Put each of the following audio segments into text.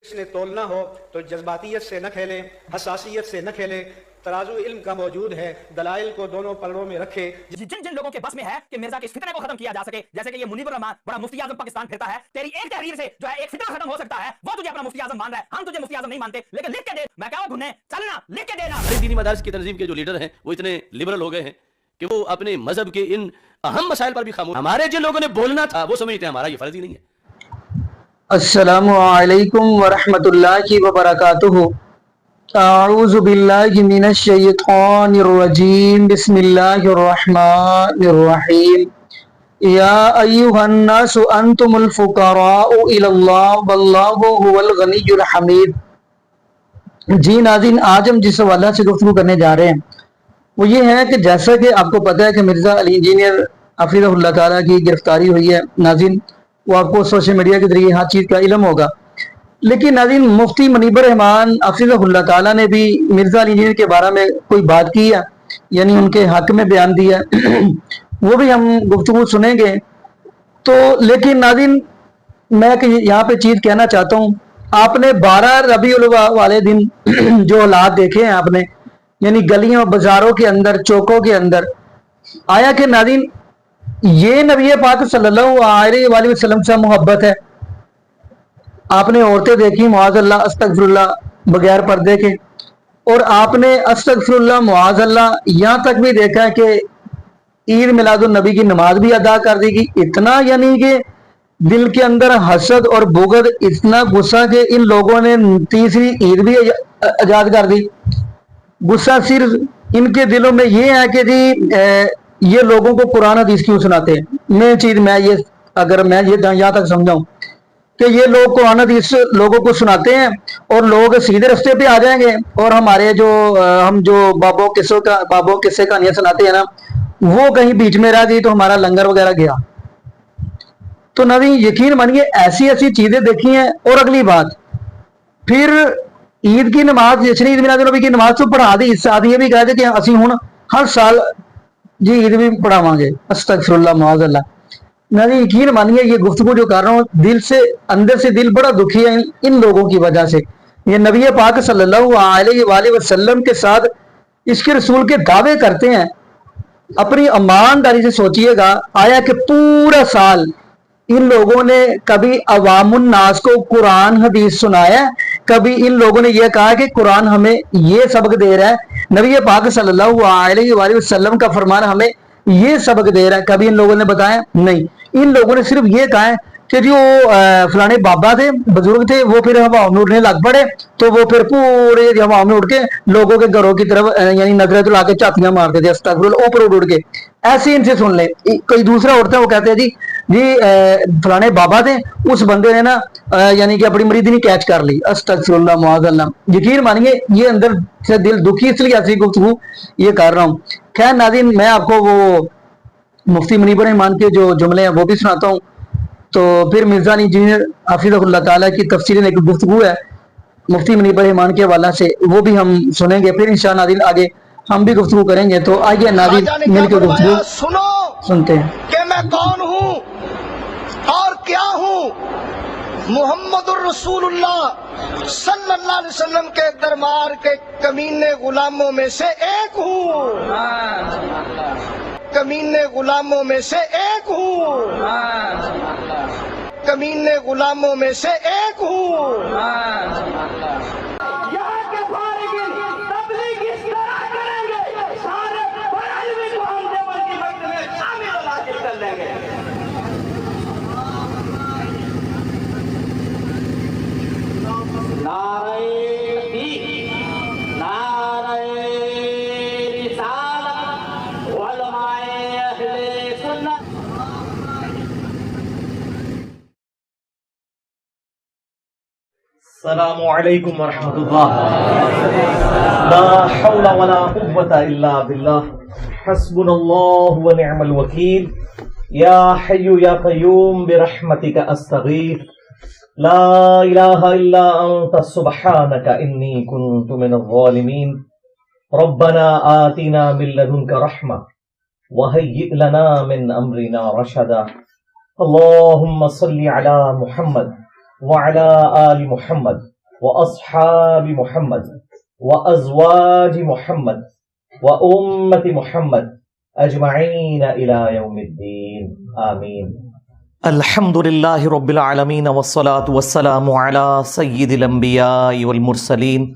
اس نے تولنا ہو تو جذباتیت سے نہ کھیلیں، حساسیت سے نہ کھیلیں، ترازو علم کا موجود ہے، دلائل کو دونوں پلڑوں میں رکھے۔ جن لوگوں کے بس میں ہے کہ مرزا کے اس فتنے کو ختم کیا جا سکے، جیسے کہ یہ منیب الرحمان بڑا مفتی اعظم پاکستان پھرتا ہے، تیری ایک تحریر سے جو ہے ایک فتنہ ختم ہو سکتا ہے، وہ تجھے اپنا مفتی اعظم مان رہا ہے، ہم تجھے مفتی اعظم نہیں مانتے، لیکن لکھ کے دے۔ میں کہا گھنے چلنا لکھ کے دینا۔ دینی مدارس کی تنظیم کے جو لیڈر ہیں وہ اتنے لبرل ہو گئے ہیں کہ وہ اپنے مذہب کے ان اہم مسائل پر بھی خاموش۔ ہمارے جن لوگوں نے بولنا تھا وہ سمجھتے ہیں ہمارا یہ فرض ہی نہیں ہے۔ السلام علیکم ورحمۃ اللہ وبرکاتہ۔ اعوذ باللہ من الشیطان الرجیم، بسم اللہ الرحمن الرحیم۔ یا ایہا الناس انتم الفقراء الی اللہ واللہ هو الغنی الحمید۔ جی ناظرین، آج ہم جس حوالہ سے گفتگو کرنے جا رہے ہیں وہ یہ ہے کہ جیسا کہ آپ کو پتہ ہے کہ مرزا علی انجینئر حفظہ اللہ تعالیٰ کی گرفتاری ہوئی ہے۔ ناظرین، وہ آپ کو سوشل میڈیا کے ذریعے ہر چیز کا علم ہوگا، لیکن ناظرین مفتی منیب الرحمان حفظہ اللہ تعالیٰ نے بھی مرزا علی انجینئر کے بارے میں کوئی بات کی ہے، یعنی ان کے حق میں بیان دیا ہے، وہ بھی ہم گفتگو سنیں گے۔ تو لیکن ناظرین میں یہاں پہ چیز کہنا چاہتا ہوں، آپ نے 12 ربیع الاول والے دن جو حالات دیکھے ہیں آپ نے، یعنی گلیوں بازاروں کے اندر، چوکوں کے اندر، آیا کہ ناظرین یہ نبی پاک صلی اللہ علیہ وآلہ وسلم سے محبت ہے؟ آپ نے عورتیں دیکھی معاذ اللہ استغفر اللہ بغیر پردے کے، اور آپ نے استغفر اللہ معاذ اللہ یہاں تک بھی دیکھا ہے کہ عید میلاد النبی کی نماز بھی ادا کر دی گئی۔ اتنا یعنی کہ دل کے اندر حسد اور بغض، اتنا غصہ کہ ان لوگوں نے تیسری عید بھی ایجاد کر دی۔ غصہ صرف ان کے دلوں میں یہ ہے کہ جی یہ لوگوں کو قرآن حدیث کیوں سناتے ہیں۔ میں یہ یہاں تک سمجھاؤں کہ یہ لوگ قرآن حدیث لوگوں کو سناتے ہیں اور لوگ سیدھے رستے پہ آ جائیں گے، اور ہمارے ہم جو بابوں قصے کہانیاں سناتے ہیں نا، وہ کہیں بیچ میں رہ گئی تو ہمارا لنگر وغیرہ گیا۔ تو نبی یقین مانیے ایسی چیزیں دیکھی ہیں۔ اور اگلی بات پھر عید کی نماز، جشن عید میلاد النبی کی نماز تو پڑھا دی، اس سے آدھی یہ بھی کہہ دے کہ اسی ہوں ہر سال جی عید بھی پڑھاواں گے، استغفر اللہ معاذ اللہ۔ میں نے یقین مانیے یہ گفتگو جو کر رہا ہوں دل سے، اندر سے دل بڑا دکھی ہے ان لوگوں کی وجہ سے۔ یہ نبی پاک صلی اللہ علیہ وآلہ وسلم کے ساتھ اس کے رسول کے دعوے کرتے ہیں۔ اپنی ایمانداری سے سوچئے گا، آیا کہ پورا سال ان لوگوں نے کبھی عوام الناس کو قرآن حدیث سنایا؟ کبھی ان لوگوں نے یہ کہا کہ قرآن ہمیں یہ سبق دے رہا ہے، نبی پاک صلی اللہ علیہ وآلہ وسلم کا فرمان ہمیں یہ سبق دے رہا ہے؟ کبھی ان لوگوں نے بتایا؟ نہیں۔ ان لوگوں نے صرف یہ کہا ہے کہ جو فلانے بابا تھے، بزرگ تھے، وہ پھر ہواؤں میں اڑنے لگ پڑے تو وہ پھر پورے ہواؤں میں اڑ کے لوگوں کے گھروں کی طرف یعنی نظریں تو لا کے چاپیاں مارتے تھے، استغفر اللہ، اوپر اڑ کے۔ ایسے ان سے سن لیں۔ کوئی دوسرا اڑتا ہے وہ کہتے ہیں جی فلانے بابا تھے، اس بندے نے نا یعنی کہ اپنی مریدنی کیچ کر لی، استغفر اللہ معاذ اللہ۔ یقین مانیے یہ اندر سے دل دکھی، اس لیے ایسی گفتگو یہ کر رہا ہوں۔ خیر ناظرین، میں آپ کو وہ مفتی منیب الرحمان کے جو جملے ہیں وہ بھی سناتا ہوں، تو پھر مرزا علی انجینئر حفظہ اللہ تعالیٰ کی تفصیل ایک گفتگو ہے مفتی منیب الرحمان کے حوالہ سے، وہ بھی ہم سنیں گے، پھر انشاءاللہ ناظرین آگے ہم بھی گفتگو کریں گے۔ تو آئیے ناظرین مل کے گفتگو سنتے ہیں کہ میں کون ہوں اور کیا ہوں۔ محمد الرسول اللہ صلی اللہ علیہ وسلم کے دربار کے کمینے غلاموں میں سے ایک ہوں، کمینے غلاموں میں سے ایک ہوں، کمینے غلاموں میں سے ایک ہوں۔ یہاں کے فارغین تبلیغ اس طرح کریں گے، سارے علمی کو ہم دیوبند کی مکتب میں شامل اور حاصل کر لیں گے۔ نعرہ تحقیق، نعرہ رسالت، علماء اہل سنت۔ السلام علیکم ورحمۃ اللہ، لا حول ولا قوة الا باللہ، حسبنا اللہ ونعم الوکیل، یا حی یا قیوم برحمتک استغیث، لا الہ الا انت سبحانک انی کنت من الظالمین، ربنا آتنا من لدنک رحمہ وہیئ لنا من امرنا رشدا، اللہم صل علی محمد وعلى آل محمد وأصحاب محمد وأزواج محمد وأمة محمد أجمعين إلى يوم الدين آمين. الحمد لله رب العالمين والصلاة والسلام على سيد الأنبياء والمرسلين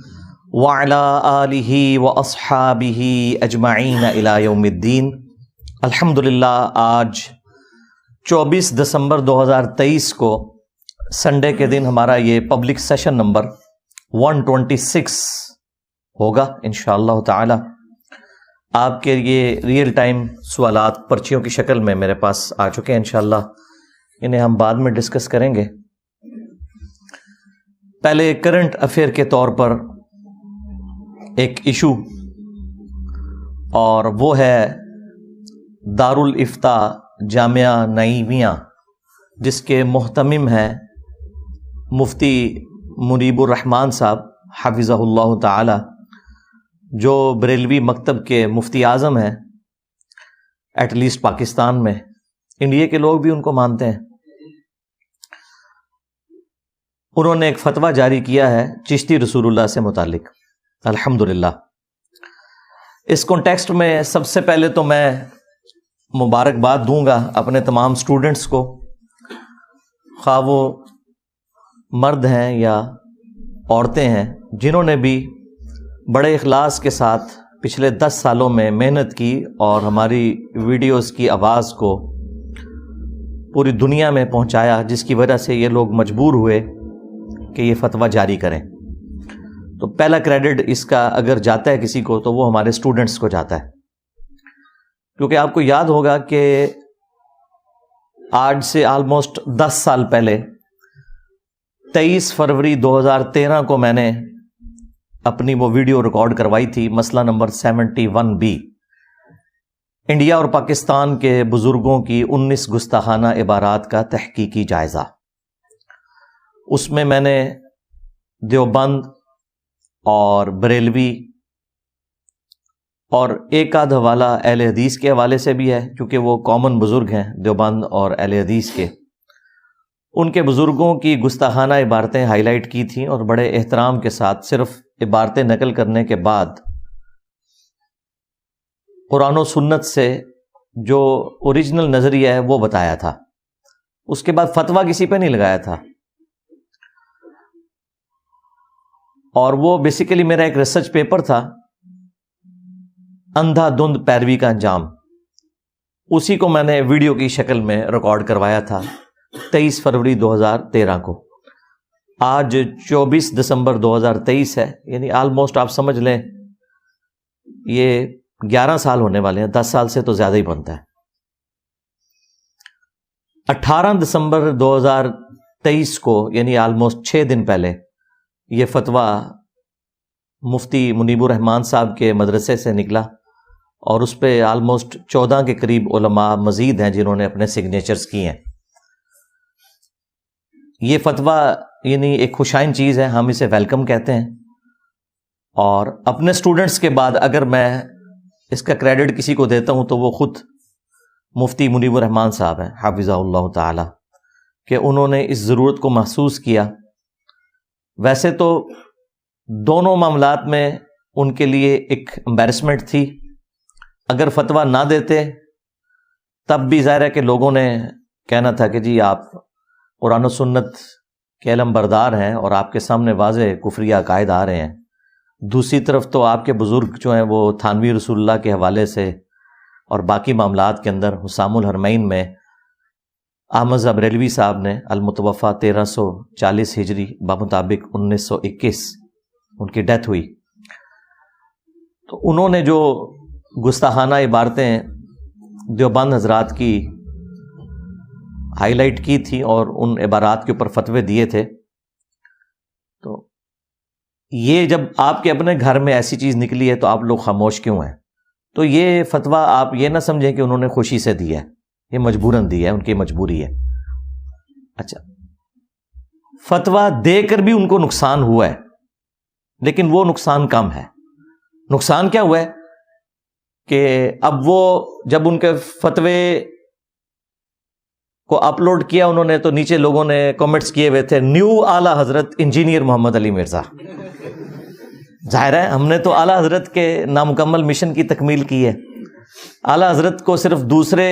وعلى آله وأصحابه أجمعين إلى يوم الدين. الحمدللہ آج 24 دسمبر 2023 کو سنڈے کے دن ہمارا یہ پبلک سیشن نمبر 126 ہوگا انشاءاللہ تعالی. آپ کے یہ ریئل ٹائم سوالات پرچیوں کی شکل میں میرے پاس آ چکے ہیں، انشاءاللہ انہیں ہم بعد میں ڈسکس کریں گے. پہلے کرنٹ افیئر کے طور پر ایک ایشو، اور وہ ہے دارالافتاء جامعہ نعیمیہ، جس کے محتمم ہیں مفتی منیب الرحمان صاحب حفظہ اللہ تعالی، جو بریلوی مکتب کے مفتی اعظم ہیں ایٹ لیسٹ پاکستان میں. انڈیا کے لوگ بھی ان کو مانتے ہیں. انہوں نے ایک فتویٰ جاری کیا ہے چشتی رسول اللہ سے متعلق. الحمدللہ اس کانٹیکسٹ میں سب سے پہلے تو میں مبارکباد دوں گا اپنے تمام سٹوڈنٹس کو، خواہ وہ مرد ہیں یا عورتیں ہیں، جنہوں نے بھی بڑے اخلاص کے ساتھ پچھلے 10 سالوں میں محنت کی اور ہماری ویڈیوز کی آواز کو پوری دنیا میں پہنچایا، جس کی وجہ سے یہ لوگ مجبور ہوئے کہ یہ فتویٰ جاری کریں. تو پہلا کریڈٹ اس کا اگر جاتا ہے کسی کو تو وہ ہمارے سٹوڈنٹس کو جاتا ہے، کیونکہ آپ کو یاد ہوگا کہ آج سے آلموسٹ 10 سال پہلے 23 فروری 2013 کو میں نے اپنی وہ ویڈیو ریکارڈ کروائی تھی، مسئلہ نمبر 71B، انڈیا اور پاکستان کے بزرگوں کی 19 گستاخانہ عبارات کا تحقیقی جائزہ. اس میں میں نے دیوبند اور بریلوی اور ایک آدھ حوالہ اہل حدیث کے حوالے سے بھی ہے، کیونکہ وہ کامن بزرگ ہیں دیوبند اور اہل حدیث کے. ان کے بزرگوں کی گستاخانہ عبارتیں ہائی لائٹ کی تھیں، اور بڑے احترام کے ساتھ صرف عبارتیں نقل کرنے کے بعد قرآن و سنت سے جو اوریجنل نظریہ ہے وہ بتایا تھا. اس کے بعد فتویٰ کسی پہ نہیں لگایا تھا. اور وہ بیسیکلی میرا ایک ریسرچ پیپر تھا، اندھا دھند پیروی کا انجام. اسی کو میں نے ویڈیو کی شکل میں ریکارڈ کروایا تھا 23 فروری 2013 کو. آج 24 دسمبر 2023 ہے، یعنی آلموسٹ آپ سمجھ لیں یہ 11 سال ہونے والے ہیں. 10 سال سے تو زیادہ ہی بنتا ہے. 18 دسمبر 2023 کو یعنی آلموسٹ 6 دن پہلے یہ فتویٰ مفتی منیب الرحمان صاحب کے مدرسے سے نکلا، اور اس پہ آلموسٹ 14 کے قریب علماء مزید ہیں جنہوں نے اپنے سگنیچرز کی ہیں. یہ فتویٰ یعنی ایک خوشائن چیز ہے، ہم اسے ویلکم کہتے ہیں. اور اپنے سٹوڈنٹس کے بعد اگر میں اس کا کریڈٹ کسی کو دیتا ہوں تو وہ خود مفتی منیب الرحمان صاحب ہیں حافظہ اللہ تعالی، کہ انہوں نے اس ضرورت کو محسوس کیا. ویسے تو دونوں معاملات میں ان کے لیے ایک امبیرسمنٹ تھی. اگر فتویٰ نہ دیتے تب بھی ظاہر ہے کہ لوگوں نے کہنا تھا کہ جی آپ قرآن و سنت کے علم بردار ہیں اور آپ کے سامنے واضح کفریہ عقائد آ رہے ہیں. دوسری طرف تو آپ کے بزرگ جو ہیں وہ تھانوی رسول اللہ کے حوالے سے اور باقی معاملات کے اندر حسام الحرمین میں احمد رضا بریلوی صاحب نے المتوفیٰ 1340 ہجری بمطابق 1921 ان کی ڈیتھ ہوئی. تو انہوں نے جو گستاخانہ عبارتیں دیوبند حضرات کی ہائی لائٹ کی تھی اور ان عبارات کے اوپر فتوے دیے تھے، تو یہ جب آپ کے اپنے گھر میں ایسی چیز نکلی ہے تو آپ لوگ خاموش کیوں ہیں؟ تو یہ فتویٰ آپ یہ نہ سمجھیں کہ انہوں نے خوشی سے دیا ہے، یہ مجبوراً دیا ہے، ان کی مجبوری ہے. اچھا، فتویٰ دے کر بھی ان کو نقصان ہوا ہے، لیکن وہ نقصان کم ہے. نقصان کیا ہوا ہے کہ اب وہ جب ان کے فتوے کو اپلوڈ کیا انہوں نے تو نیچے لوگوں نے کامنٹس کیے ہوئے تھے نیو اعلیٰ حضرت انجینئر محمد علی مرزا. ظاہر ہے ہم نے تو اعلیٰ حضرت کے نامکمل مشن کی تکمیل کی ہے. اعلیٰ حضرت کو صرف دوسرے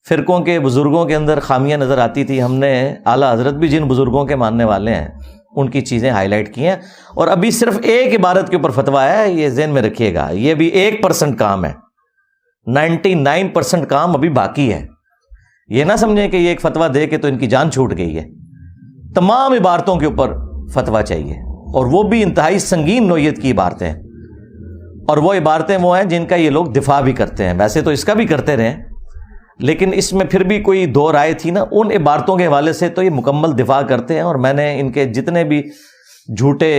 فرقوں کے بزرگوں کے اندر خامیاں نظر آتی تھی, ہم نے اعلیٰ حضرت بھی جن بزرگوں کے ماننے والے ہیں ان کی چیزیں ہائی لائٹ کی ہیں. اور ابھی صرف ایک عبارت کے اوپر فتویٰ ہے, یہ ذہن میں رکھیے گا, یہ بھی 1% کام ہے, 99% کام ابھی باقی ہے. یہ نہ سمجھیں کہ یہ ایک فتویٰ دے کے تو ان کی جان چھوٹ گئی ہے. تمام عبارتوں کے اوپر فتویٰ چاہیے, اور وہ بھی انتہائی سنگین نوعیت کی عبارتیں ہیں, اور وہ عبارتیں وہ ہیں جن کا یہ لوگ دفاع بھی کرتے ہیں. ویسے تو اس کا بھی کرتے رہے, لیکن اس میں پھر بھی کوئی دو رائے تھی نا, ان عبارتوں کے حوالے سے تو یہ مکمل دفاع کرتے ہیں. اور میں نے ان کے جتنے بھی جھوٹے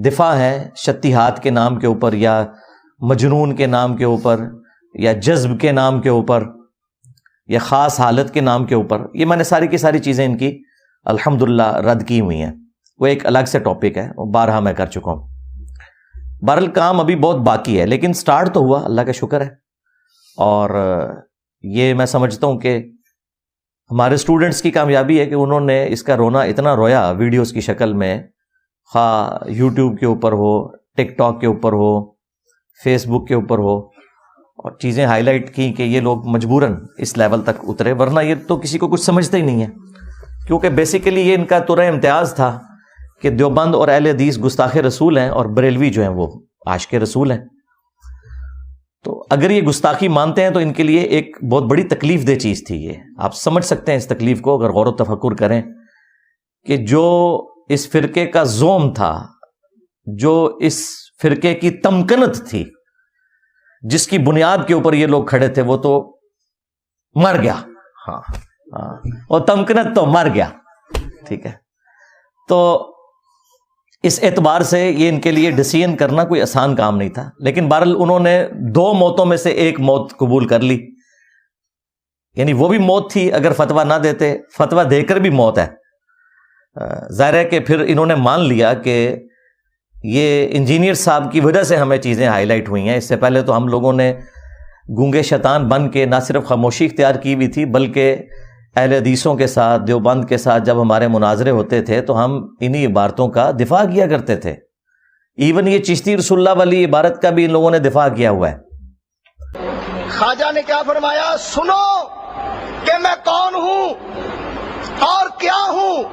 دفاع ہیں شتیہات کے نام کے اوپر, یا مجنون کے نام کے اوپر, یا جذب کے نام کے اوپر, یا خاص حالت کے نام کے اوپر, یہ میں نے ساری کی ساری چیزیں ان کی الحمدللہ رد کی ہوئی ہیں. وہ ایک الگ سے ٹاپک ہے, وہ بارہا میں کر چکا ہوں. بہرحال کام ابھی بہت باقی ہے, لیکن سٹارٹ تو ہوا, اللہ کا شکر ہے. اور یہ میں سمجھتا ہوں کہ ہمارے اسٹوڈنٹس کی کامیابی ہے کہ انہوں نے اس کا رونا اتنا رویا ویڈیوز کی شکل میں, خواہ یوٹیوب کے اوپر ہو, ٹک ٹاک کے اوپر ہو, فیس بک کے اوپر ہو, اور چیزیں ہائی لائٹ کی کہ یہ لوگ مجبوراً اس لیول تک اترے, ورنہ یہ تو کسی کو کچھ سمجھتے ہی نہیں ہے. کیونکہ بیسیکلی یہ ان کا ترہ امتیاز تھا کہ دیوبند اور اہل حدیث گستاخ رسول ہیں, اور بریلوی جو ہیں وہ عاشق رسول ہیں. تو اگر یہ گستاخی مانتے ہیں تو ان کے لیے ایک بہت بڑی تکلیف دہ چیز تھی یہ. آپ سمجھ سکتے ہیں اس تکلیف کو اگر غور و تفکر کریں, کہ جو اس فرقے کا زوم تھا, جو اس فرقے کی تمکنت تھی, جس کی بنیاد کے اوپر یہ لوگ کھڑے تھے, وہ تو مر گیا. ہاں, اور تمکنت تو مر گیا. ٹھیک ہے, تو اس اعتبار سے یہ ان کے لیے ڈیسیژن کرنا کوئی آسان کام نہیں تھا. لیکن بہرحال انہوں نے 2 موتوں میں سے ایک موت قبول کر لی, یعنی وہ بھی موت تھی اگر فتویٰ نہ دیتے, فتویٰ دے کر بھی موت ہے. ظاہر ہے کہ پھر انہوں نے مان لیا کہ یہ انجینئر صاحب کی وجہ سے ہمیں چیزیں ہائی لائٹ ہوئی ہیں. اس سے پہلے تو ہم لوگوں نے گونگے شیطان بن کے نہ صرف خاموشی اختیار کی ہوئی تھی, بلکہ اہل حدیثوں کے ساتھ, دیوبند کے ساتھ جب ہمارے مناظرے ہوتے تھے تو ہم انہی عبارتوں کا دفاع کیا کرتے تھے. ایون یہ چشتی رسول اللہ والی عبارت کا بھی ان لوگوں نے دفاع کیا ہوا ہے. خواجہ نے کیا فرمایا, سنو کہ میں کون ہوں اور کیا ہوں,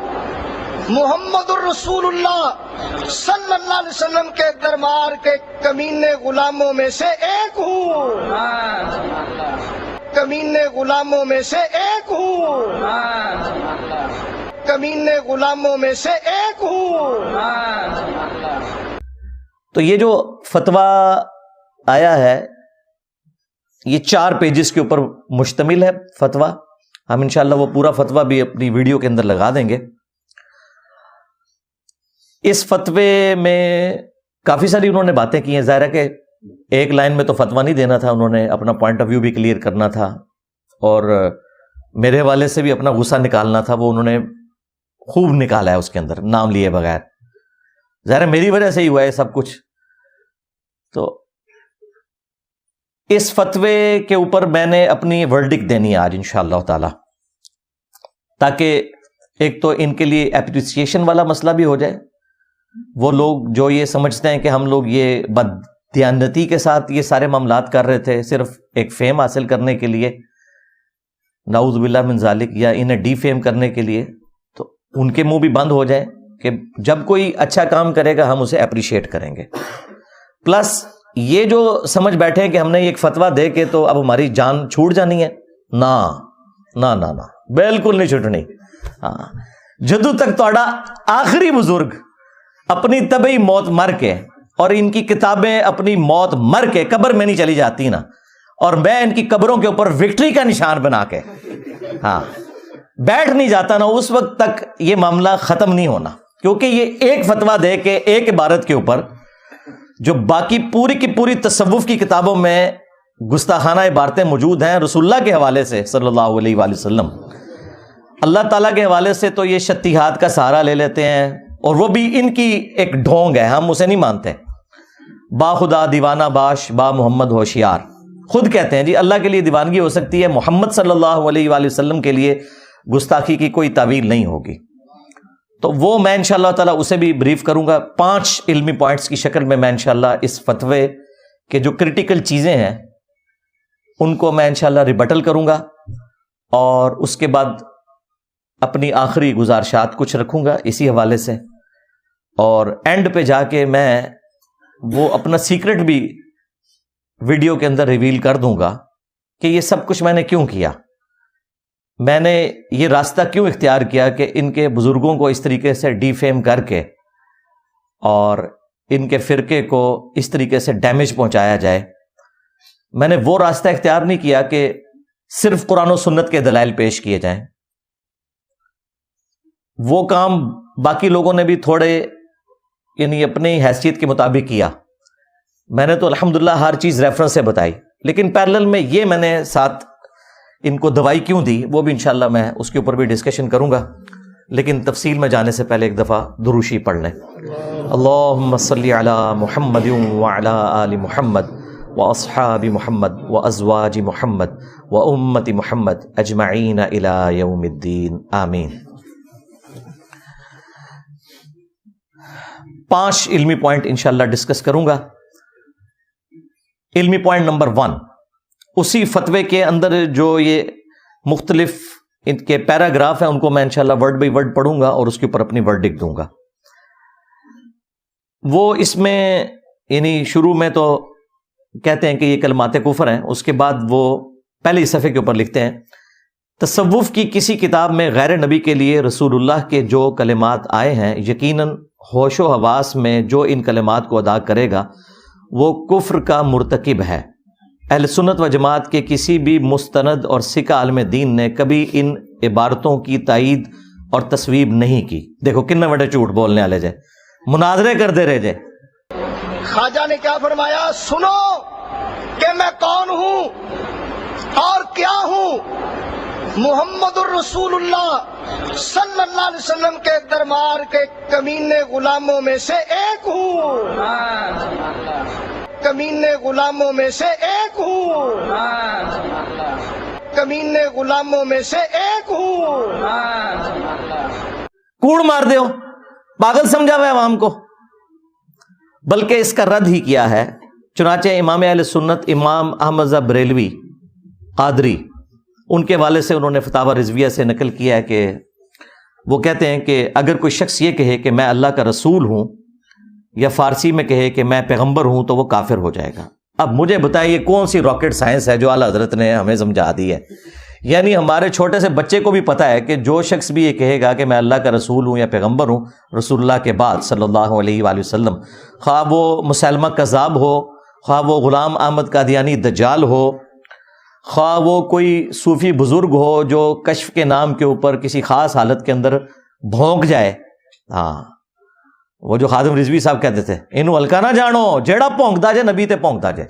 محمد الرسول اللہ صلی اللہ علیہ وسلم کے دربار کے کمینے غلاموں میں سے ایک ہوں, کمینے غلاموں میں سے ایک ہوں, کمینے غلاموں میں سے ایک ہوں. تو یہ جو فتویٰ آیا ہے یہ 4 پیجز کے اوپر مشتمل ہے فتویٰ. ہم انشاءاللہ وہ پورا فتویٰ بھی اپنی ویڈیو کے اندر لگا دیں گے. اس فتوے میں کافی ساری انہوں نے باتیں کی ہیں. ظاہر ہے کہ ایک لائن میں تو فتویٰ نہیں دینا تھا, انہوں نے اپنا پوائنٹ آف ویو بھی کلیئر کرنا تھا, اور میرے حوالے سے بھی اپنا غصہ نکالنا تھا. وہ انہوں نے خوب نکالا ہے اس کے اندر نام لیے بغیر. ظاہر ہے میری وجہ سے ہی ہوا ہے سب کچھ. تو اس فتوے کے اوپر میں نے اپنی ورڈکٹ دینی ہے آج انشاءاللہ تعالی, تاکہ ایک تو ان کے لیے اپریسیشن والا مسئلہ بھی ہو جائے. وہ لوگ جو یہ سمجھتے ہیں کہ ہم لوگ یہ بددیانتی کے ساتھ یہ سارے معاملات کر رہے تھے صرف ایک فیم حاصل کرنے کے لیے, نعوذ باللہ من ذالک, یا انہیں ڈی فیم کرنے کے لیے, تو ان کے منہ بھی بند ہو جائیں کہ جب کوئی اچھا کام کرے گا ہم اسے اپریشیٹ کریں گے. پلس یہ جو سمجھ بیٹھے ہیں کہ ہم نے ایک فتویٰ دے کے تو اب ہماری جان چھوٹ جانی ہے, نہ نہ نہ نہ بالکل نہیں چھوٹنی. ہاں, جدو تک تھوڑا آخری بزرگ اپنی طبعی موت مر کے اور ان کی کتابیں اپنی موت مر کے قبر میں نہیں چلی جاتی نا, اور میں ان کی قبروں کے اوپر وکٹری کا نشان بنا کے ہاں بیٹھ نہیں جاتا نا, اس وقت تک یہ معاملہ ختم نہیں ہونا. کیونکہ یہ ایک فتویٰ دے کے ایک عبارت کے اوپر جو باقی پوری کی پوری تصوف کی کتابوں میں گستاخانہ عبارتیں موجود ہیں رسول اللہ کے حوالے سے صلی اللہ علیہ وآلہ وسلم, اللہ تعالیٰ کے حوالے سے تو یہ شتیہات کا سہارا لے لیتے ہیں, اور وہ بھی ان کی ایک ڈھونگ ہے, ہم اسے نہیں مانتے. با خدا دیوانہ باش با محمد ہوشیار, خود کہتے ہیں جی اللہ کے لیے دیوانگی ہو سکتی ہے، محمد صلی اللہ علیہ وآلہ وسلم کے لیے گستاخی کی کوئی تعویل نہیں ہوگی. تو وہ میں انشاءاللہ تعالیٰ اسے بھی بریف کروں گا. 5 علمی پوائنٹس کی شکل میں انشاءاللہ اس فتوے کے جو کرٹیکل چیزیں ہیں ان کو میں انشاءاللہ ریبٹل کروں گا، اور اس کے بعد اپنی آخری گزارشات کچھ رکھوں گا اسی حوالے سے، اور اینڈ پہ جا کے میں وہ اپنا سیکرٹ بھی ویڈیو کے اندر ریویل کر دوں گا کہ یہ سب کچھ میں نے کیوں کیا، میں نے یہ راستہ کیوں اختیار کیا کہ ان کے بزرگوں کو اس طریقے سے ڈی فیم کر کے اور ان کے فرقے کو اس طریقے سے ڈیمیج پہنچایا جائے. میں نے وہ راستہ اختیار نہیں کیا کہ صرف قرآن و سنت کے دلائل پیش کیے جائیں. وہ کام باقی لوگوں نے بھی تھوڑے یعنی اپنی حیثیت کے مطابق کیا. میں نے تو الحمدللہ ہر چیز ریفرنس سے بتائی، لیکن پیرلل میں یہ میں نے ساتھ ان کو دوائی کیوں دی وہ بھی انشاءاللہ میں اس کے اوپر بھی ڈسکشن کروں گا. لیکن تفصیل میں جانے سے پہلے ایک دفعہ دروشی پڑھ لیں. اللہم صلی علی محمد وعلی آل محمد واصحاب محمد وازواج محمد وامت محمد اجمعین الی یوم الدین آمین. 5 علمی پوائنٹ انشاءاللہ ڈسکس کروں گا. علمی پوائنٹ نمبر 1، اسی فتوے کے اندر جو یہ مختلف ان کے پیراگراف ہیں ان کو میں انشاءاللہ ورڈ بائی ورڈ پڑھوں گا اور اس کے اوپر اپنی ورڈکٹ دوں گا. وہ اس میں یعنی شروع میں تو کہتے ہیں کہ یہ کلمات کفر ہیں، اس کے بعد وہ پہلے صفحے کے اوپر لکھتے ہیں تصوف کی کسی کتاب میں غیر نبی کے لیے رسول اللہ کے جو کلمات آئے ہیں یقیناً ہوش و حواس میں جو ان کلمات کو ادا کرے گا وہ کفر کا مرتکب ہے. اہل سنت و جماعت کے کسی بھی مستند اور سکہ عالم دین نے کبھی ان عبارتوں کی تائید اور تصویب نہیں کی. دیکھو کتنے بڑے جھوٹ بولنے والے جے، مناظرے کر دے رہے جے. خواجہ نے کیا فرمایا؟ سنو کہ میں کون ہوں اور کیا ہوں. محمد الرسول اللہ صلی اللہ علیہ وسلم کے دربار کے کمینے غلاموں میں سے ایک ہوں. کمینے غلاموں میں سے ایک ہوں. کمینے غلاموں میں سے ایک ہوں. کوڑ مار دے ہو، پاگل سمجھا ہوا ہے عوام کو. بلکہ اس کا رد ہی کیا ہے. چنانچہ امام اہل سنت امام احمد رضا بریلوی قادری ان کے والد سے انہوں نے فتاوی رضویہ سے نقل کیا ہے کہ وہ کہتے ہیں کہ اگر کوئی شخص یہ کہے کہ میں اللہ کا رسول ہوں یا فارسی میں کہے کہ میں پیغمبر ہوں تو وہ کافر ہو جائے گا. اب مجھے بتائیں یہ کون سی راکٹ سائنس ہے جو اعلیٰ حضرت نے ہمیں سمجھا دی ہے؟ یعنی ہمارے چھوٹے سے بچے کو بھی پتہ ہے کہ جو شخص بھی یہ کہے گا کہ میں اللہ کا رسول ہوں یا پیغمبر ہوں رسول اللہ کے بعد صلی اللہ علیہ وآلہ وسلم، خواہ وہ مسلمہ کذاب ہو، خواہ وہ غلام احمد قادیانی دجال ہو، خواہ وہ کوئی صوفی بزرگ ہو جو کشف کے نام کے اوپر کسی خاص حالت کے اندر بھونک جائے. ہاں وہ جو خادم رضوی صاحب کہتے تھے انہوں ہلکا نہ جانو جیڑا بھونکتا جائے نبی تے بھونکتا جائے.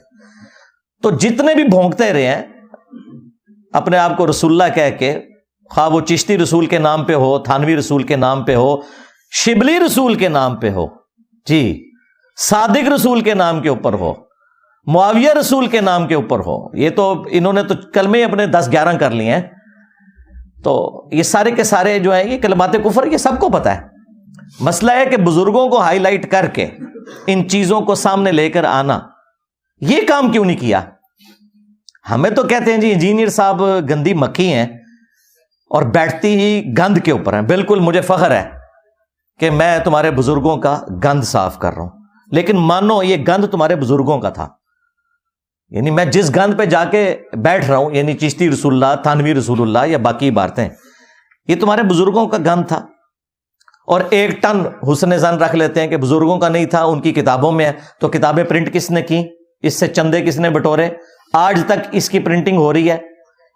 تو جتنے بھی بھونکتے رہے ہیں اپنے آپ کو رسول اللہ کہہ کے، خواہ وہ چشتی رسول کے نام پہ ہو، تھانوی رسول کے نام پہ ہو، شبلی رسول کے نام پہ ہو، جی صادق رسول کے نام کے اوپر ہو، معاویہ رسول کے نام کے اوپر ہو، یہ تو انہوں نے تو کلمے اپنے 10-11 کر لیے ہیں. تو یہ سارے کے سارے جو ہیں یہ کلمات کفر یہ سب کو پتہ ہے. مسئلہ ہے کہ بزرگوں کو ہائی لائٹ کر کے ان چیزوں کو سامنے لے کر آنا، یہ کام کیوں نہیں کیا؟ ہمیں تو کہتے ہیں جی انجینئر صاحب گندی مکھی ہیں اور بیٹھتی ہی گند کے اوپر ہیں. بالکل مجھے فخر ہے کہ میں تمہارے بزرگوں کا گند صاف کر رہا ہوں، لیکن مانو یہ گند تمہارے بزرگوں کا تھا. یعنی میں جس گند پہ جا کے بیٹھ رہا ہوں یعنی چشتی رسول اللہ، تھانوی رسول اللہ یا باقی عبارتیں، یہ تمہارے بزرگوں کا گند تھا. اور 1 ٹن حسن زن رکھ لیتے ہیں کہ بزرگوں کا نہیں تھا، ان کی کتابوں میں ہے. تو کتابیں پرنٹ کس نے کی؟ اس سے چندے کس نے بٹورے؟ آج تک اس کی پرنٹنگ ہو رہی ہے.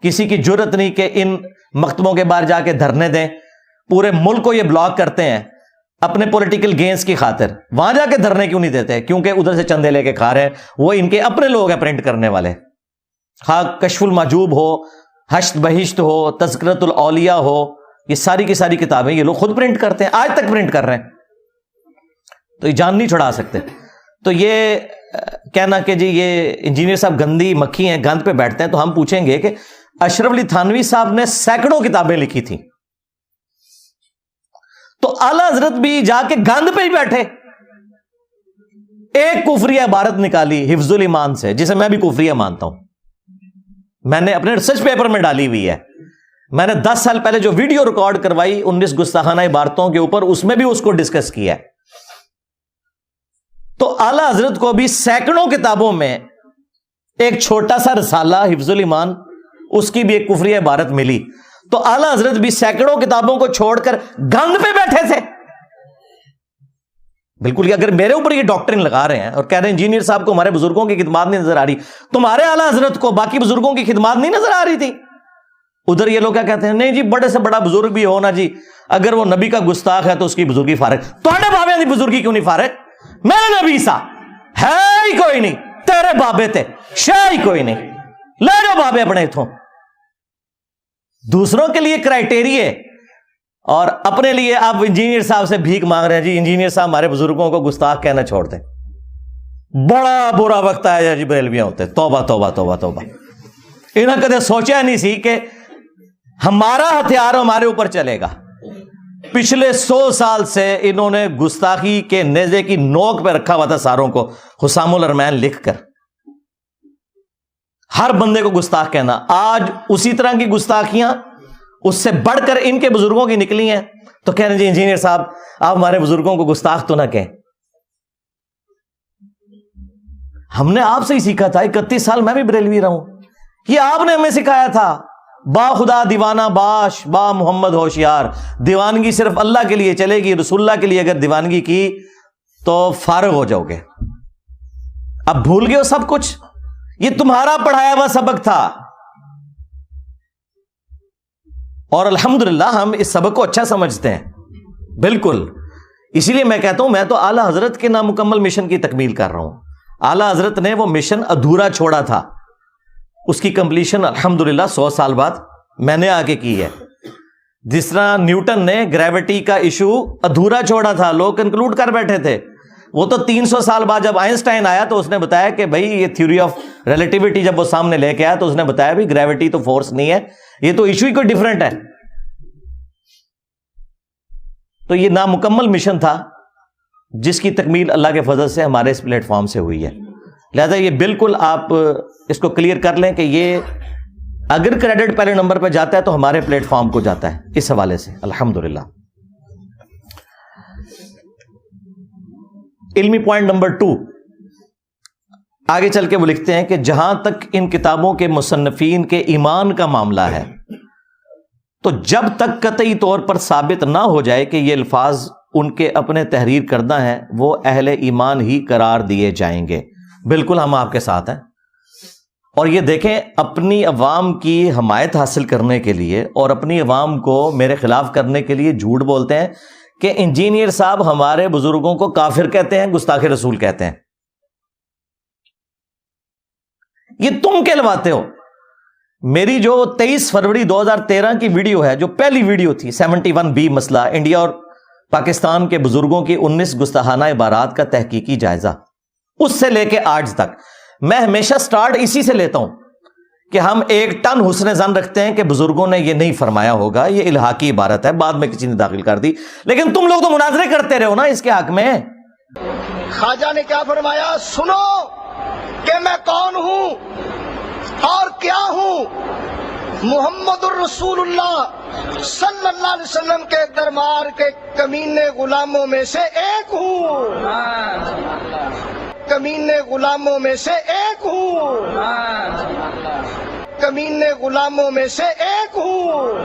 کسی کی جرت نہیں کہ ان مکتبوں کے باہر جا کے دھرنے دیں. پورے ملک کو یہ بلاک کرتے ہیں اپنے پولیٹیکل گینز کی خاطر. وہاں جا کے دھرنے کیوں نہیں دیتے؟ کیونکہ ادھر سے چندے لے کے کھا رہے ہیں، وہ ان کے اپنے لوگ ہیں پرنٹ کرنے والے. خواہ کشف المحجوب ہو، حشت بہشت ہو، تذکرۃ الاولیاء ہو، یہ ساری کی ساری کتابیں یہ لوگ خود پرنٹ کرتے ہیں، آج تک پرنٹ کر رہے ہیں. تو یہ جان نہیں چھڑا سکتے. تو یہ کہنا کہ جی یہ انجینئر صاحب گندی مکھی ہیں, گند پہ بیٹھتے ہیں, تو ہم پوچھیں گے کہ اشرف علی تھانوی صاحب نے سینکڑوں کتابیں لکھی تھیں, تو اعلی حضرت بھی جا کے گند پہ ہی بیٹھے. ایک کفریہ عبارت نکالی حفظ الایمان سے, جسے میں بھی کفریہ مانتا ہوں, میں نے اپنے ریسرچ پیپر میں ڈالی ہوئی ہے. میں نے 10 سال پہلے جو ویڈیو ریکارڈ کروائی 19 گستاخانہ عبارتوں کے اوپر, اس میں بھی اس کو ڈسکس کیا ہے. تو اعلی حضرت کو بھی سینکڑوں کتابوں میں ایک چھوٹا سا رسالہ حفظ الایمان, اس کی بھی ایک کفریہ عبارت ملی. تو اعلی حضرت بھی سینکڑوں کتابوں کو چھوڑ کر گند پہ بیٹھے تھے. بالکل, اگر میرے اوپر یہ ڈاکٹرن لگا رہے ہیں اور کہہ رہے ہیں انجینئر صاحب کو ہمارے بزرگوں کی خدمات نہیں نظر آ رہی, تمہارے اعلی حضرت کو باقی بزرگوں کی خدمات نہیں نظر آ رہی تھی. ادھر یہ لوگ کیا کہتے ہیں, نہیں جی بڑے سے بڑا بزرگ بھی ہو نا جی, اگر وہ نبی کا گستاخ ہے تو اس کی بزرگی فارغ. تھوڑے بابے کی بزرگی کیوں نہیں فارغ؟ میرے نبی سا ہے ہی کوئی نہیں, تیرے بابے تے شاہ ہی کوئی نہیں, لے جاؤ بابے اپنے اتھوں. دوسروں کے لیے کرائٹیریا اور اپنے لیے آپ انجینئر صاحب سے بھیک مانگ رہے ہیں, جی انجینئر صاحب ہمارے بزرگوں کو گستاخ کہنا چھوڑ دیں. بڑا برا وقت آیا جی بریلویاں ہوتے. توبہ توبہ توبہ توبہ. انہوں نے کدے سوچا نہیں سی کہ ہمارا ہتھیار ہمارے اوپر چلے گا. پچھلے 100 سال سے انہوں نے گستاخی کے نیزے کی نوک پہ رکھا ہوا تھا ساروں کو, حسام الارمین لکھ کر ہر بندے کو گستاخ کہنا. آج اسی طرح کی گستاخیاں اس سے بڑھ کر ان کے بزرگوں کی نکلی ہیں, تو کہہ رہے ہیں جی انجینئر صاحب آپ ہمارے بزرگوں کو گستاخ تو نہ کہیں. ہم نے آپ سے ہی سیکھا تھا, 31 سال میں بھی بریلوی رہا ہوں, یہ آپ نے ہمیں سکھایا تھا. با خدا دیوانہ باش با محمد ہوشیار, دیوانگی صرف اللہ کے لیے چلے گی, رسول اللہ کے لیے اگر دیوانگی کی تو فارغ ہو جاؤ گے. اب بھول گئے ہو سب کچھ, یہ تمہارا پڑھایا ہوا سبق تھا. اور الحمدللہ ہم اس سبق کو اچھا سمجھتے ہیں. بالکل, اسی لیے میں کہتا ہوں میں تو اعلی حضرت کے نامکمل مشن کی تکمیل کر رہا ہوں. اعلی حضرت نے وہ مشن ادھورا چھوڑا تھا, اس کی کمپلیشن الحمدللہ 100 سال بعد میں نے آگے کی ہے. جس طرح نیوٹن نے گریوٹی کا ایشو ادھورا چھوڑا تھا, لوگ کنکلوڈ کر بیٹھے تھے, وہ تو 300 سال بعد جب آئنسٹائن آیا تو اس نے بتایا کہ بھائی یہ تھیوری آف ریلیٹیوٹی جب وہ سامنے لے کے آیا تو اس نے بتایا بھی گریوٹی تو فورس نہیں ہے, یہ تو ایشو ہی کوئی ڈیفرنٹ ہے. تو یہ نامکمل مشن تھا جس کی تکمیل اللہ کے فضل سے ہمارے اس پلیٹ فارم سے ہوئی ہے. لہذا یہ بالکل آپ اس کو کلیئر کر لیں کہ یہ اگر کریڈٹ پہلے نمبر پہ جاتا ہے تو ہمارے پلیٹ فارم کو جاتا ہے. اس حوالے سے الحمدللہ. علمی پوائنٹ نمبر 2, آگے چل کے وہ لکھتے ہیں کہ جہاں تک ان کتابوں کے مصنفین کے ایمان کا معاملہ ہے تو جب تک قطعی طور پر ثابت نہ ہو جائے کہ یہ الفاظ ان کے اپنے تحریر کردہ ہیں وہ اہل ایمان ہی قرار دیے جائیں گے. بالکل ہم آپ کے ساتھ ہیں. اور یہ دیکھیں, اپنی عوام کی حمایت حاصل کرنے کے لیے اور اپنی عوام کو میرے خلاف کرنے کے لیے جھوٹ بولتے ہیں کہ انجینئر صاحب ہمارے بزرگوں کو کافر کہتے ہیں, گستاخ رسول کہتے ہیں. یہ تم کہلواتے ہو. میری جو 23 فروری 2013 کی ویڈیو ہے, جو پہلی ویڈیو تھی 71B مسئلہ انڈیا اور پاکستان کے بزرگوں کی 19 گستاخانہ عبارات کا تحقیقی جائزہ, اس سے لے کے آج تک میں ہمیشہ سٹارٹ اسی سے لیتا ہوں کہ ہم 1 ٹن حسن ظن رکھتے ہیں کہ بزرگوں نے یہ نہیں فرمایا ہوگا, یہ الہاقی عبارت ہے, بعد میں کسی نے داخل کر دی. لیکن تم لوگ تو مناظرے کرتے رہے ہو نا اس کے حق میں. خواجہ نے کیا فرمایا, سنو کہ میں کون ہوں اور کیا ہوں. محمد الرسول اللہ صلی اللہ علیہ وسلم کے دربار کے کمینے غلاموں میں سے ایک ہوں. کمینے غلاموں میں سے ایک ہوں. کمینے غلاموں میں سے ایک ہوں.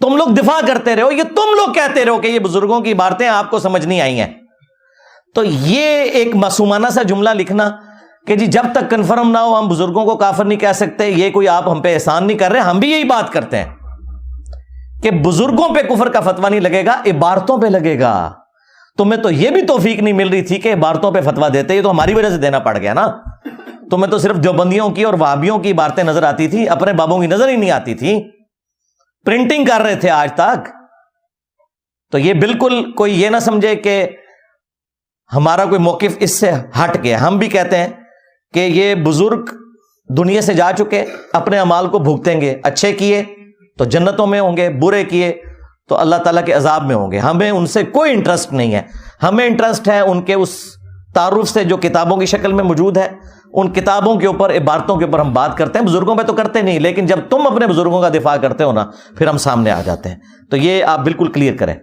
تم لوگ دفاع کرتے رہو, یہ تم لوگ کہتے رہو کہ یہ بزرگوں کی عبارتیں آپ کو سمجھ نہیں آئی ہیں. تو یہ ایک معصومانہ سا جملہ لکھنا کہ جی جب تک کنفرم نہ ہو ہم بزرگوں کو کافر نہیں کہہ سکتے, یہ کوئی آپ ہم پہ احسان نہیں کر رہے. ہم بھی یہی بات کرتے ہیں کہ بزرگوں پہ کفر کا فتویٰ نہیں لگے گا, عبارتوں پہ لگے گا. تمہیں تو یہ بھی توفیق نہیں مل رہی تھی کہ عبارتوں پہ فتویٰ دیتے, یہ تو ہماری وجہ سے دینا پڑ گیا نا. تمہیں تو صرف دیوبندیوں کی اور وہابیوں کی عبارتیں نظر آتی تھی, اپنے بابوں کی نظر ہی نہیں آتی تھی. پرنٹنگ کر رہے تھے آج تک. تو یہ بالکل کوئی یہ نہ سمجھے کہ ہمارا کوئی موقف اس سے ہٹ گیا. ہم بھی کہتے ہیں کہ یہ بزرگ دنیا سے جا چکے, اپنے اعمال کو بھگتیں گے, اچھے کیے تو جنتوں میں ہوں گے, برے کیے تو اللہ تعالیٰ کے عذاب میں ہوں گے. ہمیں ان سے کوئی انٹرسٹ نہیں ہے. ہمیں انٹرسٹ ہے ان کے اس تعارف سے جو کتابوں کی شکل میں موجود ہے. ان کتابوں کے اوپر, عبارتوں کے اوپر ہم بات کرتے ہیں, بزرگوں پہ تو کرتے نہیں, لیکن جب تم اپنے بزرگوں کا دفاع کرتے ہو نا, پھر ہم سامنے آ جاتے ہیں. تو یہ آپ بالکل کلیئر کریں.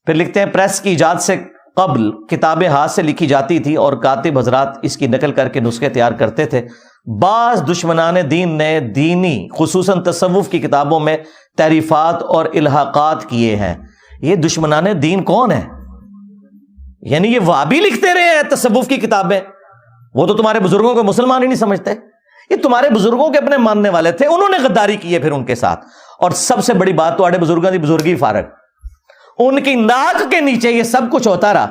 پھر لکھتے ہیں پریس کی ایجاد سے قبل کتابیں ہاتھ سے لکھی جاتی تھی اور کاتب حضرات اس کی نقل کر کے نسخے تیار کرتے تھے. بعض دشمنان دین نے دینی خصوصاً تصوف کی کتابوں میں تعریفات اور الحاقات کیے ہیں. یہ دشمنان دین کون ہیں؟ یعنی یہ وہابی لکھتے رہے ہیں تصوف کی کتابیں. وہ تو تمہارے بزرگوں کو مسلمان ہی نہیں سمجھتے. یہ تمہارے بزرگوں کے اپنے ماننے والے تھے, انہوں نے غداری کی ہے پھر ان کے ساتھ. اور سب سے بڑی بات, تمہارے بزرگوں کی بزرگی فارغ, ان کی ناک کے نیچے یہ سب کچھ ہوتا رہا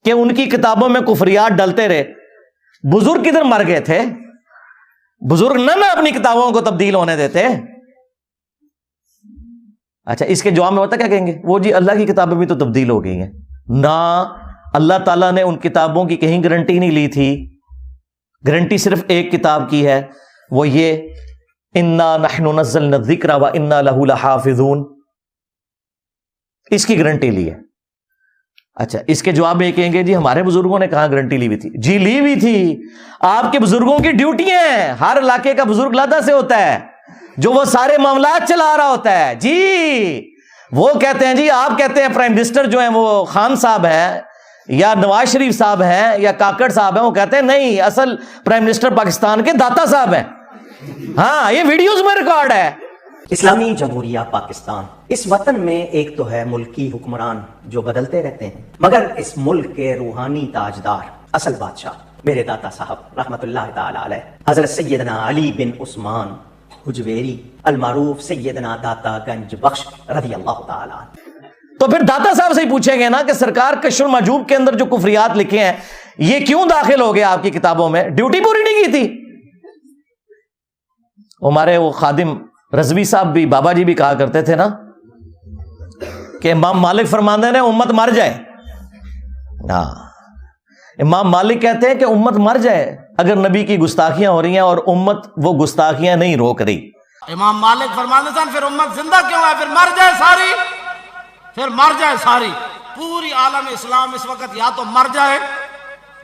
کہ ان کی کتابوں میں کفریات ڈلتے رہے. بزرگ کدھر مر گئے تھے؟ بزرگ نہ اپنی کتابوں کو تبدیل ہونے دیتے. اچھا, اس کے جواب میں ہوتا کیا کہیں گے؟ وہ جی اللہ کی کتابیں بھی تو تبدیل ہو گئی ہیں. نہ, اللہ تعالیٰ نے ان کتابوں کی کہیں گارنٹی نہیں لی تھی. گارنٹی صرف ایک کتاب کی ہے, وہ یہ انا نحن نزلنا الذکر وانا لہ لحافظون, اس کی گارنٹی لی ہے. اچھا, اس کے جواب میں یہ کہیں گے جی ہمارے بزرگوں نے کہاں گارنٹی لی ہوئی تھی؟ جی لی ہوئی تھی. آپ کے بزرگوں کی ڈیوٹیاں ہیں. ہر علاقے کا بزرگ علیحدہ سے ہوتا ہے جو وہ سارے معاملات چلا رہا ہوتا ہے. جی وہ کہتے ہیں, جی آپ کہتے ہیں پرائم منسٹر جو ہیں وہ خان صاحب ہیں یا نواز شریف صاحب ہیں یا کاکڑ صاحب ہیں. وہ کہتے ہیں نہیں, اصل پرائم منسٹر پاکستان کے داتا صاحب ہیں. ہاں, یہ ویڈیوز میں ریکارڈ ہے. اسلامی جمہوریہ پاکستان, اس وطن میں ایک تو ہے ملکی حکمران جو بدلتے رہتے ہیں, مگر اس ملک کے روحانی تاجدار, اصل بادشاہ میرے داتا صاحب رحمت اللہ تعالی علیہ حضرت سیدنا علی بن عثمان حجویری المعروف سیدنا داتا گنج بخش رضی اللہ تعالی عنہ. تو پھر داتا صاحب سے ہی پوچھیں گے نا کہ سرکار کشف المحجوب کے اندر جو کفریات لکھے ہیں یہ کیوں داخل ہو گیا آپ کی کتابوں میں؟ ڈیوٹی پوری نہیں کی تھی. ہمارے وہ خادم رضوی صاحب بھی, بابا جی بھی کہا کرتے تھے نا کہ امام مالک فرماندے ہیں امت مر جائے. ہاں, امام مالک کہتے ہیں کہ امت مر جائے اگر نبی کی گستاخیاں ہو رہی ہیں اور امت وہ گستاخیاں نہیں روک رہی. امام مالک فرماتے ہیں پھر امت زندہ کیوں ہے؟ پھر مر جائے ساری, پھر مر جائے ساری. پوری عالم اسلام اس وقت یا تو مر جائے,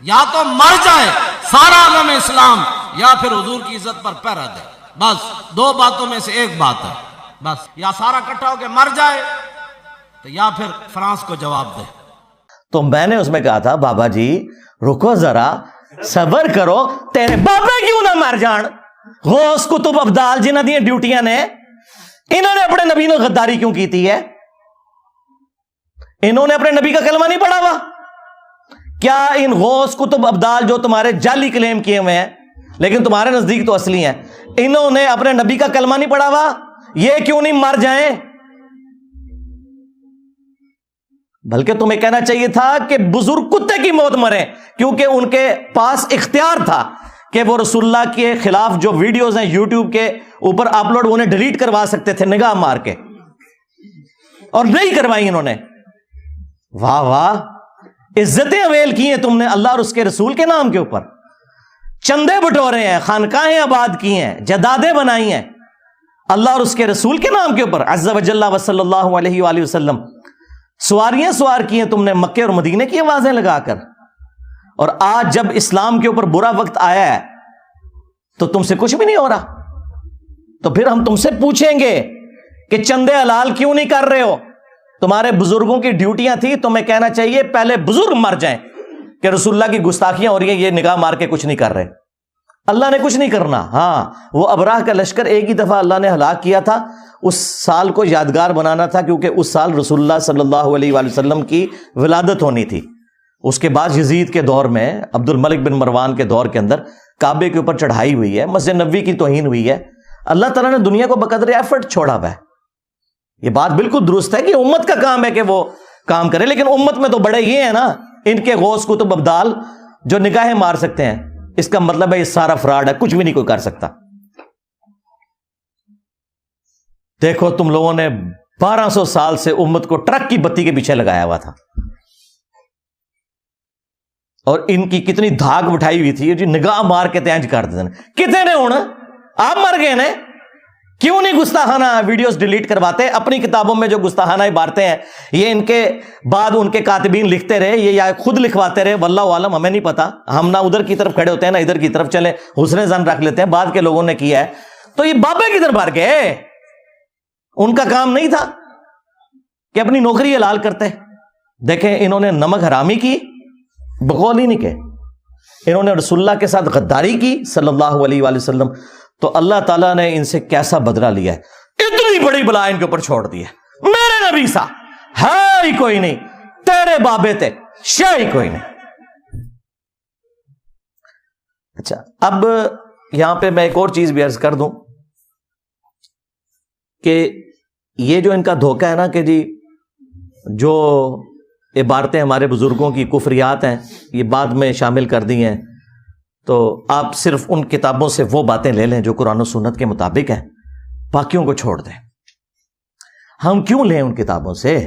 یا تو مر جائے سارا عالم اسلام, یا پھر حضور کی عزت پر پہرا دے. بس دو باتوں میں سے ایک بات ہے. بس یا سارا اکٹھا ہو کے مر جائے تو یا پھر فرانس کو جواب دے. تو میں نے اس میں کہا تھا بابا جی رکو ذرا, صبر کرو, تیرے بابا کیوں نہ مر جان. غوث کتب ابدال جنہ دی ڈیوٹیاں نے, انہوں نے اپنے نبی نے غداری کیوں کی ہے؟ انہوں نے اپنے نبی کا کلمہ نہیں پڑھا ہوا کیا؟ ان غوث کتب ابدال جو تمہارے جعلی کلیم کیے ہوئے ہیں لیکن تمہارے نزدیک تو اصلی ہیں, انہوں نے اپنے نبی کا کلمہ نہیں پڑھا ہوا؟ یہ کیوں نہیں مر جائیں؟ بلکہ تمہیں کہنا چاہیے تھا کہ بزرگ کتے کی موت مریں, کیونکہ ان کے پاس اختیار تھا کہ وہ رسول اللہ کے خلاف جو ویڈیوز ہیں یوٹیوب کے اوپر اپلوڈ, انہیں ڈیلیٹ کروا سکتے تھے نگاہ مار کے, اور نہیں کروائی انہوں نے. واہ واہ, عزتیں اویل کی ہیں تم نے اللہ اور اس کے رسول کے نام کے اوپر. چندے بٹورے ہیں, خانقاہیں آباد کی ہیں, جدادیں بنائی ہیں اللہ اور اس کے رسول کے نام کے اوپر عز و جل و صلی اللہ علیہ وآلہ وسلم. سواریاں سوار کی ہیں تم نے مکے اور مدینے کی آوازیں لگا کر, اور آج جب اسلام کے اوپر برا وقت آیا ہے تو تم سے کچھ بھی نہیں ہو رہا. تو پھر ہم تم سے پوچھیں گے کہ چندے حلال کیوں نہیں کر رہے ہو؟ تمہارے بزرگوں کی ڈیوٹیاں تھی, تمہیں کہنا چاہیے پہلے بزرگ مر جائیں کہ رسول اللہ کی گستاخیاں ہو رہی ہیں, یہ نگاہ مار کے کچھ نہیں کر رہے. اللہ نے کچھ نہیں کرنا. ہاں, وہ ابراہ کا لشکر ایک ہی دفعہ اللہ نے ہلاک کیا تھا, اس سال کو یادگار بنانا تھا کیونکہ اس سال رسول اللہ صلی اللہ علیہ وآلہ وسلم کی ولادت ہونی تھی. اس کے بعد یزید کے دور میں, عبد الملک بن مروان کے دور کے اندر کعبے کے اوپر چڑھائی ہوئی ہے, مسجد نبوی کی توہین ہوئی ہے. اللہ تعالیٰ نے دنیا کو بقدر ایفرٹ چھوڑا ہوا ہے. یہ بات بالکل درست ہے کہ امت کا کام ہے کہ وہ کام کرے, لیکن امت میں تو بڑے یہ ہیں نا, ان کے غوث کتب ابدال جو نگاہیں مار سکتے ہیں. اس کا مطلب ہے یہ سارا فراڈ ہے, کچھ بھی نہیں کوئی کر سکتا. دیکھو تم لوگوں نے 1200 سال سے امت کو ٹرک کی بتی کے پیچھے لگایا ہوا تھا. اور ان کی کتنی دھاگ اٹھائی ہوئی تھی جی، نگاہ مار کے تینج کر دیتے ہیں. کتنے ہونا آپ مر گئے نا، کیوں نہیں گستاخانہ ویڈیوز ڈیلیٹ کرواتے؟ اپنی کتابوں میں جو گستاخانہ عبارتیں ہیں یہ ان کے بعد ان کے کاتبین لکھتے رہے، یہ یا خود لکھواتے رہے، واللہ عالم، ہمیں نہیں پتا. ہم نہ ادھر کی طرف کھڑے ہوتے ہیں نہ ادھر کی طرف، چلے حسن زن رکھ لیتے ہیں، بعد کے لوگوں نے کیا ہے. تو یہ بابے کدھر مار گئے؟ ان کا کام نہیں تھا کہ اپنی نوکری حلال کرتے؟ دیکھیں انہوں نے نمک حرامی کی، بقول ہی نہیں کہ انہوں نے رسول اللہ کے ساتھ غداری کی صلی اللہ علیہ وآلہ وسلم، تو اللہ تعالیٰ نے ان سے کیسا بدلہ لیا ہے. اتنی بڑی بلا ان کے اوپر چھوڑ دی ہے. میرے نبی سا ہے ہی کوئی نہیں، تیرے بابے تے شاہ ہی کوئی نہیں. اچھا اب یہاں پہ میں ایک اور چیز بھی عرض کر دوں کہ یہ جو ان کا دھوکہ ہے نا کہ جی جو عبارتیں ہمارے بزرگوں کی کفریات ہیں یہ بعد میں شامل کر دی ہیں، تو آپ صرف ان کتابوں سے وہ باتیں لے لیں جو قرآن و سنت کے مطابق ہیں، باقیوں کو چھوڑ دیں. ہم کیوں لیں ان کتابوں سے؟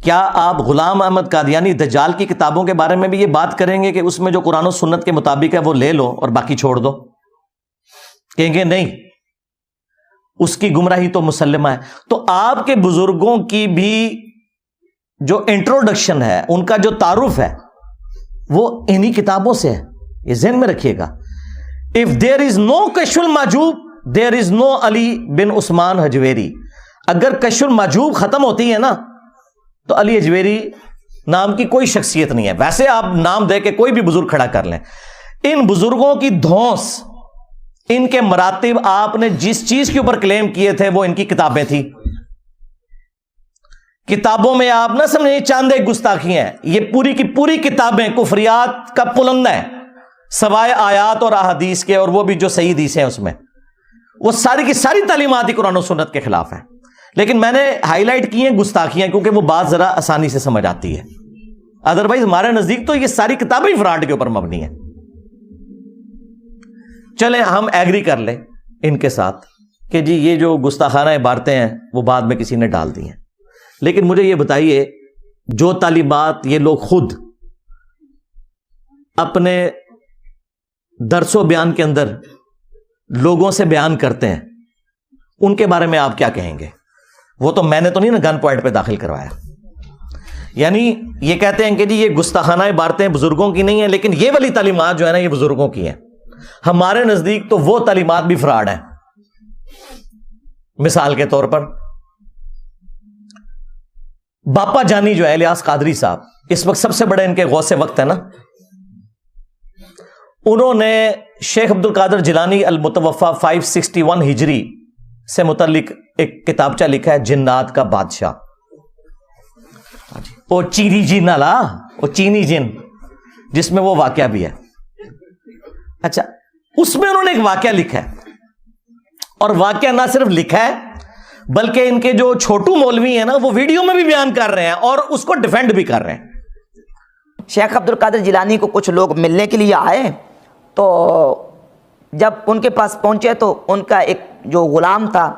کیا آپ غلام احمد قادیانی دجال کی کتابوں کے بارے میں بھی یہ بات کریں گے کہ اس میں جو قرآن و سنت کے مطابق ہے وہ لے لو اور باقی چھوڑ دو؟ کہیں گے نہیں، اس کی گمراہی تو مسلمہ ہے. تو آپ کے بزرگوں کی بھی جو انٹروڈکشن ہے، ان کا جو تعارف ہے، وہ انہی کتابوں سے ہے. یہ ذہن میں رکھیے گا. If there is no کشف المحجوب there is no علی بن عثمان حجویری. اگر کشف المحجوب ختم ہوتی ہے نا تو علی حجویری نام کی کوئی شخصیت نہیں ہے. ویسے آپ نام دے کے کوئی بھی بزرگ کھڑا کر لیں، ان بزرگوں کی دھونس، ان کے مراتب، آپ نے جس چیز کے اوپر کلیم کیے تھے وہ ان کی کتابیں تھی. کتابوں میں آپ نہ سمجھیں چاند ایک گستاخی ہیں، یہ پوری کی پوری کتابیں کفریات کا پلندہ ہے، سوائے آیات اور احادیث کے، اور وہ بھی جو صحیح حدیث ہیں اس میں وہ ساری کی ساری تعلیمات ہی قرآن و سنت کے خلاف ہیں. لیکن میں نے ہائی لائٹ کی ہیں گستاخیاں کیونکہ وہ بات ذرا آسانی سے سمجھ آتی ہے. ادروائز ہمارے نزدیک تو یہ ساری کتابیں فراڈ کے اوپر مبنی ہیں. چلیں ہم ایگری کر لیں ان کے ساتھ کہ جی یہ جو گستاخانہ عبارتیں ہیں وہ بعد میں کسی نے ڈال دی ہیں، لیکن مجھے یہ بتائیے جو تعلیمات یہ لوگ خود اپنے درس و بیان کے اندر لوگوں سے بیان کرتے ہیں ان کے بارے میں آپ کیا کہیں گے؟ وہ تو میں نے تو نہیں نا گن پوائنٹ پہ داخل کروایا. یعنی یہ کہتے ہیں کہ جی یہ گستاخانہ عبارتیں بزرگوں کی نہیں ہیں، لیکن یہ والی تعلیمات جو ہے نا یہ بزرگوں کی ہیں. ہمارے نزدیک تو وہ تعلیمات بھی فراڈ ہیں. مثال کے طور پر باپا جانی جو ہے الیاس قادری صاحب، اس وقت سب سے بڑے ان کے غوث وقت ہے نا، انہوں نے شیخ عبد القادر جیلانی المتوفا 561 ہجری سے متعلق ایک کتابچہ لکھا ہے جنات کا بادشاہ. وہ چینی جن والا، وہ چینی جن جس میں وہ واقعہ بھی ہے. اچھا اس میں انہوں نے ایک واقعہ لکھا ہے، اور واقعہ نہ صرف لکھا ہے بلکہ ان کے جو چھوٹو مولوی ہیں نا وہ ویڈیو میں بھی بیان کر رہے ہیں اور اس کو ڈیفینڈ بھی کر رہے ہیں. شیخ عبد القادر جیلانی کو کچھ لوگ ملنے کے لیے آئے، تو جب ان کے پاس پہنچے تو ان کا ایک جو غلام تھا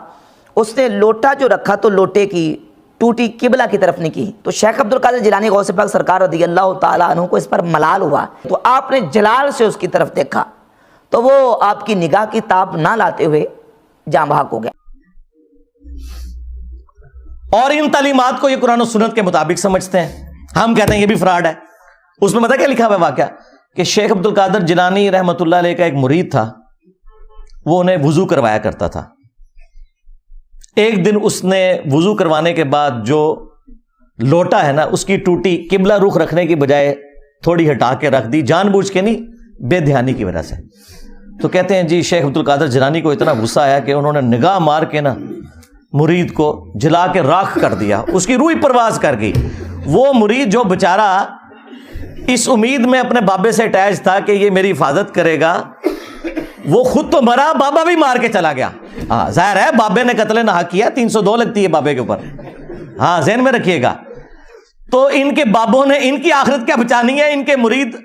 اس نے لوٹا جو رکھا تو لوٹے کی ٹوٹی قبلہ کی طرف نہیں کی. تو شیخ عبد القادر جیلانی غوث پاک سرکار رضی اللہ تعالیٰ عنہ کو اس پر ملال ہوا، تو آپ نے جلال سے اس کی طرف دیکھا تو وہ آپ کی نگاہ کی تاب نہ لاتے ہوئے جاں بحق ہو گیا. اور ان تعلیمات کو یہ قرآن و سنت کے مطابق سمجھتے ہیں. ہم کہتے ہیں یہ بھی فراڈ ہے. اس میں پتہ کیا لکھا ہوا ہے واقعہ کہ شیخ عبد القادر جیلانی رحمۃ اللہ علیہ کا ایک مرید تھا، وہ انہیں وضو کروایا کرتا تھا. ایک دن اس نے وضو کروانے کے بعد جو لوٹا ہے نا اس کی ٹوٹی قبلہ رخ رکھنے کی بجائے تھوڑی ہٹا کے رکھ دی، جان بوجھ کے نہیں، بے دھیانی کی وجہ سے. تو کہتے ہیں جی شیخ عبد القادر جیلانی کو اتنا غصہ آیا کہ انہوں نے نگاہ مار کے نا مرید کو جلا کے راکھ کر دیا، اس کی روح پرواز کر گئی. وہ مرید جو بیچارہ اس امید میں اپنے بابے سے اٹیچ تھا کہ یہ میری حفاظت کرے گا، وہ خود تو مرا، بابا بھی مار کے چلا گیا. ہاں ظاہر ہے بابے نے قتل نہ کیا، 302 لگتی ہے بابے کے اوپر. ہاں ذہن میں رکھیے گا. تو ان کے بابوں نے ان کی آخرت کیا بچانی ہے، ان کے مرید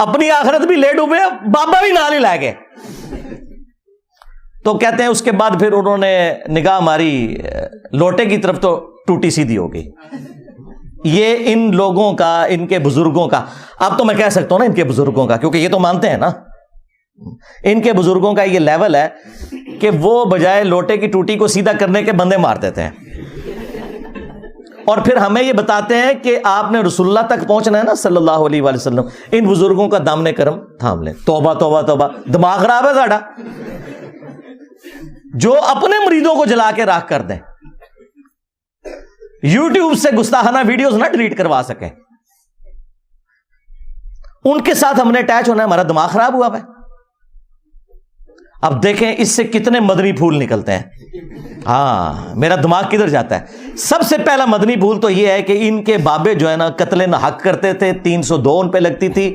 اپنی آخرت بھی لے ڈوبے، بابا بھی نال ہی لے گئے. تو کہتے ہیں اس کے بعد پھر انہوں نے نگاہ ماری لوٹے کی طرف تو ٹوٹی سیدھی ہو گئی. یہ ان لوگوں کا، ان کے بزرگوں کا، اب تو میں کہہ سکتا ہوں نا ان کے بزرگوں کا، کیونکہ یہ تو مانتے ہیں نا، ان کے بزرگوں کا یہ لیول ہے کہ وہ بجائے لوٹے کی ٹوٹی کو سیدھا کرنے کے بندے مار دیتے ہیں، اور پھر ہمیں یہ بتاتے ہیں کہ آپ نے رسول اللہ تک پہنچنا ہے نا صلی اللہ علیہ وآلہ وسلم، ان بزرگوں کا دامن کرم تھام لیں۔ توبہ توبہ توبہ، دماغ خراب ہے ساڈا، جو اپنے مریدوں کو جلا کے راکھ کر دیں، یوٹیوب سے گستاخانہ ویڈیوز نہ ڈیلیٹ کروا سکیں، ان کے ساتھ ہم نے اٹیچ ہونا ہے، ہمارا دماغ خراب ہوا ہے۔ اب دیکھیں اس سے کتنے مدنی پھول نکلتے ہیں، ہاں میرا دماغ کدھر جاتا ہے۔ سب سے پہلا مدنی پھول تو یہ ہے کہ ان کے بابے جو ہے نا قتل ناحق کرتے تھے، 302 ان پہ لگتی تھی،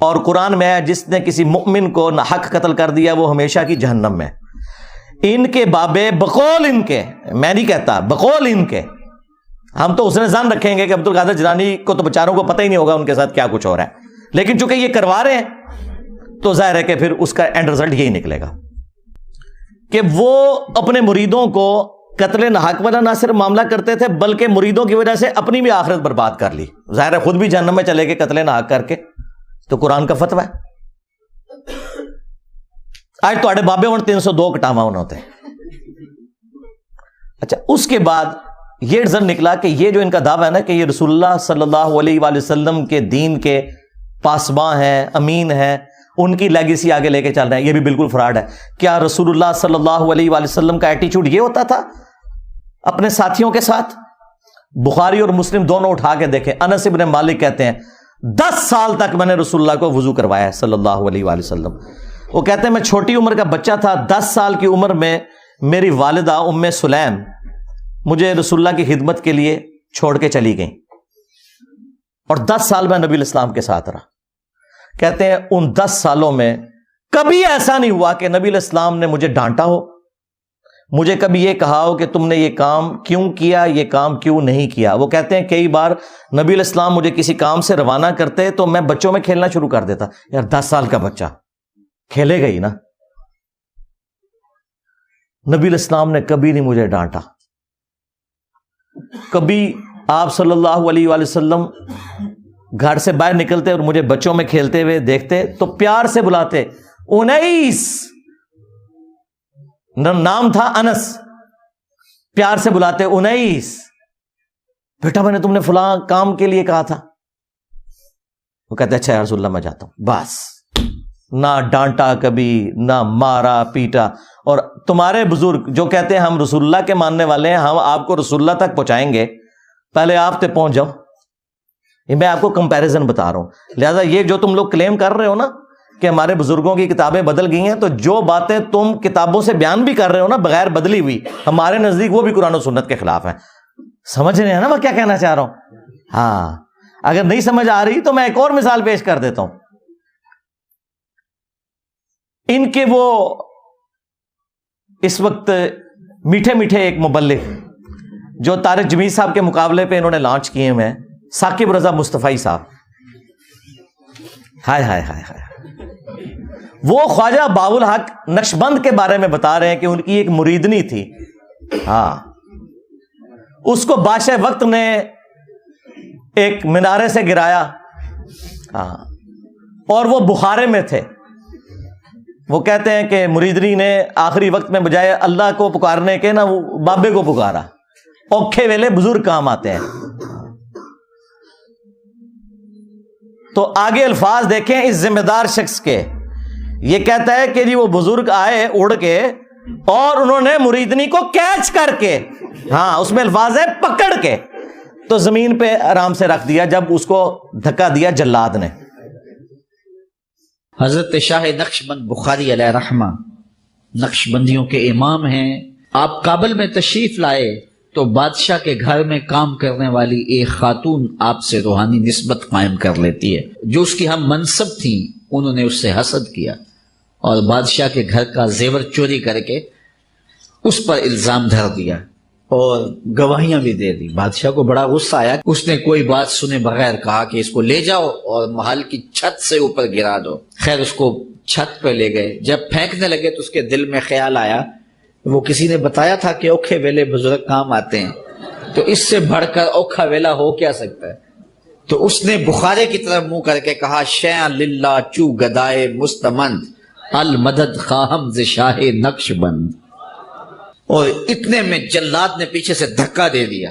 اور قرآن میں ہے جس نے کسی مؤمن کو ناحق قتل کر دیا وہ ہمیشہ کی جہنم میں۔ ان کے بابے بقول ان کے، میں نہیں کہتا، بقول ان کے، ہم تو اس نے ظن رکھیں گے کہ عبد القادر جیلانی کو تو بیچاروں کو پتہ ہی نہیں ہوگا ان کے ساتھ کیا کچھ ہو رہا ہے، لیکن چونکہ یہ کروا رہے ہیں تو ظاہر ہے کہ پھر اس کا اینڈ رزلٹ یہی نکلے گا کہ وہ اپنے مریدوں کو قتل ناحق والا نہ صرف معاملہ کرتے تھے بلکہ مریدوں کی وجہ سے اپنی بھی آخرت برباد کر لی، ظاہر ہے خود بھی جہنم میں چلے گئے قتل ناحق کر کے، تو قرآن کا فتویٰ ہے۔ آج تو بابے ہوں 302 کٹاوا ہوتے ہیں۔ اچھا، اس کے بعد یہ رزلٹ نکلا کہ یہ جو ان کا دعویٰ ہے نا کہ یہ رسول اللہ صلی اللہ علیہ وآلہ وسلم کے دین کے پاسباں ہیں، امین ہیں، ان کی لیگیسی آگے لے کے چل رہے ہیں، یہ بھی بالکل فراڈ ہے۔ کیا رسول اللہ صلی اللہ علیہ وآلہ وسلم کا ایٹیچیوڈ یہ ہوتا تھا اپنے ساتھیوں کے ساتھ؟ بخاری اور مسلم دونوں اٹھا کے دیکھیں، انس ابن مالک کہتے ہیں 10 سال تک میں نے رسول اللہ کو وضو کروایا ہے صلی اللہ علیہ وآلہ وسلم۔ وہ کہتے ہیں میں چھوٹی عمر کا بچہ تھا، 10 سال کی عمر میں میری والدہ ام سلیم مجھے رسول اللہ کی خدمت کے لیے چھوڑ کے چلی گئیں، اور 10 سال میں نبی الاسلام کے ساتھ رہا۔ کہتے ہیں ان 10 سالوں میں کبھی ایسا نہیں ہوا کہ نبی الاسلام نے مجھے ڈانٹا ہو، مجھے کبھی یہ کہا ہو کہ تم نے یہ کام کیوں کیا، یہ کام کیوں نہیں کیا۔ وہ کہتے ہیں کئی بار نبی الاسلام مجھے کسی کام سے روانہ کرتے تو میں بچوں میں کھیلنا شروع کر دیتا، یار 10 سال کا بچہ کھیلے گا ہی نا۔ نبی الاسلام نے کبھی نہیں مجھے ڈانٹا، کبھی آپ صلی اللہ علیہ وآلہ وسلم گھر سے باہر نکلتے اور مجھے بچوں میں کھیلتے ہوئے دیکھتے تو پیار سے بلاتے، انیس، نام تھا انس، پیار سے بلاتے، انیس بیٹا میں نے تم نے فلاں کام کے لیے کہا تھا۔ وہ کہتے اچھا یا رسول اللہ میں جاتا ہوں، بس نہ ڈانٹا کبھی، نہ مارا پیٹا۔ اور تمہارے بزرگ جو کہتے ہیں ہم رسول اللہ کے ماننے والے ہیں، ہم آپ کو رسول اللہ تک پہنچائیں گے، پہلے آپ تک پہنچ جاؤ۔ یہ میں آپ کو کمپیریزن بتا رہا ہوں۔ لہذا یہ جو تم لوگ کلیم کر رہے ہو نا کہ ہمارے بزرگوں کی کتابیں بدل گئی ہیں، تو جو باتیں تم کتابوں سے بیان بھی کر رہے ہو نا بغیر بدلی ہوئی، ہمارے نزدیک وہ بھی قرآن و سنت کے خلاف ہیں۔ سمجھ رہے ہیں نا میں کیا کہنا چاہ رہا ہوں؟ ہاں، اگر نہیں سمجھ آ رہی تو میں ایک اور مثال پیش کر دیتا ہوں۔ ان کے وہ اس وقت میٹھے میٹھے ایک مبلغ جو طارق جمیل صاحب کے مقابلے پہ انہوں نے لانچ کیے ہوئے ہیں، ثاقب رضا مصطفی صاحب، ہائے ہائے ہائے ہائے، وہ خواجہ باول حق نقشبند کے بارے میں بتا رہے ہیں کہ ان کی ایک مریدنی تھی، ہاں، اس کو بادشاہ وقت نے ایک مینارے سے گرایا، ہاں، اور وہ بخارے میں تھے۔ وہ کہتے ہیں کہ مریدنی نے آخری وقت میں بجائے اللہ کو پکارنے کے نا وہ بابے کو پکارا۔ اوکھے ویلے بزرگ کام آتے ہیں۔ تو آگے الفاظ دیکھیں اس ذمہ دار شخص کے، یہ کہتا ہے کہ جی وہ بزرگ آئے اڑ کے اور انہوں نے مریدنی کو کیچ کر کے، ہاں اس میں الفاظ ہے پکڑ کے، تو زمین پہ آرام سے رکھ دیا جب اس کو دھکا دیا جلاد نے۔ حضرت شاہ نقشبند بخاری علیہ رحمہ نقشبندیوں کے امام ہیں۔ آپ کابل میں تشریف لائے تو بادشاہ کے گھر میں کام کرنے والی ایک خاتون آپ سے روحانی نسبت قائم کر لیتی ہے۔ جو اس کی ہم منصب تھیں انہوں نے اس سے حسد کیا اور بادشاہ کے گھر کا زیور چوری کر کے اس پر الزام دھر دیا اور گواہیاں بھی دے دی۔ بادشاہ کو بڑا غصہ آیا، اس نے کوئی بات سنے بغیر کہا کہ اس کو لے جاؤ اور محل کی چھت سے اوپر گرا دو۔ خیر اس کو چھت پہ لے گئے، جب پھینکنے لگے تو اس کے دل میں خیال آیا، وہ کسی نے بتایا تھا کہ اوکھے ویلے بزرگ کام آتے ہیں، تو اس سے بڑھ کر اوکھا ویلا ہو کیا سکتا ہے؟ تو اس نے بخارے کی طرف منہ کر کے کہا شیئا للہ چو گدائے مستمند المدد خواہم ز شاہ نقش بند. اور اتنے میں جلاد نے پیچھے سے دھکا دے دیا.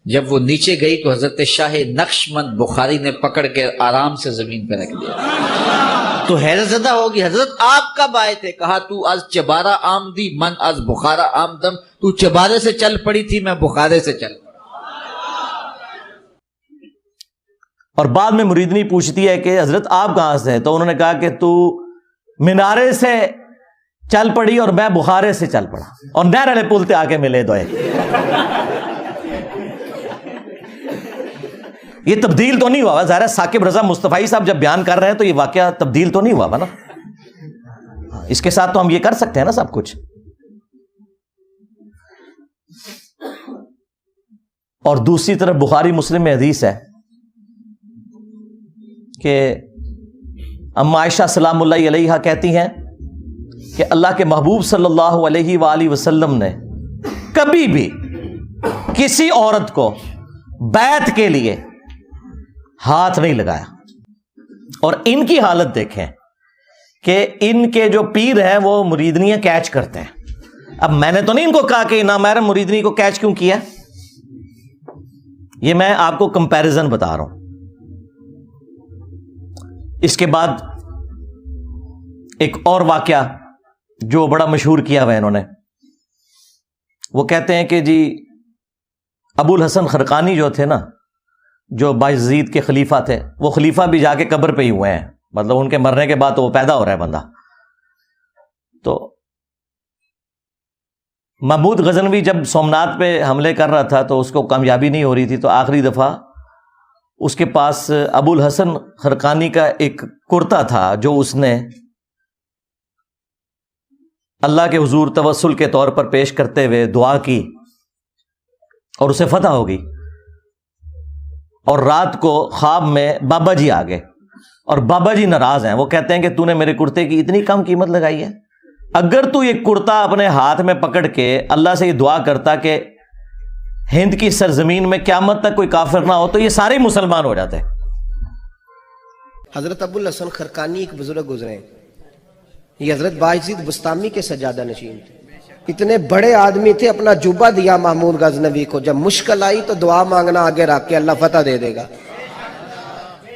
جب وہ نیچے گئی تو حضرت شاہ نقش بند بخاری نے پکڑ کے آرام سے زمین پہ رکھ دیا. تو حیرت زدہ ہوگی حضرت آپ کب آئے تھے؟ کہا تو از چبارہ آمدی من از بخارا آمدم. تو چبارے سے چل پڑی تھی، میں بخارے سے چل. اور بعد میں مریدنی پوچھتی ہے کہ حضرت آپ کہاں سے ہیں؟ تو انہوں نے کہا کہ تو مینارے سے چل پڑی اور میں بخارے سے چل پڑا، اور نہر والے پل تے آ کے ملے دوئے. یہ تبدیل تو نہیں ہوا ظاہر ہے. ثاقب رضا مصطفی صاحب جب بیان کر رہے ہیں تو یہ واقعہ تبدیل تو نہیں ہوا نا. اس کے ساتھ تو ہم یہ کر سکتے ہیں نا سب کچھ. اور دوسری طرف بخاری مسلم میں حدیث ہے کہ اما عائشہ سلام اللہ علیہا کہتی ہیں کہ اللہ کے محبوب صلی اللہ علیہ وآلہ وسلم نے کبھی بھی کسی عورت کو بیعت کے لیے ہاتھ نہیں لگایا. اور ان کی حالت دیکھیں کہ ان کے جو پیر ہیں وہ مریدنیاں کیچ کرتے ہیں. اب میں نے تو نہیں ان کو کہا کہ نامحرم مریدنی کو کیچ کیوں کیا، یہ میں آپ کو کمپیریزن بتا رہا ہوں. اس کے بعد ایک اور واقعہ جو بڑا مشہور کیا ہوا ہے انہوں نے، وہ کہتے ہیں کہ جی ابو الحسن خرقانی جو تھے نا، جو بایزید کے خلیفہ تھے، وہ خلیفہ بھی جا کے قبر پہ ہی ہوئے ہیں. مطلب ان کے مرنے کے بعد تو وہ پیدا ہو رہا ہے بندہ. تو محمود غزنوی جب سومناتھ پہ حملے کر رہا تھا تو اس کو کامیابی نہیں ہو رہی تھی، تو آخری دفعہ اس کے پاس ابو الحسن خرقانی کا ایک کرتا تھا جو اس نے اللہ کے حضور توسل کے طور پر پیش کرتے ہوئے دعا کی اور اسے فتح ہو گئی. اور رات کو خواب میں بابا جی آ گئے اور بابا جی ناراض ہیں. وہ کہتے ہیں کہ تو نے میرے کرتے کی اتنی کم قیمت لگائی ہے. اگر تو یہ کرتا اپنے ہاتھ میں پکڑ کے اللہ سے یہ دعا کرتا کہ ہند کی سرزمین میں قیامت تک کوئی کافر نہ ہو تو یہ سارے مسلمان ہو جاتے. حضرت ابو الحسن خرقانی ایک بزرگ گزرے ہیں. یہ حضرت باعزید بستامی کے سجادہ نشین تھے. اتنے بڑے آدمی تھے، اپنا جوبہ دیا محمود غزنوی کو. جب مشکل آئی تو دعا مانگنا آگے رکھ کے اللہ فتح دے دے گا.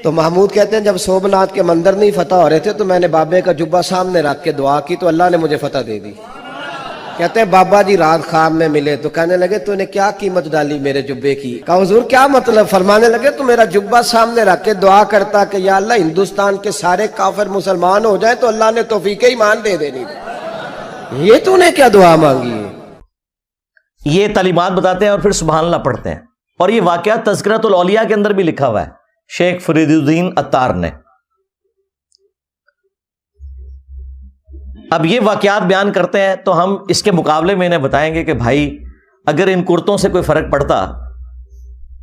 تو محمود کہتے ہیں جب سومناتھ کے مندر نہیں فتح ہو رہے تھے تو میں نے بابے کا جوبہ سامنے رکھ کے دعا کی تو اللہ نے مجھے فتح دے دی. کہتے ہیں بابا جی رات خواب میں ملے تو کہنے لگے تو نے کیا قیمت ڈالی میرے جبے کی؟ کہا حضور کیا مطلب؟ فرمانے لگے تو میرا جبہ سامنے رکھ کے دعا کرتا کہ یا اللہ ہندوستان کے سارے کافر مسلمان ہو جائیں تو اللہ نے توفیق ایمان دے دینی. یہ تو نے کیا دعا مانگی ہے؟ یہ تعلیمات بتاتے ہیں اور پھر سبحان اللہ پڑھتے ہیں. اور یہ واقعہ تذکرۃ الاولیاء کے اندر بھی لکھا ہوا ہے شیخ فرید الدین عطار نے. اب یہ واقعات بیان کرتے ہیں تو ہم اس کے مقابلے میں انہیں بتائیں گے کہ بھائی اگر ان کرتوں سے کوئی فرق پڑتا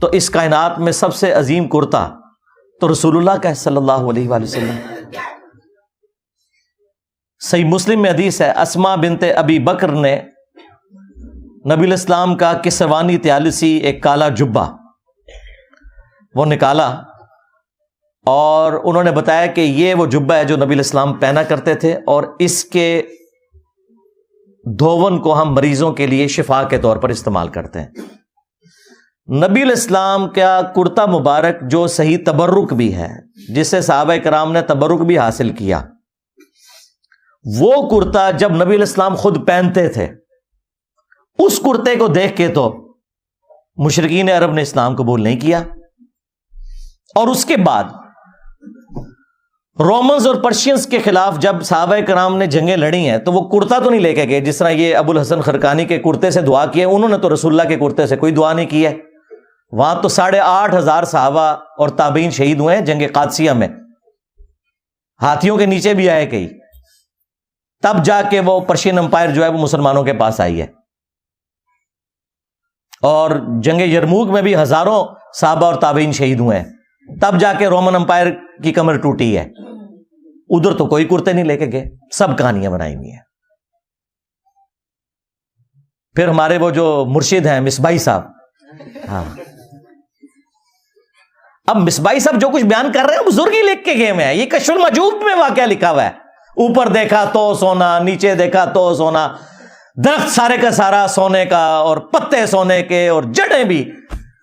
تو اس کائنات میں سب سے عظیم کرتا تو رسول اللہ کا صلی اللہ علیہ وآلہ وسلم. صحیح مسلم میں حدیث ہے اسما بنت ابی بکر نے نبی الاسلام کا کسروانی طیالسی ایک کالا جبہ وہ نکالا اور انہوں نے بتایا کہ یہ وہ جبہ ہے جو نبی الاسلام پہنا کرتے تھے اور اس کے دھون کو ہم مریضوں کے لیے شفا کے طور پر استعمال کرتے ہیں. نبی الاسلام کا کرتا مبارک جو صحیح تبرک بھی ہے جسے صحابہ کرام نے تبرک بھی حاصل کیا، وہ کرتا جب نبی الاسلام خود پہنتے تھے اس کرتے کو دیکھ کے تو مشرکین عرب نے اسلام قبول نہیں کیا. اور اس کے بعد رومنز اور پرشینز کے خلاف جب صحابہ کرام نے جنگیں لڑی ہیں تو وہ کرتا تو نہیں لے کے گئے جس طرح یہ ابو الحسن خرقانی کے کرتے سے دعا کی ہے. انہوں نے تو رسول اللہ کے کرتے سے کوئی دعا نہیں کی ہے. وہاں تو 8,500 صحابہ اور تابعین شہید ہوئے ہیں جنگ قادسیہ میں، ہاتھیوں کے نیچے بھی آئے کئی. تب جا کے وہ پرشین امپائر جو ہے وہ مسلمانوں کے پاس آئی ہے. اور جنگ یرموک میں بھی ہزاروں صحابہ اور تابعین شہید ہوئے ہیں. تب جا کے رومن امپائر کی کمر ٹوٹی ہے. ادھر تو کوئی کرتے نہیں لے کے گئے، سب کہانیاں بنائی ہوئی ہیں. پھر ہمارے وہ جو مرشد ہیں مصباحی صاحب، ہاں اب مصباحی صاحب جو کچھ بیان کر رہے ہیں بزرگ ہی لکھ کے گئے ہیں. یہ کشف المجوب میں واقعہ لکھا ہوا ہے. اوپر دیکھا تو سونا, نیچے دیکھا تو سونا, درخت سارے کا سارا سونے کا, اور پتے سونے کے, اور جڑیں بھی.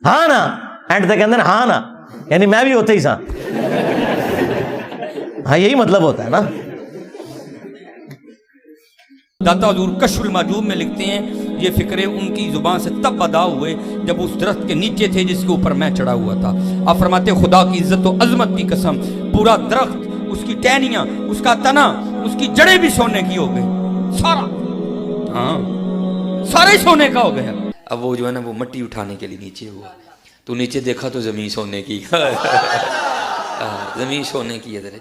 ہاں نا اینڈ تک کہتے ہیں ہاں نا, یعنی میں بھی ہوتے ہی سا. ہاں یہی مطلب ہوتا ہے نا. داتا حضور کشف المجوب میں لکھتے ہیں یہ فکرے ان کی زبان سے تب ادا ہوئے جب اس درخت کے نیچے تھے جس کے اوپر میں چڑھا ہوا تھا. آپ فرماتے خدا کی عزت و عظمت کی قسم, پورا درخت, اس کی ٹہنیاں, اس کا تنا, اس کی جڑیں بھی سونے کی ہو گئی, سارا, ہاں سارے سونے کا ہو گیا. اب وہ جو ہے نا وہ مٹی اٹھانے کے لیے نیچے ہوا, تو نیچے دیکھا تو زمین سونے کی. زمین سونے کی ہے.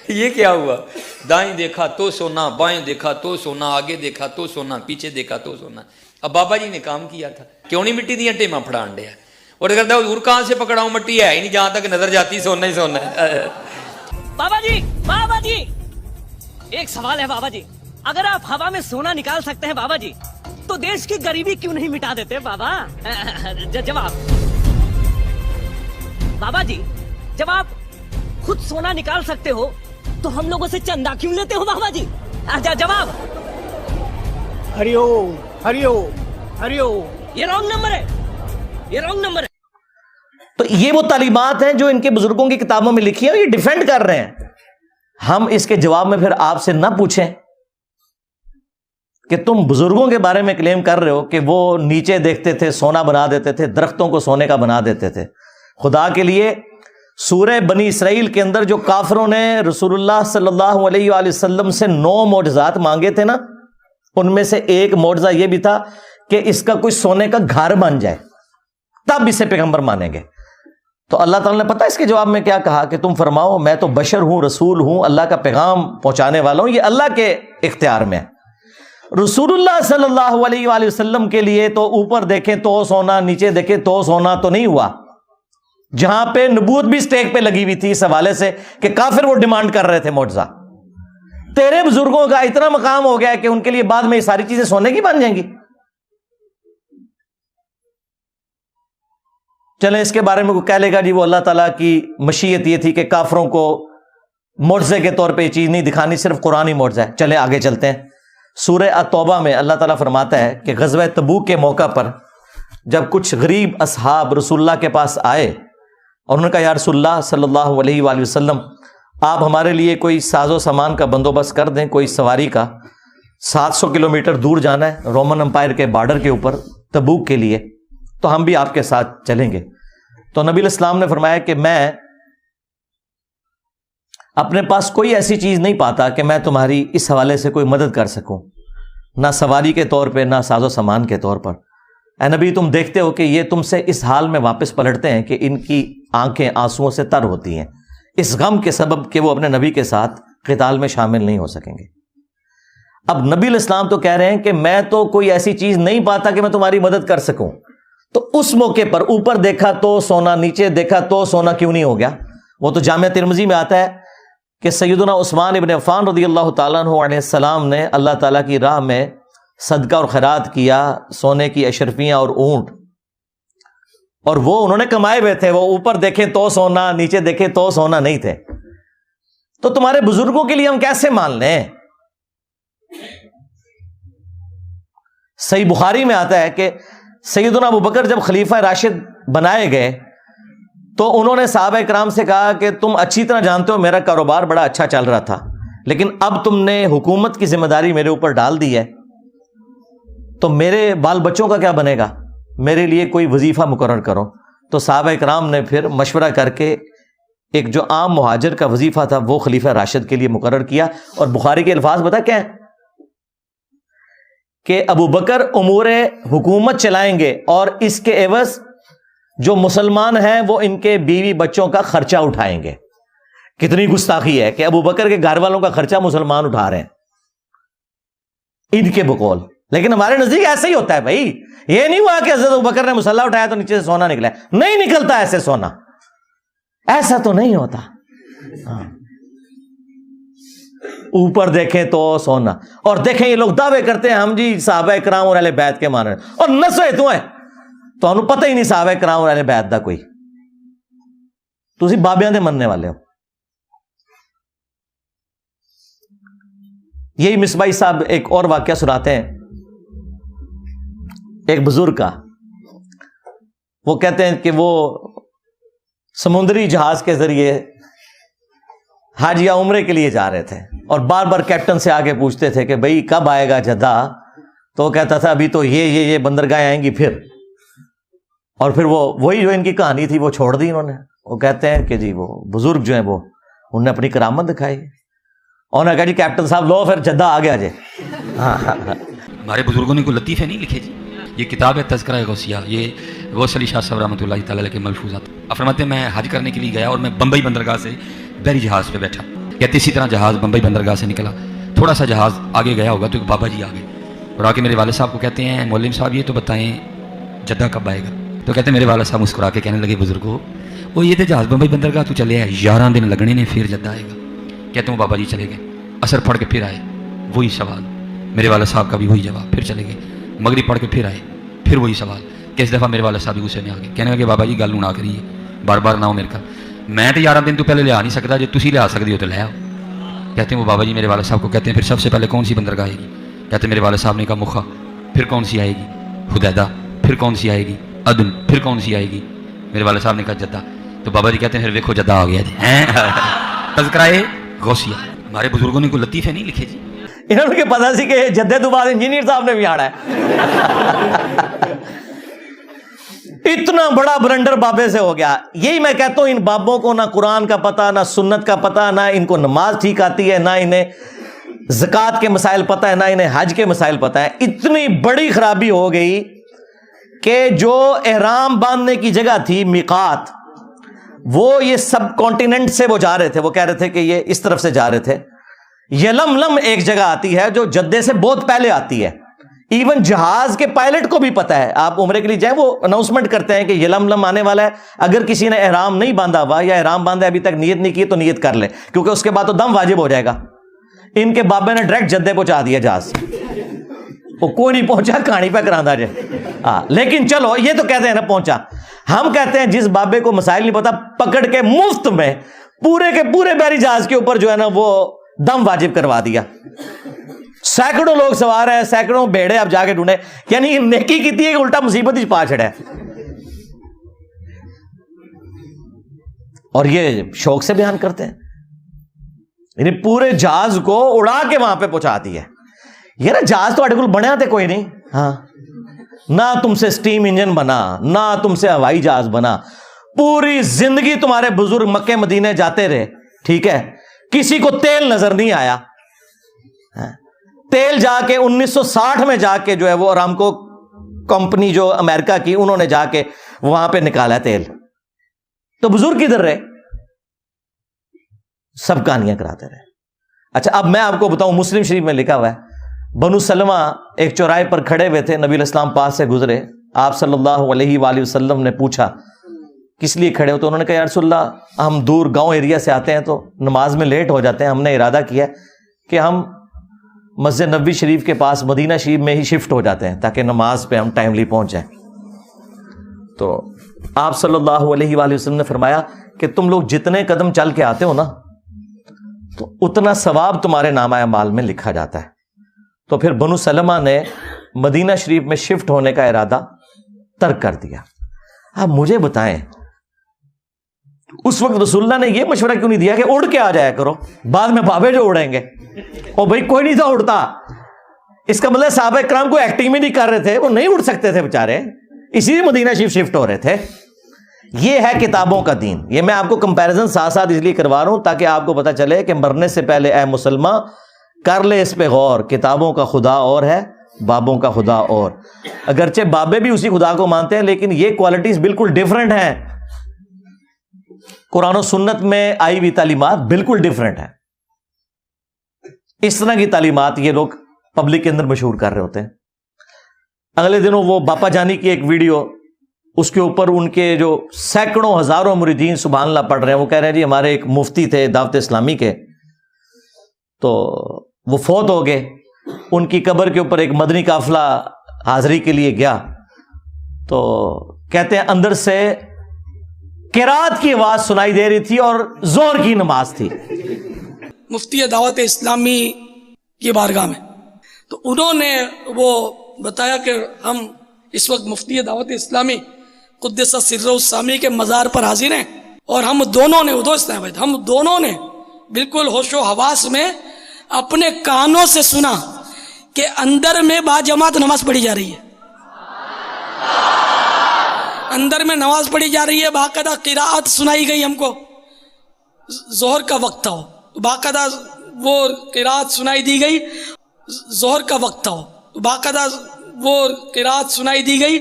یہ کیا ہوا؟ دائیں دیکھا تو سونا, بائیں دیکھا تو سونا, آگے دیکھا تو سونا, پیچھے دیکھا تو سونا. اب بابا جی نے کام کیا تھا, کیوں نہیں مٹی دیا ٹیما پھڑان دیا, اور کہتا ہے حضور کہاں سے پکڑاؤں, مٹی ہے ہی نہیں, جہاں تک نظر جاتی سونا ہی سونا ہے. بابا جی ایک سوال ہے بابا جی, اگر آپ ہوا میں سونا نکال سکتے ہیں بابا جی تو دیش کی غریبی کیوں نہیں مٹا دیتے بابا؟ جواب بابا جی, جب آپ خود سونا نکال سکتے ہو تو ہم لوگوں سے چندہ کیوں لیتے ہو بابا جی؟ جواب ہری اوم ہری اوم ہری اوم. یہ رانگ نمبر ہے, یہ رانگ نمبر ہے. تو یہ وہ تعلیمات ہیں جو ان کے بزرگوں کی کتابوں میں لکھی ہیں, یہ ڈیفینڈ کر رہے ہیں. ہم اس کے جواب میں پھر آپ سے نہ پوچھیں کہ تم بزرگوں کے بارے میں کلیم کر رہے ہو کہ وہ نیچے دیکھتے تھے سونا بنا دیتے تھے, درختوں کو سونے کا بنا دیتے تھے. خدا کے لیے سورہ بنی اسرائیل کے اندر جو کافروں نے رسول اللہ صلی اللہ علیہ وآلہ وسلم سے 9 معجزات مانگے تھے نا, ان میں سے ایک معجزہ یہ بھی تھا کہ اس کا کوئی سونے کا گھر بن جائے, تب اسے پیغمبر مانیں گے. تو اللہ تعالیٰ نے پتہ اس کے جواب میں کیا کہا کہ تم فرماؤ میں تو بشر ہوں, رسول ہوں, اللہ کا پیغام پہنچانے والا ہوں, یہ اللہ کے اختیار میں ہے. رسول اللہ صلی اللہ علیہ وآلہ وسلم کے لیے تو اوپر دیکھیں تو سونا, نیچے دیکھیں تو سونا تو نہیں ہوا. جہاں پہ نبوت بھی سٹیک پہ لگی ہوئی تھی اس حوالے سے کہ کافر وہ ڈیمانڈ کر رہے تے معجزہ. تیرے بزرگوں کا اتنا مقام ہو گیا کہ ان کے لیے بعد میں یہ ساری چیزیں سونے کی بن جائیں گی. چلیں اس کے بارے میں کوئی کہہ لے گا جی وہ اللہ تعالیٰ کی مشیت یہ تھی کہ کافروں کو معجزے کے طور پہ یہ چیز نہیں دکھانی, صرف قرآن ہی معجزہ ہے. چلیں آگے چلتے ہیں. سورہ التوبہ میں اللہ تعالیٰ فرماتا ہے کہ غزوہ تبوک کے موقع پر جب کچھ غریب اصحاب رسول اللہ کے پاس آئے اور انہوں نے کہا یا رسول اللہ صلی اللہ علیہ وآلہ وسلم آپ ہمارے لیے کوئی ساز و سامان کا بندوبست کر دیں, کوئی سواری کا, 700 کلومیٹر دور جانا ہے رومن امپائر کے بارڈر کے اوپر تبوک کے لیے, تو ہم بھی آپ کے ساتھ چلیں گے. تو نبی علیہ السلام نے فرمایا کہ میں اپنے پاس کوئی ایسی چیز نہیں پاتا کہ میں تمہاری اس حوالے سے کوئی مدد کر سکوں, نہ سواری کے طور پہ نہ ساز و سامان کے طور پر. اے نبی تم دیکھتے ہو کہ یہ تم سے اس حال میں واپس پلٹتے ہیں کہ ان کی آنکھیں آنسوؤں سے تر ہوتی ہیں, اس غم کے سبب کہ وہ اپنے نبی کے ساتھ قتال میں شامل نہیں ہو سکیں گے. اب نبی علیہ السلام تو کہہ رہے ہیں کہ میں تو کوئی ایسی چیز نہیں پاتا کہ میں تمہاری مدد کر سکوں. تو اس موقع پر اوپر دیکھا تو سونا, نیچے دیکھا تو سونا کیوں نہیں ہو گیا؟ وہ تو جامعہ ترمذی میں آتا ہے کہ سیدنا عثمان ابن عفان رضی اللہ تعالیٰ عنہ علیہ السلام نے اللہ تعالیٰ کی راہ میں صدقہ اور خیرات کیا, سونے کی اشرفیاں اور اونٹ, اور وہ انہوں نے کمائے ہوئے تھے, وہ اوپر دیکھیں تو سونا, نیچے دیکھیں تو سونا نہیں تھے. تو تمہارے بزرگوں کے لیے ہم کیسے مان لیں؟ صحیح بخاری میں آتا ہے کہ سیدنا ابو بکر جب خلیفہ راشد بنائے گئے تو انہوں نے صحابہ کرام سے کہا کہ تم اچھی طرح جانتے ہو میرا کاروبار بڑا اچھا چل رہا تھا, لیکن اب تم نے حکومت کی ذمہ داری میرے اوپر ڈال دی ہے, تو میرے بال بچوں کا کیا بنے گا, میرے لیے کوئی وظیفہ مقرر کرو. تو صحابہ کرام نے پھر مشورہ کر کے ایک جو عام مہاجر کا وظیفہ تھا وہ خلیفہ راشد کے لیے مقرر کیا. اور بخاری کے الفاظ بتا کیا ہیں کہ ابو بکر امور حکومت چلائیں گے اور اس کے عوض جو مسلمان ہیں وہ ان کے بیوی بچوں کا خرچہ اٹھائیں گے. کتنی گستاخی ہے کہ ابو بکر کے گھر والوں کا خرچہ مسلمان اٹھا رہے ہیں ان کے بقول. لیکن ہمارے نزدیک ایسا ہی ہوتا ہے بھائی, یہ نہیں ہوا کہ حضرت ابو بکر نے مسلح اٹھایا تو نیچے سے سونا نکلا, نہیں نکلتا ایسے سونا, ایسا تو نہیں ہوتا. اوپر دیکھیں تو سونا, اور دیکھیں یہ لوگ دعوے کرتے ہیں ہم جی صحابہ کرام اور اہل بیت کے ماننے, اور نسویں تو ہیں ਤੁਹਾਨੂੰ ਪਤਾ ਹੀ ਨਹੀਂ ਸਾਹਬੇ کرام ਵਾਲੇ ਬੈਤ ਦਾ ਕੋਈ, ਤੁਸੀਂ ਬਾਬਿਆਂ ਦੇ ਮੰਨਣੇ ਵਾਲੇ ਹੋ। یہی مصباحی صاحب ایک اور واقعہ سناتے ہیں ایک بزرگ کا. وہ کہتے ہیں کہ وہ سمندری جہاز کے ذریعے حج یا عمرے کے لیے جا رہے تھے اور بار بار کیپٹن سے آگے پوچھتے تھے کہ بھائی کب آئے گا جدہ، تو وہ کہتا تھا ابھی تو یہ بندرگاہیں آئیں گی پھر، اور پھر وہی جو ان کی کہانی تھی وہ چھوڑ دی انہوں نے. وہ کہتے ہیں کہ جی وہ بزرگ جو ہیں وہ انہوں نے اپنی کرامت دکھائی اور نے کہا جی کیپٹن صاحب لو پھر جدہ آ گیا جی. ہمارے بزرگوں نے کوئی لطیفے نہیں لکھے جی. یہ کتاب ہے تذکرہ غوثیہ، یہ غوث علی شاہ صاحب رحمۃ اللہ تعالیٰ علیہ کے ملفوظات. آپ فرماتے ہیں میں حج کرنے کے لیے گیا اور میں بمبئی بندرگاہ سے بحری جہاز پہ بیٹھا. کہتے اسی طرح جہاز بمبئی بندرگاہ سے نکلا، تھوڑا سا جہاز آگے گیا ہوگا تو ایک بابا جی آ گئے اور آ کے میرے والد صاحب کو کہتے ہیں مولوی صاحب یہ تو بتائیں جدہ کب آئے گا. تو کہتے ہیں میرے والد صاحب مسکرا کے کہنے لگے بزرگوں وہ یہ تو جہاز بمبئی بندرگاہ تو چلے ہیں 11 دن لگنے نے پھر جدہ آئے گا. کہتے ہیں وہ بابا جی چلے گئے، اثر پڑھ کے پھر آئے، وہی سوال. میرے والد صاحب کا بھی وہی جواب. پھر چلے گئے، مغرب پڑھ کے پھر آئے، پھر وہی سوال. کہ اس دفعہ میرے والد صاحب بھی غصے میں آ گئے، کہنے لگے بابا جی گل نہ کریے، بار بار نہ ہو میرے کا، میں تو 11 دن تو پہلے لیا نہیں سکتا، جو تسی لیا سکتے ہو تو لے آؤ. کہتے ہیں وہ بابا جی میرے والد صاحب کو کہتے ہیں پھر سب سے پہلے کون سی بندرگاہ آئے گی؟ کہتے ہیں میرے والد صاحب نے کہا مکھا. پھر کون سی آئے گی؟ حدیدہ. پھر کون سی آئے گی؟ عدن. پھر کون سی آئے گی؟ میرے والد صاحب نے کہا جدہ. تو بابا جی کہتے ہیں پھر دیکھو جدہ آ گیا جی. تذکرہ غوثیہ. ہمارے بزرگوں نے کوئی لطیفے نہیں لکھے جی. انہوں نے پتا سی کہ جدے تو بعد انجینئر صاحب نے بھی آنا ہے. اتنا بڑا بلنڈر بابے سے ہو گیا. یہی میں کہتا ہوں ان بابوں کو نہ قرآن کا پتہ، نہ سنت کا پتہ، نہ ان کو نماز ٹھیک آتی ہے، نہ انہیں زکوٰۃ کے مسائل پتہ ہے، نہ انہیں حج کے مسائل پتہ ہے. اتنی بڑی خرابی ہو گئی کہ جو احرام باندھنے کی جگہ تھی میقات، وہ یہ سب کانٹیننٹ سے وہ جا رہے تھے، وہ کہہ رہے تھے کہ یہ اس طرف سے جا رہے تھے. یلملم ایک جگہ آتی ہے جو جدے سے بہت پہلے آتی ہے. ایون جہاز کے پائلٹ کو بھی پتا ہے، آپ عمرے کے لیے جائیں وہ اناؤنسمنٹ کرتے ہیں کہ یلملم آنے والا ہے، اگر کسی نے احرام نہیں باندھا ہوا یا احرام باندھا ابھی تک نیت نہیں کی تو نیت کر لے، کیونکہ اس کے بعد تو دم واجب ہو جائے گا. ان کے بابے نے ڈائریکٹ جدے پہنچا دیا جہاز، وہ کوئی نہیں پہنچا، کہانی پہ کراندہ جائے. لیکن چلو یہ تو کہتے ہیں نا پہنچا. ہم کہتے ہیں جس بابے کو مسائل نہیں پتا پکڑ کے مفت میں پورے کے پورے بحری جہاز کے اوپر جو ہے نا وہ دم واجب کروا دیا. سینکڑوں لوگ سوار ہیں، سینکڑوں بیڑے آپ جا کے ڈھونڈے، یعنی نیکی کی تھی کہ الٹا مصیبت ہی پا چھڑا ہے. اور یہ شوق سے بیان کرتے ہیں، یعنی پورے جہاز کو اڑا کے وہاں پہ پہنچا دیا. یہ نا جہاز تو اڈے بنیا تھے کوئی نہیں، ہاں نہ تم سے سٹیم انجن بنا، نہ تم سے ہوائی جہاز بنا. پوری زندگی تمہارے بزرگ مکے مدینے جاتے رہے، ٹھیک ہے، کسی کو تیل نظر نہیں آیا. تیل جا کے 1960 میں جا کے جو ہے وہ ارامکو کمپنی جو امریکہ کی، انہوں نے جا کے وہاں پہ نکالا تیل. تو بزرگ کدھر رہے؟ سب کہانیاں کراتے رہے. اچھا اب میں آپ کو بتاؤں، مسلم شریف میں لکھا ہوا ہے بنو سلمہ ایک چوراہے پر کھڑے ہوئے تھے، نبی علیہ السلام پاس سے گزرے، آپ صلی اللہ علیہ وآلہ وسلم نے پوچھا کس لیے کھڑے ہو؟ تو انہوں نے کہا یا رسول اللہ ہم دور گاؤں ایریا سے آتے ہیں تو نماز میں لیٹ ہو جاتے ہیں، ہم نے ارادہ کیا کہ ہم مسجد نبوی شریف کے پاس مدینہ شریف میں ہی شفٹ ہو جاتے ہیں تاکہ نماز پہ ہم ٹائملی پہنچ جائیں. تو آپ صلی اللہ علیہ وآلہ وسلم نے فرمایا کہ تم لوگ جتنے قدم چل کے آتے ہو نا تو اتنا ثواب تمہارے نامہ اعمال میں لکھا جاتا ہے. تو پھر بنو سلمہ نے مدینہ شریف میں شفٹ ہونے کا ارادہ ترک کر دیا. اب مجھے بتائیں اس وقت رسول اللہ نے یہ مشورہ کیوں نہیں دیا کہ اڑ کے آ جایا کرو، بعد میں بابے جو اڑیں گے؟ اور بھائی کوئی نہیں تھا اڑتا. اس کا مطلب صحابہ کرام کو ایکٹنگ میں نہیں کر رہے تھے، وہ نہیں اڑ سکتے تھے بیچارے، اسی لیے مدینہ شریف شفٹ ہو رہے تھے. یہ ہے کتابوں کا دین. یہ میں آپ کو کمپیریزن ساتھ ساتھ اس لیے کروا رہا ہوں تاکہ آپ کو پتہ چلے کہ مرنے سے پہلے اے مسلمان کر لے اس پہ غور. کتابوں کا خدا اور ہے، بابوں کا خدا اور. اگرچہ بابے بھی اسی خدا کو مانتے ہیں لیکن یہ کوالٹیز بالکل ڈیفرنٹ ہیں. قرآن و سنت میں آئی ہوئی تعلیمات بالکل ڈیفرنٹ ہیں. اس طرح کی تعلیمات یہ لوگ پبلک کے اندر مشہور کر رہے ہوتے ہیں. اگلے دنوں وہ باپا جانی کی ایک ویڈیو، اس کے اوپر ان کے جو سینکڑوں ہزاروں مریدین سبحان اللہ پڑھ رہے ہیں. وہ کہہ رہے ہیں جی ہمارے ایک مفتی تھے دعوت اسلامی کے، تو وہ فوت ہو گئے. ان کی قبر کے اوپر ایک مدنی قافلہ حاضری کے لیے گیا تو کہتے ہیں اندر سے قرات کی آواز سنائی دے رہی تھی اور زور کی نماز تھی. مفتی دعوت اسلامی کی بارگاہ میں تو انہوں نے وہ بتایا کہ ہم اس وقت مفتی دعوت اسلامی قدس سرہ السامی کے مزار پر حاضر ہیں، اور ہم دونوں نے بالکل ہوش و حواس میں اپنے کانوں سے سنا کہ اندر میں با جماعت نماز پڑھی جا رہی ہے، اندر میں نماز پڑھی جا رہی ہے، باقاعدہ قراءت سنائی گئی ہم کو. ظہر کا وقت تھا، باقاعدہ وہ قراءت سنائی دی گئی. ظہر کا وقت تھا، باقاعدہ وہ قراءت سنائی دی گئی.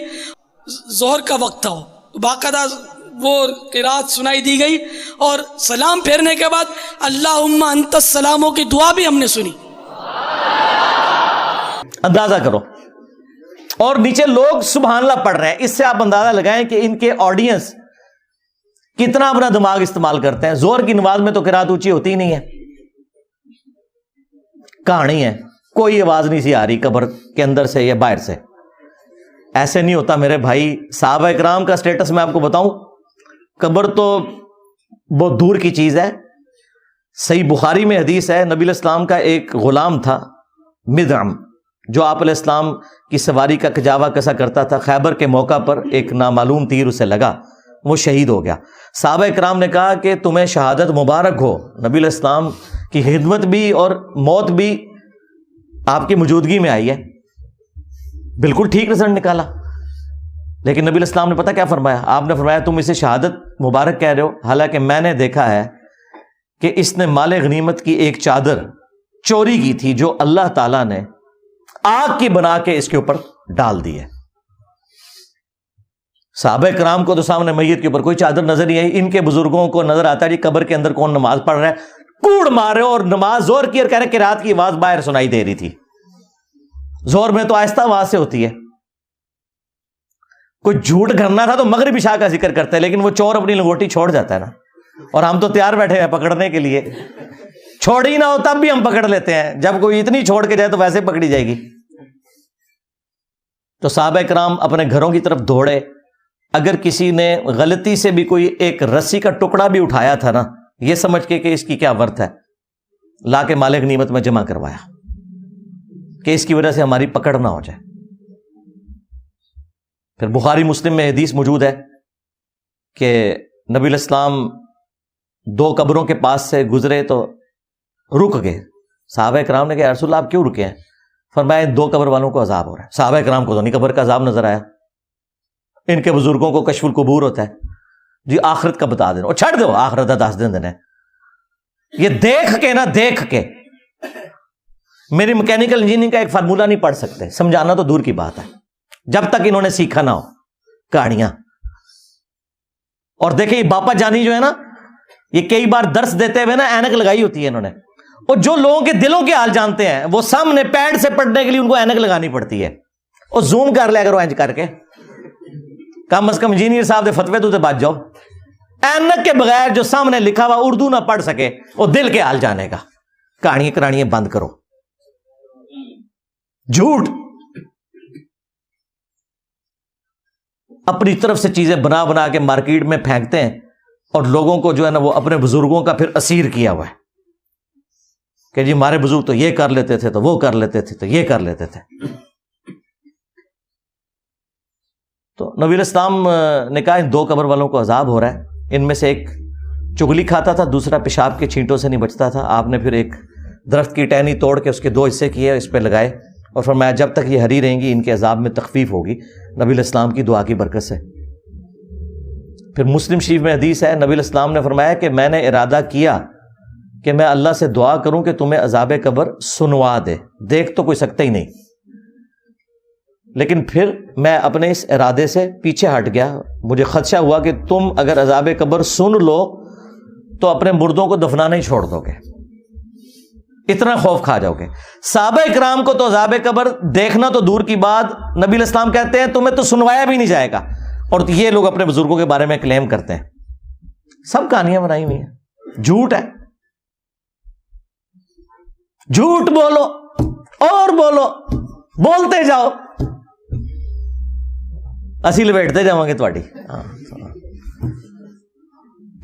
ظہر کا وقت تھا، باقاعدہ وہ قراءت سنائی دی گئی، اور سلام پھیرنے کے بعد اللہم انت السلاموں کی دعا بھی ہم نے سنی. اندازہ کرو، اور نیچے لوگ سبحان اللہ پڑھ رہے ہیں. اس سے آپ اندازہ لگائیں کہ ان کے آڈینس کتنا اپنا دماغ استعمال کرتے ہیں. زور کی نماز میں تو قرات اونچی ہوتی ہی نہیں ہے، کہانی ہے، کوئی آواز نہیں سی آ رہی قبر کے اندر سے یا باہر سے. ایسے نہیں ہوتا میرے بھائی. صحابہ اکرام کا سٹیٹس میں آپ کو بتاؤں، قبر تو بہت دور کی چیز ہے. صحیح بخاری میں حدیث ہے، نبی علیہ السلام کا ایک غلام تھا مدعم، جو آپ علیہ السلام کی سواری کا کجاوا کسا کرتا تھا. خیبر کے موقع پر ایک نامعلوم تیر اسے لگا، وہ شہید ہو گیا. صحابہ اکرام نے کہا کہ تمہیں شہادت مبارک ہو. نبی علیہ السلام کی خدمت بھی اور موت بھی آپ کی موجودگی میں آئی ہے. بالکل ٹھیک رزلٹ نکالا. لیکن نبی علیہ السلام نے پتہ کیا فرمایا؟ آپ نے فرمایا تم اسے شہادت مبارک کہہ رہے ہو، حالانکہ میں نے دیکھا ہے کہ اس نے مال غنیمت کی ایک چادر چوری کی تھی جو اللہ تعالیٰ نے آگ کی بنا کے اس کے اوپر ڈال دی ہے. صحابہ کرام کو تو سامنے میت کے اوپر کوئی چادر نظر نہیں آئی. ان کے بزرگوں کو نظر آتا ہے جی قبر کے اندر کون نماز پڑھ رہا ہے، کوڑ مارے اور نماز زور کی اور کہہ رہے کہ رات کی آواز باہر سنائی دے رہی تھی. زور میں تو آہستہ آواز سے ہوتی ہے. کوئی جھوٹ کرنا تھا تو مغرب عشاء کا ذکر کرتا ہے، لیکن وہ چور اپنی لنگوٹی چھوڑ جاتا ہے نا، اور ہم تو تیار بیٹھے ہیں پکڑنے کے لیے. چھوڑ ہی نہ ہو تب بھی ہم پکڑ لیتے ہیں، جب کوئی اتنی چھوڑ کے جائے تو ویسے پکڑی جائے گی. تو صحابہ کرام اپنے گھروں کی طرف دوڑے. اگر کسی نے غلطی سے بھی کوئی ایک رسی کا ٹکڑا بھی اٹھایا تھا نا، یہ سمجھ کے کہ اس کی کیا ورتھ ہے، لا کے مال غنیمت میں جمع کروایا کہ اس کی وجہ سے ہماری پکڑ نہ ہو جائے. پھر بخاری مسلم میں حدیث موجود ہے کہ نبی علیہ السلام دو قبروں کے پاس سے گزرے تو رک گئے. صحابہ کرام نے کہا رسول اللہ آپ کیوں رکے ہیں؟ فرمایا دو قبر والوں کو عذاب ہو رہا ہے. صحابہ کرام کو تو نہیں قبر کا عذاب نظر آیا، ان کے بزرگوں کو کشف القبور ہوتا ہے جی آخرت کا بتا دینا، اور چھڑ دو آخرت کا 10 دن دینا. یہ دیکھ کے نا، دیکھ کے میری میکینیکل انجینئرنگ کا ایک فارمولہ نہیں پڑھ سکتے، سمجھانا تو دور کی بات ہے جب تک انہوں نے سیکھا نہ ہو کہانیاں. اور دیکھیں یہ باپا جانی جو ہے نا، یہ کئی بار درس دیتے ہوئے نا اینک لگائی ہوتی ہے انہوں نے، اور جو لوگوں کے دلوں کے حال جانتے ہیں وہ سامنے پیڈ سے پڑھنے کے لیے ان کو اینک لگانی پڑتی ہے. اور زوم کر لیا کرو اینج کر کے، کم از کم انجینئر صاحب دے فتوے تو بچ جاؤ. اینک کے بغیر جو سامنے لکھا ہوا اردو نہ پڑھ سکے وہ دل کے حال جانے گا. کہانیاں کرانیاں بند کرو. جھوٹ اپنی طرف سے چیزیں بنا بنا کے مارکیٹ میں پھینکتے ہیں، اور لوگوں کو جو ہے نا وہ اپنے بزرگوں کا پھر اسیر کیا ہوا ہے کہ جی ہمارے بزرگ تو یہ کر لیتے تھے، تو وہ کر لیتے تھے، تو یہ کر لیتے تھے. تو نبی علیہ السلام نے کہا ان دو قبر والوں کو عذاب ہو رہا ہے. ان میں سے ایک چگلی کھاتا تھا، دوسرا پیشاب کے چھینٹوں سے نہیں بچتا تھا. آپ نے پھر ایک درخت کی ٹہنی توڑ کے اس کے 2 حصے کیے، اس پہ لگائے اور فرمایا جب تک یہ ہری رہیں گی ان کے عذاب میں تخفیف ہوگی نبی علیہ السلام کی دعا کی برکت سے. پھر مسلم شریف میں حدیث ہے، نبی علیہ السلام نے فرمایا کہ میں نے ارادہ کیا کہ میں اللہ سے دعا کروں کہ تمہیں عذاب قبر سنوا دے. دیکھ تو کوئی سکتا ہی نہیں، لیکن پھر میں اپنے اس ارادے سے پیچھے ہٹ گیا. مجھے خدشہ ہوا کہ تم اگر عذاب قبر سن لو تو اپنے مردوں کو دفنانا ہی چھوڑ دو گے، اتنا خوف کھا جاؤ گے. صحابہ اکرام کو تو عذاب قبر دیکھنا تو دور کی بات، نبی علیہ السلام کہتے ہیں تمہیں تو سنوایا بھی نہیں جائے گا. اور یہ لوگ اپنے بزرگوں کے بارے میں کلیم کرتے ہیں. سب کہانیاں بنائی ہوئی ہیں، جھوٹ ہے. جھوٹ بولو اور بولو، بولتے جاؤ. ਅਸੀਂ ਲਵੇਟਦੇ ਜਾਵਾਂਗੇ ਤੁਹਾਡੀ।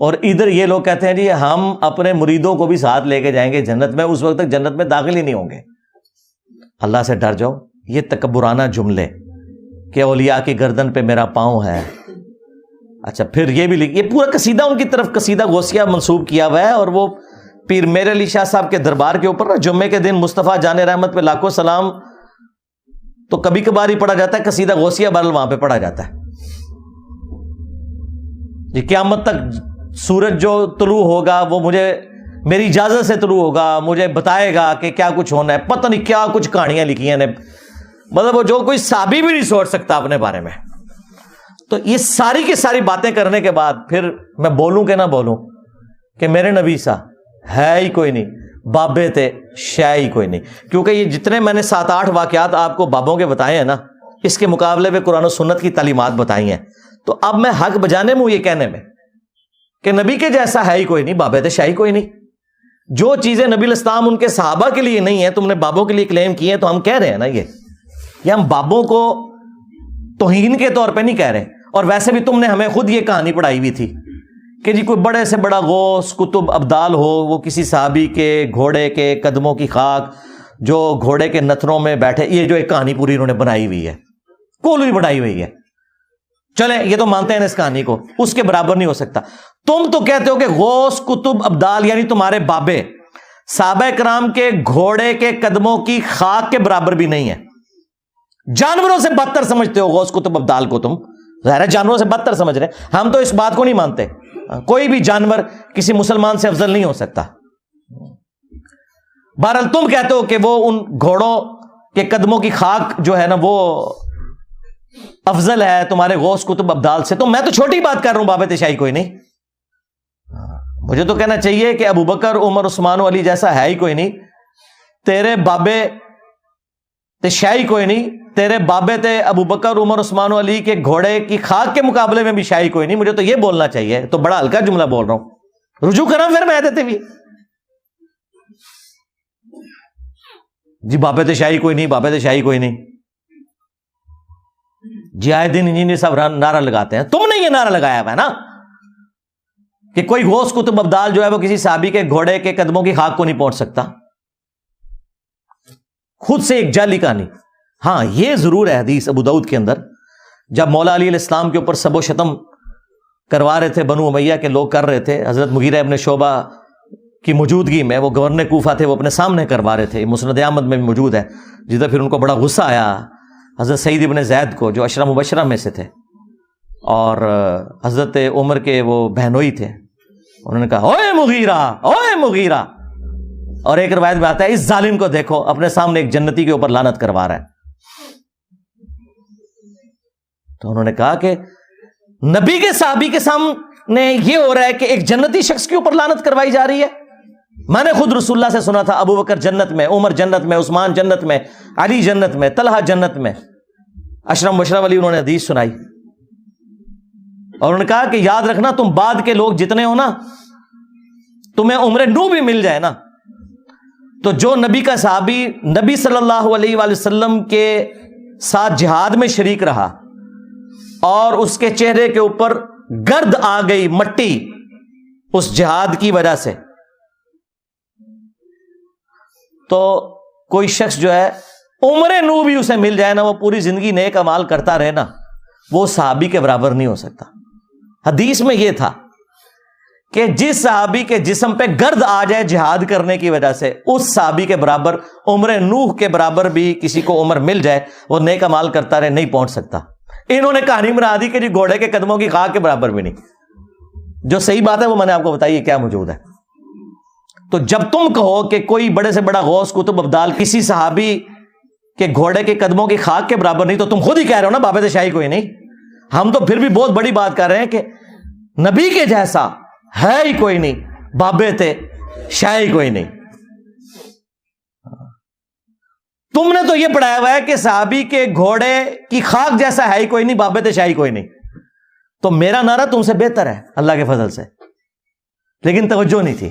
اور ادھر یہ لوگ کہتے ہیں جی ہم اپنے مریدوں کو بھی ساتھ لے کے جائیں گے جنت میں، اس وقت تک جنت میں داخل ہی نہیں ہوں گے۔ اللہ سے ڈر جاؤ، یہ تکبرانہ جملے کہ اولیاء کی گردن پہ میرا پاؤں ہے۔ اچھا پھر یہ بھی یہ پورا قصیدہ ان کی طرف قصیدہ غوثیہ منسوب کیا ہوا ہے، اور وہ پیر میر علی شاہ صاحب کے دربار کے اوپر نا جمعے کے دن مصطفیٰ جان رحمت پہ لاکھوں سلام تو کبھی کبھار ہی پڑھا جاتا ہے، قصیدہ غوثیہ بہرحال وہاں پہ پڑھا جاتا ہے۔ یہ قیامت تک سورج جو طلوع ہوگا وہ مجھے میری اجازت سے طلوع ہوگا، مجھے بتائے گا کہ کیا کچھ ہونا ہے، پتہ نہیں کیا کچھ کہانیاں لکھی ہیں نے، مطلب وہ جو کوئی صحابی بھی نہیں سوچ سکتا اپنے بارے میں۔ تو یہ ساری کی ساری باتیں کرنے کے بعد پھر میں بولوں کہ نہ بولوں کہ میرے نبی سا ہے ہی کوئی نہیں، بابے تھے شے ہی کوئی نہیں، کیونکہ یہ جتنے میں نے 7-8 واقعات آپ کو بابوں کے بتائے ہیں نا، اس کے مقابلے میں قرآن و سنت کی تعلیمات بتائی ہیں، تو اب میں حق بجانے میں ہوں یہ کہنے میں کہ نبی کے جیسا ہے ہی کوئی نہیں، بابے تھے شے ہی کوئی نہیں۔ جو چیزیں نبی الاسلام ان کے صحابہ کے لیے نہیں ہیں، تم نے بابوں کے لیے کلیم کی ہیں، تو ہم کہہ رہے ہیں نا یہ ہم بابوں کو توہین کے طور پہ نہیں کہہ رہے۔ اور ویسے بھی تم نے ہمیں خود یہ کہانی پڑھائی ہوئی تھی کہ جی کوئی بڑے سے بڑا غوث کتب ابدال ہو، وہ کسی صحابی کے گھوڑے کے قدموں کی خاک جو گھوڑے کے نتنوں میں بیٹھے، یہ جو ایک کہانی پوری انہوں نے بنائی ہوئی ہے، کولوی بنائی ہوئی ہے، چلیں یہ تو مانتے ہیں اس کہانی کو، اس کے برابر نہیں ہو سکتا۔ تم تو کہتے ہو کہ غوث کتب ابدال یعنی تمہارے بابے صحابہ کرام کے گھوڑے کے قدموں کی خاک کے برابر بھی نہیں ہے، جانوروں سے بدتر سمجھتے ہو غوث کتب ابدال کو، تم ظاہر ہے جانوروں سے بدتر سمجھ رہے ہیں، ہم تو اس بات کو نہیں مانتے، کوئی بھی جانور کسی مسلمان سے افضل نہیں ہو سکتا۔ بہرحال تم کہتے ہو کہ وہ ان گھوڑوں کے قدموں کی خاک جو ہے نا وہ افضل ہے تمہارے غوث کتب ابدال سے، تو میں تو چھوٹی بات کر رہا ہوں، بابے تشائی کوئی نہیں۔ مجھے تو کہنا چاہیے کہ ابو بکر عمر عثمان و علی جیسا ہے ہی کوئی نہیں، تیرے بابے تشائی کوئی نہیں، تیرے بابے تھے ابو بکر عمر عثمان و علی کے گھوڑے کی خاک کے مقابلے میں بھی شاہی کوئی نہیں۔ مجھے تو یہ بولنا چاہیے، تو بڑا ہلکا جملہ بول رہا ہوں، رجوع کرا پھر میں دیتے بھی جی بابے تو شاہی کوئی نہیں، بابے تو شاہی کوئی نہیں، جی آئے دن انجینئر صاحب نعرہ لگاتے ہیں، تم نے یہ نعرہ لگایا ہوا ہے نا کہ کوئی غوث کتب ابدال جو ہے وہ کسی صحابی کے گھوڑے کے قدموں کی خاک کو نہیں پہنچ سکتا، خود سے ایک جعلی کہانی۔ ہاں یہ ضرور ہے حدیث ابو داؤد کے اندر، جب مولا علی علیہ السلام کے اوپر سب و شتم کروا رہے تھے بنو امیہ کے لوگ کر رہے تھے، حضرت مغیرہ ابن شعبہ کی موجودگی میں، وہ گورنر کوفہ تھے، وہ اپنے سامنے کروا رہے تھے، مسند احمد میں بھی موجود ہے، جدھر پھر ان کو بڑا غصہ آیا حضرت سعید ابن زید کو جو عشرہ مبشرہ میں سے تھے اور حضرت عمر کے وہ بہنوئی تھے، انہوں نے کہا اوے مغیرہ، اوے مغیرہ، اور ایک روایت میں آتا ہے اس ظالم کو دیکھو اپنے سامنے ایک جنتی کے اوپر لعنت کروا رہا ہے۔ تو انہوں نے کہا کہ نبی کے صحابی کے سامنے یہ ہو رہا ہے کہ ایک جنتی شخص کے اوپر لعنت کروائی جا رہی ہے، میں نے خود رسول اللہ سے سنا تھا ابو بکر جنت میں، عمر جنت میں، عثمان جنت میں، علی جنت میں، طلحہ جنت میں، عشرہ مبشرہ والی انہوں نے حدیث سنائی، اور انہوں نے کہا کہ یاد رکھنا تم بعد کے لوگ جتنے ہو نا، تمہیں عمر نو بھی مل جائے نا، تو جو نبی کا صحابی نبی صلی اللہ علیہ وآلہ وسلم کے ساتھ جہاد میں شریک رہا اور اس کے چہرے کے اوپر گرد آ گئی، مٹی، اس جہاد کی وجہ سے، تو کوئی شخص جو ہے عمر نو بھی اسے مل جائے نا، وہ پوری زندگی نیک اعمال کرتا رہے نا، وہ صحابی کے برابر نہیں ہو سکتا۔ حدیث میں یہ تھا کہ جس صحابی کے جسم پہ گرد آ جائے جہاد کرنے کی وجہ سے، اس صحابی کے برابر، عمر نوح کے برابر بھی کسی کو عمر مل جائے، وہ نیک اعمال کرتا رہے، نہیں پہنچ سکتا۔ انہوں نے کہانی بنا دی کہ جی گھوڑے کے قدموں کی خاک کے برابر بھی نہیں، جو صحیح بات ہے وہ میں نے آپ کو بتائی ہے کیا موجود ہے۔ تو جب تم کہو کہ کوئی بڑے سے بڑا غوث کتب ابدال کسی صحابی کے گھوڑے کے قدموں کی خاک کے برابر نہیں، تو تم خود ہی کہہ رہے ہو نا بابے شاہی کوئی نہیں۔ ہم تو پھر بھی بہت بڑی بات کر رہے ہیں کہ نبی کے جیسا ہے ہی کوئی نہیں، بابے تھے شاہی کوئی نہیں۔ تم نے تو یہ پڑھایا ہوا ہے کہ صحابی کے گھوڑے کی خاک جیسا ہے ہی کوئی نہیں، بابے تھے شاہی کوئی نہیں، تو میرا نعرہ تم سے بہتر ہے اللہ کے فضل سے، لیکن توجہ نہیں تھی۔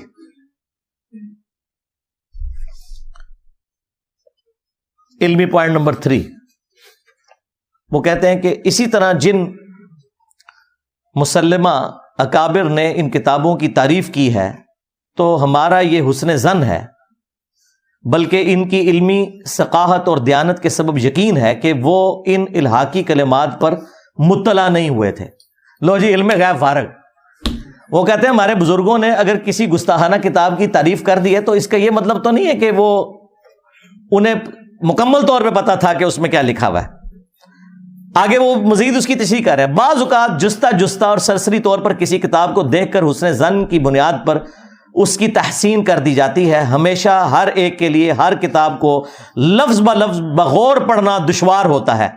علمی پوائنٹ نمبر 3، وہ کہتے ہیں کہ اسی طرح جن مسلمہ اکابر نے ان کتابوں کی تعریف کی ہے تو ہمارا یہ حسن ظن ہے، بلکہ ان کی علمی ثقافت اور دیانت کے سبب یقین ہے کہ وہ ان الحاقی کلمات پر مطلع نہیں ہوئے تھے۔ لو جی، علم غیب فارغ۔ وہ کہتے ہیں ہمارے بزرگوں نے اگر کسی گستاخانہ کتاب کی تعریف کر دی ہے تو اس کا یہ مطلب تو نہیں ہے کہ وہ انہیں مکمل طور پہ پتا تھا کہ اس میں کیا لکھا ہوا ہے۔ آگے وہ مزید اس کی تشریح کر رہے ہیں، بعض اوقات جستہ اور سرسری طور پر کسی کتاب کو دیکھ کر حسن ظن کی بنیاد پر اس کی تحسین کر دی جاتی ہے۔ ہمیشہ ہر ایک کے لیے ہر کتاب کو لفظ بہ لفظ بغور پڑھنا دشوار ہوتا ہے،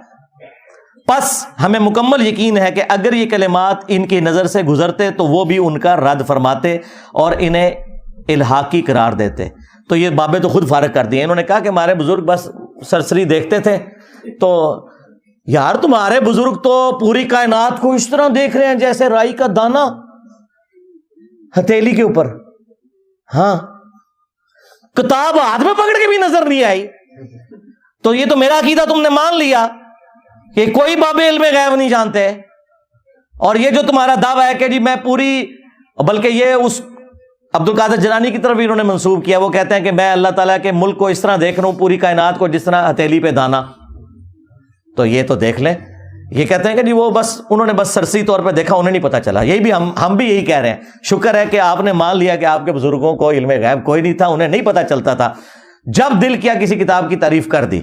پس ہمیں مکمل یقین ہے کہ اگر یہ کلمات ان کی نظر سے گزرتے تو وہ بھی ان کا رد فرماتے اور انہیں الحاقی قرار دیتے۔ تو یہ بابے تو خود فارغ کر دیے۔ انہوں نے کہا کہ ہمارے بزرگ بس سرسری دیکھتے تھے، تو یار تمہارے بزرگ تو پوری کائنات کو اس طرح دیکھ رہے ہیں جیسے رائی کا دانا ہتھیلی کے اوپر۔ ہاں، کتاب ہاتھ میں پکڑ کے بھی نظر نہیں آئی، تو یہ تو میرا عقیدہ تم نے مان لیا کہ کوئی باب علم غیب نہیں جانتے۔ اور یہ جو تمہارا دعویٰ ہے کہ جی میں پوری، بلکہ یہ اس عبد القادر جیلانی کی طرف انہوں نے منسوب کیا، وہ کہتے ہیں کہ میں اللہ تعالیٰ کے ملک کو اس طرح دیکھ رہا ہوں، پوری کائنات کو جس طرح ہتھیلی پہ دانا۔ تو یہ تو دیکھ لیں، یہ کہتے ہیں کہ جی وہ بس انہوں نے بس سرسری طور پہ دیکھا، انہیں نہیں پتا چلا۔ یہی بھی ہم بھی یہی کہہ رہے ہیں، شکر ہے کہ آپ نے مان لیا کہ آپ کے بزرگوں کو علم غیب کوئی نہیں تھا، انہیں نہیں پتا چلتا تھا، جب دل کیا کسی کتاب کی تعریف کر دی۔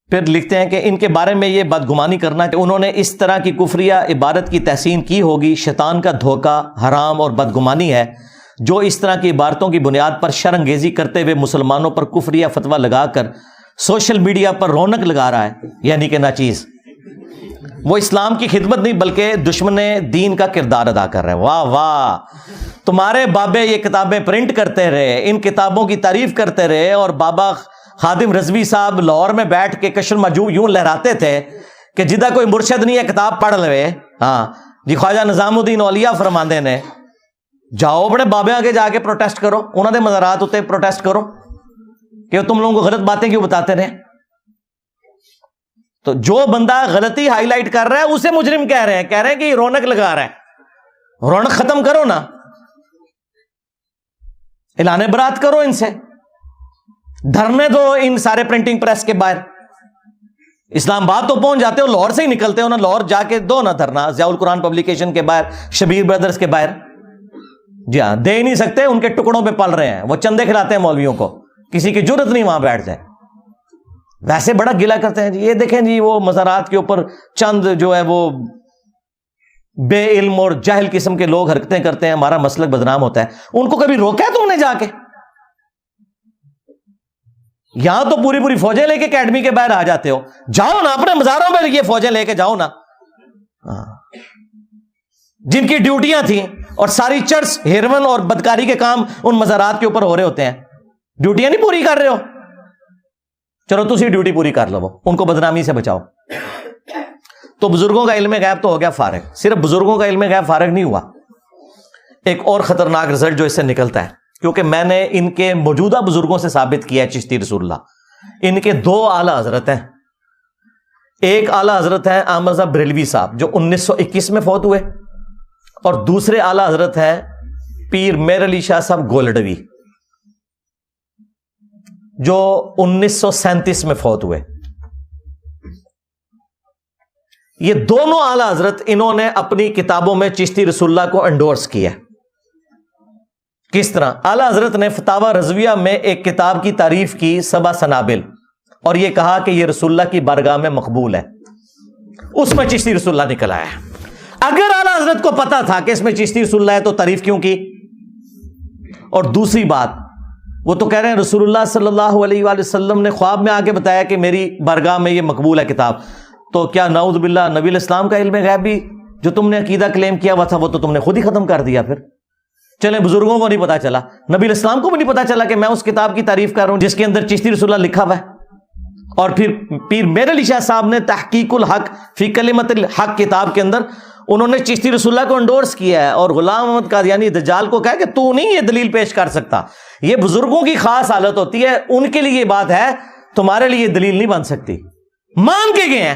پھر لکھتے ہیں کہ ان کے بارے میں یہ بدگمانی کرنا کہ انہوں نے اس طرح کی کفریہ عبارت کی تحسین کی ہوگی، شیطان کا دھوکہ، حرام اور بدگمانی ہے، جو اس طرح کی عبارتوں کی بنیاد پر شرانگیزی کرتے ہوئے مسلمانوں پر کفریہ فتویٰ لگا کر سوشل میڈیا پر رونق لگا رہا ہے، یعنی کہ ناچیز۔ وہ اسلام کی خدمت نہیں بلکہ دشمن دین کا کردار ادا کر رہے ہیں۔ واہ واہ، تمہارے بابے یہ کتابیں پرنٹ کرتے رہے، ان کتابوں کی تعریف کرتے رہے، اور بابا خادم رضوی صاحب لاہور میں بیٹھ کے کشر مجوب یوں لہراتے تھے کہ جدہ کوئی مرشد نہیں ہے کتاب پڑھ لے۔ ہاں جی، خواجہ نظام الدین اولیاء فرماندے نے جاؤ اپنے بابے آگے جا کے پروٹیسٹ کرو، انہوں نے مزارات ہوتے پروٹیسٹ کرو کہ تم لوگوں کو غلط باتیں کیوں بتاتے رہے۔ تو جو بندہ غلطی ہائی لائٹ کر رہا ہے اسے مجرم کہہ رہے ہیں کہ یہ رونق لگا رہا ہے۔ رونق ختم کرو نا، اعلان برات کرو ان سے، دھرنے دو ان سارے پرنٹنگ پریس کے باہر۔ اسلام آباد تو پہنچ جاتے ہو، لاہور سے ہی نکلتے ہو نا، لاہور جا کے دو نا دھرنا، ضیاء القرآن پبلیکیشن کے باہر، شبیر بردرز کے باہر۔ جی ہاں، دے ہی نہیں سکتے، ان کے ٹکڑوں پہ پل رہے ہیں، وہ چندے کھلاتے ہیں مولویوں کو، کسی کی جرت نہیں وہاں بیٹھ جائے۔ ویسے بڑا گلا کرتے ہیں جی، یہ دیکھیں جی وہ مزارات کے اوپر چند جو ہے وہ بے علم اور جاہل قسم کے لوگ حرکتیں کرتے ہیں، ہمارا مسلک بدنام ہوتا ہے۔ ان کو کبھی روکا ہے تم نے جا کے؟ یہاں تو پوری پوری فوجیں لے کے اکیڈمی کے باہر آ جاتے ہو، جاؤ نا اپنے مزاروں میں یہ فوجیں لے کے جاؤ نا، جن کی ڈیوٹیاں تھیں، اور ساری چرس، ہیروین اور بدکاری کے کام ان مزارات کے اوپر ہو رہے ہوتے ہیں، ڈیوٹیاں نہیں پوری کر رہے ہو، چلو تسی ڈیوٹی پوری کر لو، ان کو بدنامی سے بچاؤ۔ تو بزرگوں کا علم غیب تو ہو گیا فارغ، صرف بزرگوں کا علم غیب فارغ نہیں ہوا، ایک اور خطرناک رزلٹ جو اس سے نکلتا ہے، کیونکہ میں نے ان کے موجودہ بزرگوں سے ثابت کیا ہے، چشتی رسول اللہ، ان کے دو اعلیٰ حضرت ہیں۔ ایک اعلیٰ حضرت ہیں احمد صاحب بریلوی صاحب جو 1921 میں فوت ہوئے، اور دوسرے اعلیٰ حضرت ہیں پیر میر علی شاہ صاحب گولڈوی جو 1937 میں فوت ہوئے۔ یہ دونوں اعلیٰ حضرت انہوں نے اپنی کتابوں میں چشتی رسول اللہ کو انڈورس کیا۔ کس طرح؟ اعلیٰ حضرت نے فتاوی رضویہ میں ایک کتاب کی تعریف کی 7 سنابل، اور یہ کہا کہ یہ رسول اللہ کی بارگاہ میں مقبول ہے، اس میں چشتی رسول اللہ نکل آیا۔ اگر اعلیٰ حضرت کو پتا تھا کہ اس میں چشتی رسول اللہ ہے تو تعریف کیوں کی؟ اور دوسری بات، وہ تو کہہ رہے ہیں رسول اللہ صلی اللہ علیہ وآلہ وسلم نے خواب میں آ کے بتایا کہ میری بارگاہ میں یہ مقبول ہے کتاب، تو کیا نعوذ باللہ نبی الاسلام کا علم غیب بھی جو تم نے عقیدہ کلیم کیا ہوا تھا وہ تو تم نے خود ہی ختم کر دیا؟ پھر چلیں بزرگوں کو نہیں پتا چلا، نبی الاسلام کو بھی نہیں پتا چلا کہ میں اس کتاب کی تعریف کر رہا ہوں جس کے اندر چشتی رسول اللہ لکھا ہوا ہے۔ اور پھر پیر میر علی شاہ صاحب نے تحقیق الحق فی کلمت الحق کتاب کے اندر انہوں نے چشتی رسول اللہ کو انڈورس کیا ہے، اور غلام احمد قادیانی دجال کو کہا کہ تو نہیں یہ دلیل پیش کر سکتا۔ یہ بزرگوں کی خاص حالت ہوتی ہے، ان کے لیے یہ بات ہے، تمہارے لیے یہ دلیل نہیں بن سکتی، مان کے گئے ہیں۔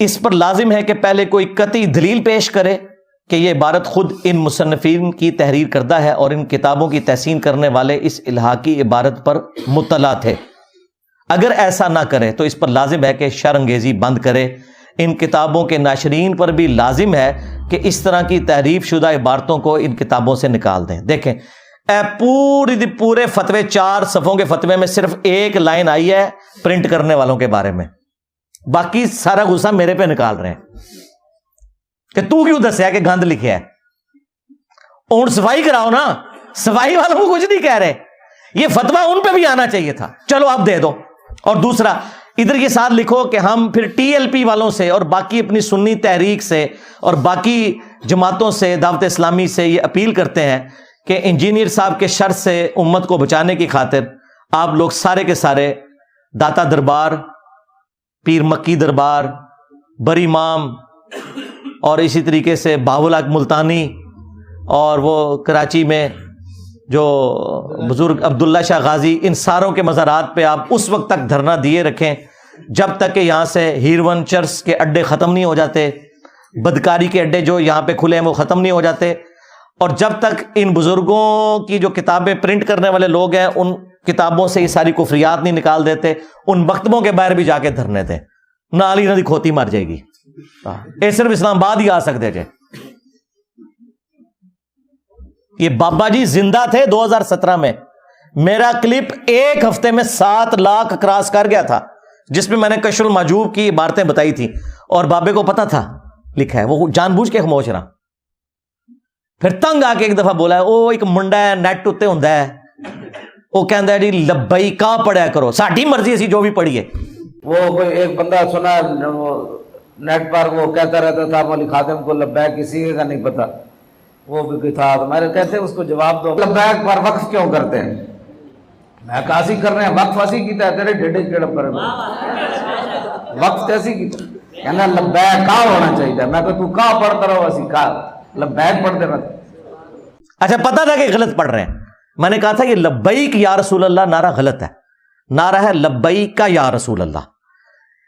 اس پر لازم ہے کہ پہلے کوئی قطعی دلیل پیش کرے کہ یہ عبارت خود ان مصنفین کی تحریر کردہ ہے اور ان کتابوں کی تحسین کرنے والے اس الحاقی عبارت پر مطلع تھے۔ اگر ایسا نہ کرے تو اس پر لازم ہے کہ شر انگیزی بند کرے۔ ان کتابوں کے ناشرین پر بھی لازم ہے کہ اس طرح کی تحریف شدہ عبارتوں کو ان کتابوں سے نکال دیں۔ دیکھیں پورے فتوے 4 صفحوں کے فتوے میں صرف ایک لائن آئی ہے پرنٹ کرنے والوں کے بارے میں، باقی سارا غصہ میرے پہ نکال رہے ہیں کہ تو کیوں دسیا کہ گند لکھیا ہے۔ اونٹ صفائی کراؤ نا، صفائی والوں کو کچھ نہیں کہہ رہے، یہ فتویٰ ان پہ بھی آنا چاہیے تھا، چلو آپ دے دو۔ اور دوسرا ادھر یہ ساتھ لکھو کہ ہم پھر ٹی ایل پی والوں سے اور باقی اپنی سنی تحریک سے اور باقی جماعتوں سے، دعوت اسلامی سے یہ اپیل کرتے ہیں کہ انجینئر صاحب کے شر سے امت کو بچانے کی خاطر آپ لوگ سارے کے سارے داتا دربار، پیر مکی دربار، بری امام اور اسی طریقے سے بہاول ملتانی اور وہ کراچی میں جو بزرگ عبداللہ شاہ غازی، ان ساروں کے مزارات پہ آپ اس وقت تک دھرنا دیے رکھیں جب تک کہ یہاں سے ہیروین چرس کے اڈے ختم نہیں ہو جاتے، بدکاری کے اڈے جو یہاں پہ کھلے ہیں وہ ختم نہیں ہو جاتے، اور جب تک ان بزرگوں کی جو کتابیں پرنٹ کرنے والے لوگ ہیں ان کتابوں سے یہ ساری کفریات نہیں نکال دیتے، ان مکتبوں کے باہر بھی جا کے دھرنے دیں، نالی ندی کھوتی مر جائے گی۔ یہ صرف اسلام آباد ہی آ سکتے تھے۔ یہ بابا جی زندہ تھے 2017 میں، میرا کلپ ایک ہفتے میں 7 لاکھ کراس کر گیا تھا، جس میں نے کشف المحجوب کی باتیں بتائی تھی، اور بابے کو پتا تھا لکھا ہے، وہ جان بوجھ کے خاموش رہا۔ پھر تنگ آ کے ایک دفعہ بولا ہے او ایک منڈا ہے نیٹ اتے ہوندا ہے، وہ کہندا ہے جی لبیکا پڑھیا کرو، ساڈی مرضی اسی جو بھی پڑھیے۔ وہ کوئی ایک بندہ سنا نیٹ پر وہ کہتا رہتا تھا مولی خادم کو لبیک کسی کا نہیں پتا، وہ بھی کوئی تھا، تو میں کہتے اس کو جواب دو لبیک پر وقف کیوں کرتے ہیں؟ میں کہا اسی کر رہے ہیں، وقف اسی کیتا ہے، تیرے ڈیڈے کیڑا پر وقف کیسی کیتا؟ کہنا لبیک کا ہونا چاہیے، میں کہ تو کا پڑھتا رہو اسی کا لبیک پڑھتے رہتے۔ اچھا پتا تھا کہ غلط پڑھ رہے ہیں، میں نے کہا تھا یہ لبیک یا رسول اللہ نعرہ غلط ہے، نعرہ ہے لبیک کا یا رسول اللہ۔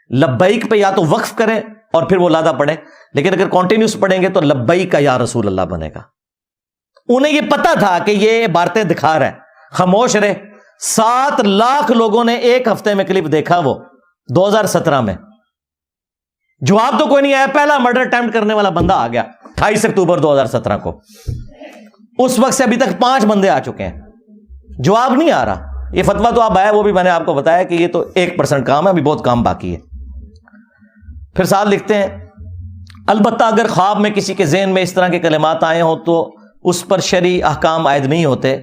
لبیک پہ یا تو وقف کریں اور پھر وہ لادہ پڑھیں، لیکن اگر کنٹینیوس پڑھیں گے تو لبیک کا یا رسول اللہ بنے گا۔ انہیں یہ پتا تھا کہ یہ عبارتیں دکھا رہا ہے، خاموش رہے۔ 7 لاکھ لوگوں نے ایک ہفتے میں کلپ دیکھا، وہ 2017 میں۔ جواب تو کوئی نہیں آیا، پہلا مرڈر اٹیمپٹ کرنے والا بندہ آ گیا 28 اکتوبر 2017 کو، اس وقت سے ابھی تک 5 بندے آ چکے ہیں، جواب نہیں آ رہا۔ یہ فتویٰ تو اب آیا، وہ بھی میں نے آپ کو بتایا کہ یہ تو 1% کام ہے، ابھی بہت کام باقی ہے۔ پھر ساتھ لکھتے ہیں البتہ اگر خواب میں کسی کے ذہن میں اس طرح کے کلمات آئے ہوں تو اس پر شرعی احکام عائد نہیں ہوتے،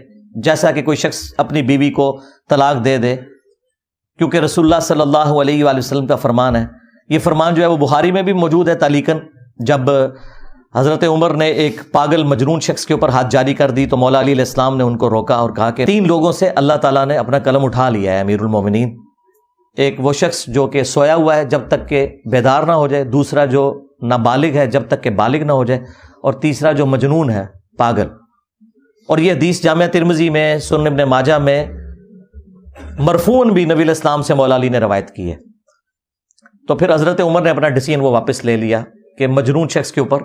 جیسا کہ کوئی شخص اپنی بیوی کو طلاق دے دے، کیونکہ رسول اللہ صلی اللہ علیہ وآلہ وسلم کا فرمان ہے۔ یہ فرمان جو ہے وہ بخاری میں بھی موجود ہے تعلیقاً، جب حضرت عمر نے ایک پاگل مجنون شخص کے اوپر ہاتھ جاری کر دی تو مولا علی علیہ السلام نے ان کو روکا اور کہا کہ 3 لوگوں سے اللہ تعالیٰ نے اپنا قلم اٹھا لیا ہے امیر المومنین۔ ایک وہ شخص جو کہ سویا ہوا ہے جب تک کہ بیدار نہ ہو جائے، دوسرا جو نابالغ ہے جب تک کہ بالغ نہ ہو جائے، اور تیسرا جو مجنون ہے، پاگل۔ اور یہ حدیث جامعہ ترمذی میں، سنن ابن ماجہ میں مرفوعاً بھی نبی علیہ السلام سے مولا علی نے روایت کی ہے۔ تو پھر حضرت عمر نے اپنا ڈیسیژن وہ واپس لے لیا کہ مجنون شخص کے اوپر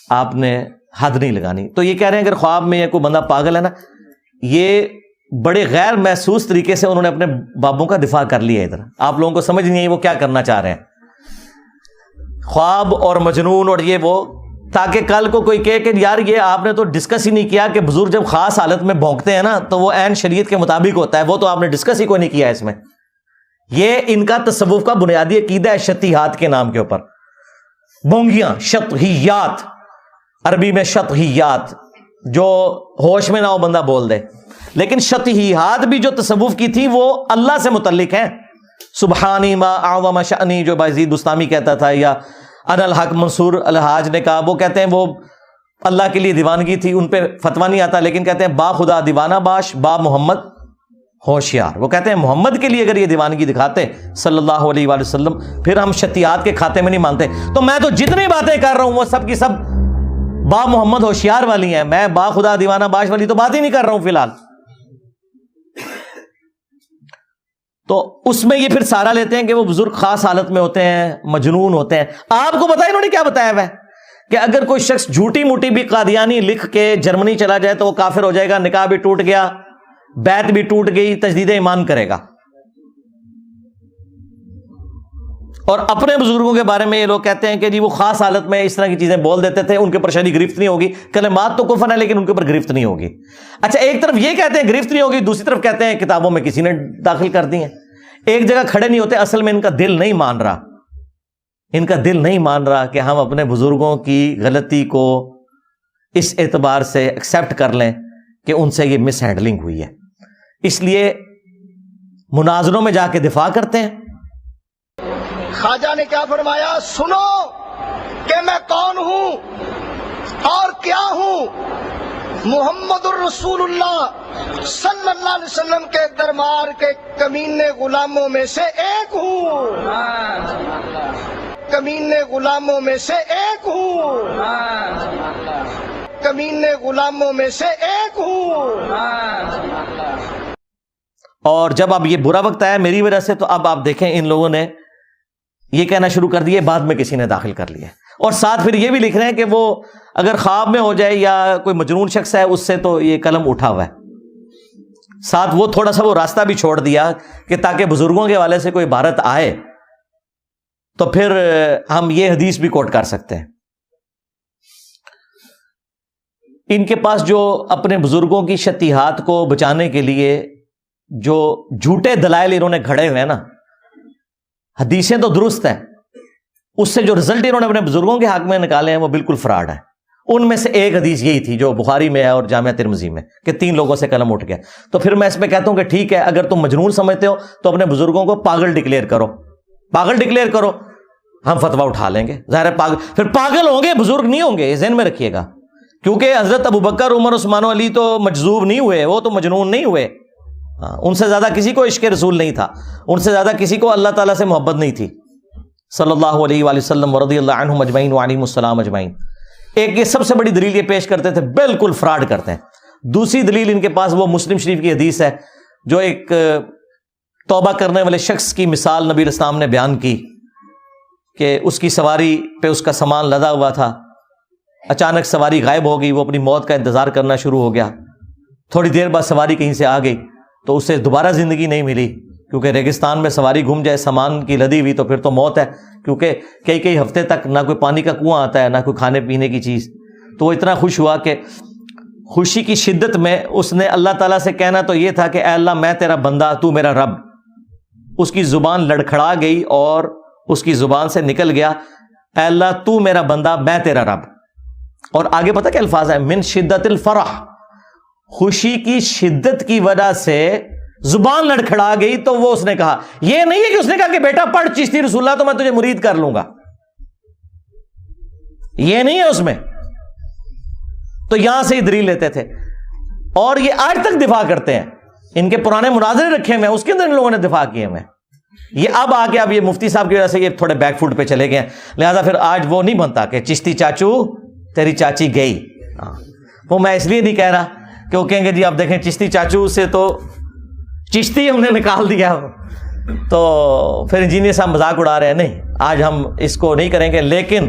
آپ نے حد نہیں لگانی۔ تو یہ کہہ رہے ہیں اگر خواب میں کوئی بندہ پاگل ہے نا، یہ بڑے غیر محسوس طریقے سے انہوں نے اپنے بابوں کا دفاع کر لیا۔ ادھر آپ لوگوں کو سمجھ نہیں آئی وہ کیا کرنا چاہ رہے ہیں، خواب اور مجنون اور یہ وہ، تاکہ کل کو کوئی کہے کہ یار یہ آپ نے تو ڈسکس ہی نہیں کیا کہ بزرگ جب خاص حالت میں بھونکتے ہیں نا تو وہ عین شریعت کے مطابق ہوتا ہے، وہ تو آپ نے ڈسکس ہی کوئی نہیں کیا اس میں۔ یہ ان کا تصوف کا بنیادی عقیدہ ہے شطحیات کے نام کے اوپر، بونگیاں، شطحیات، عربی میں شطحیات، جو ہوش میں نہ ہو بندہ بول دے۔ لیکن شطحیات بھی جو تصوف کی تھی وہ اللہ سے متعلق ہیں، سبحانی ما اعظم شأنی جو بازید بستامی کہتا تھا، یا انا الحق منصور الحاج نے کہا، وہ کہتے ہیں وہ اللہ کے لیے دیوانگی تھی، ان پہ فتویٰ نہیں آتا، لیکن کہتے ہیں با خدا دیوانہ باش، با محمد ہوشیار۔ وہ کہتے ہیں محمد کے لیے اگر یہ دیوانگی دکھاتے صلی اللہ علیہ وآلہ وسلم، پھر ہم شطحیات کے کھاتے میں نہیں مانتے۔ تو میں تو جتنی باتیں کر رہا ہوں وہ سب کی سب با محمد ہوشیار والی ہیں، میں با خدا دیوانہ باش والی تو بات ہی نہیں کر رہا ہوں فی الحال۔ تو اس میں یہ پھر سہارا لیتے ہیں کہ وہ بزرگ خاص حالت میں ہوتے ہیں، مجنون ہوتے ہیں. آپ کو پتا انہوں نے کیا بتایا ہوا ہے کہ اگر کوئی شخص جھوٹی موٹی بھی قادیانی لکھ کے جرمنی چلا جائے تو وہ کافر ہو جائے گا، نکاح بھی ٹوٹ گیا، بیعت بھی ٹوٹ گئی، تجدید ایمان کرے گا. اور اپنے بزرگوں کے بارے میں یہ لوگ کہتے ہیں کہ جی وہ خاص حالت میں اس طرح کی چیزیں بول دیتے تھے، ان کے اوپر شرعی گرفت نہیں ہوگی. کلمات تو کفر ہے لیکن ان کے اوپر گرفت نہیں ہوگی. اچھا، ایک طرف یہ کہتے ہیں گرفت نہیں ہوگی، دوسری طرف کہتے ہیں کتابوں میں کسی نے داخل کر دی ہیں. ایک جگہ کھڑے نہیں ہوتے. اصل میں ان کا دل نہیں مان رہا، ان کا دل نہیں مان رہا کہ ہم اپنے بزرگوں کی غلطی کو اس اعتبار سے ایکسیپٹ کر لیں کہ ان سے یہ مس ہینڈلنگ ہوئی ہے. اس لیے مناظروں میں جا کے دفاع کرتے ہیں. خواجہ نے کیا فرمایا؟ سنو کہ میں کون ہوں اور کیا ہوں. محمد الرسول اللہ صلی اللہ علیہ وسلم کے دربار کے کمینے غلاموں میں سے ایک ہوں، کمینے غلاموں میں سے ایک ہوں، کمینے غلاموں میں سے ایک ہوں. اور جب اب یہ برا وقت آیا میری وجہ سے، تو اب آپ دیکھیں ان لوگوں نے یہ کہنا شروع کر دیا، بعد میں کسی نے داخل کر لیا. اور ساتھ پھر یہ بھی لکھ رہے ہیں کہ وہ اگر خواب میں ہو جائے یا کوئی مجنون شخص ہے اس سے تو یہ قلم اٹھا ہوا ہے. ساتھ وہ تھوڑا سا وہ راستہ بھی چھوڑ دیا کہ تاکہ بزرگوں کے حوالے سے کوئی عبارت آئے تو پھر ہم یہ حدیث بھی کوٹ کر سکتے ہیں. ان کے پاس جو اپنے بزرگوں کی شتیہات کو بچانے کے لیے جو جھوٹے دلائل انہوں نے گھڑے ہوئے ہیں نا، حدیثیں تو درست ہیں، اس سے جو رزلٹ انہوں نے اپنے بزرگوں کے حق میں نکالے ہیں وہ بالکل فراڈ ہے. ان میں سے ایک حدیث یہی تھی جو بخاری میں ہے اور جامعہ ترمذی میں کہ 3 لوگوں سے قلم اٹھ گیا. تو پھر میں اس میں کہتا ہوں کہ ٹھیک ہے، اگر تم مجنون سمجھتے ہو تو اپنے بزرگوں کو پاگل ڈکلیئر کرو، پاگل ڈکلیئر کرو، ہم فتویٰ اٹھا لیں گے. ظاہر ہے پاگل پھر پاگل ہوں گے، بزرگ نہیں ہوں گے، یہ ذہن میں رکھیے گا. کیونکہ حضرت ابوبکر، عمر، عثمان و علی تو مجذوب نہیں ہوئے، وہ تو مجنون نہیں ہوئے. ان سے زیادہ کسی کو عشق رسول نہیں تھا، ان سے زیادہ کسی کو اللہ تعالیٰ سے محبت نہیں تھی صلی اللہ علیہ وآلہ وسلم ورضی اللہ عنہم اجمعین وعلیہم السلام اجمعین. ایک یہ سب سے بڑی دلیل یہ پیش کرتے تھے، بالکل فراڈ کرتے ہیں. دوسری دلیل ان کے پاس وہ مسلم شریف کی حدیث ہے جو ایک توبہ کرنے والے شخص کی مثال نبی اسلام نے بیان کی کہ اس کی سواری پہ اس کا سامان لدا ہوا تھا، اچانک سواری غائب ہو گئی، وہ اپنی موت کا انتظار کرنا شروع ہو گیا. تھوڑی دیر بعد سواری کہیں سے آ گئی تو اسے دوبارہ زندگی نہیں ملی، کیونکہ ریگستان میں سواری گم جائے، سامان کی لدی ہوئی تو پھر تو موت ہے، کیونکہ کئی ہفتے تک نہ کوئی پانی کا کنواں آتا ہے نہ کوئی کھانے پینے کی چیز. تو وہ اتنا خوش ہوا کہ خوشی کی شدت میں اس نے اللہ تعالیٰ سے کہنا تو یہ تھا کہ اے اللہ میں تیرا بندہ، تو میرا رب. اس کی زبان لڑکھڑا گئی اور اس کی زبان سے نکل گیا اے اللہ تو میرا بندہ، میں تیرا رب. اور آگے پتہ کیا الفاظ ہے؟ من شدت الفرح، خوشی کی شدت کی وجہ سے زبان لڑکھڑا گئی. تو وہ اس نے کہا، یہ نہیں ہے کہ اس نے کہا کہ بیٹا پڑھ چشتی رسول اللہ تو میں تجھے مرید کر لوں گا، یہ نہیں ہے اس میں. تو یہاں سے ہی دلیل لیتے تھے اور یہ آج تک دفاع کرتے ہیں. ان کے پرانے مناظرے رکھے ہوئے ہیں، اس کے اندر ان لوگوں نے دفاع کیے ہوئے ہیں. یہ اب آ کے اب یہ مفتی صاحب کی وجہ سے یہ تھوڑے بیک فوٹ پہ چلے گئے، لہذا پھر آج وہ نہیں بنتا کہ چشتی چاچو تیری چاچی گئی. وہ میں اس لیے نہیں کہہ رہا کہ وہ کہیں گے جی آپ دیکھیں چشتی چاچو سے تو چشتی ہم نے نکال دیا، تو پھر انجینئر صاحب مذاق اڑا رہے ہیں. نہیں، آج ہم اس کو نہیں کریں گے. لیکن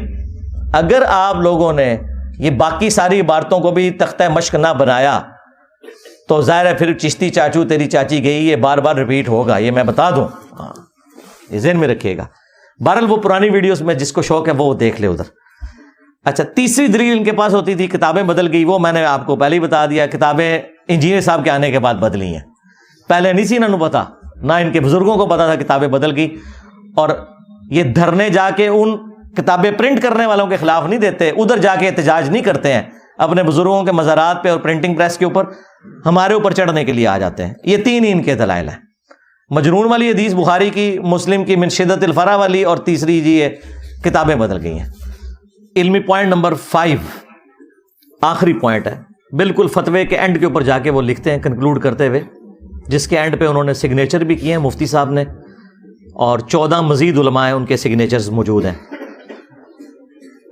اگر آپ لوگوں نے یہ باقی ساری عبارتوں کو بھی تختہ مشق نہ بنایا تو ظاہر ہے پھر چشتی چاچو تیری چاچی گئی یہ بار بار ریپیٹ ہوگا، یہ میں بتا دوں، یہ ذہن میں رکھیے گا. بہرحال وہ پرانی ویڈیوز میں جس کو شوق ہے وہ دیکھ لے ادھر. اچھا، تیسری دلیل ان کے پاس ہوتی تھی کتابیں بدل گئی. وہ میں نے آپ کو پہلے ہی بتا دیا، کتابیں انجینئر صاحب کے آنے کے بعد بدلی ہیں. پہلے نہیں سی انہوں نے پتا، نہ ان کے بزرگوں کو پتا تھا کتابیں بدل گئی. اور یہ دھرنے جا کے ان کتابیں پرنٹ کرنے والوں کے خلاف نہیں دیتے، ادھر جا کے احتجاج نہیں کرتے ہیں اپنے بزرگوں کے مزارات پہ اور پرنٹنگ پریس کے اوپر، ہمارے اوپر چڑھنے کے لیے آ جاتے ہیں. یہ 3 ہی ان کے دلائل ہیں. مجنون والی حدیث بخاری کی، مسلم کی من شدت الفرح والی، اور تیسری جی یہ کتابیں بدل گئی ہیں. علمی پوائنٹ نمبر 5 آخری پوائنٹ ہے، بالکل فتوے کے اینڈ کے اوپر جا کے وہ لکھتے ہیں کنکلوڈ کرتے ہوئے، جس کے اینڈ پہ انہوں نے سگنیچر بھی کیے ہیں مفتی صاحب نے، اور 14 مزید علماء ہیں ان کے سگنیچرز موجود ہیں.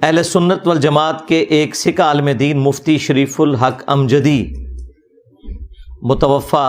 اہل سنت والجماعت کے ایک سکہ عالم دین مفتی شریف الحق امجدی متوفا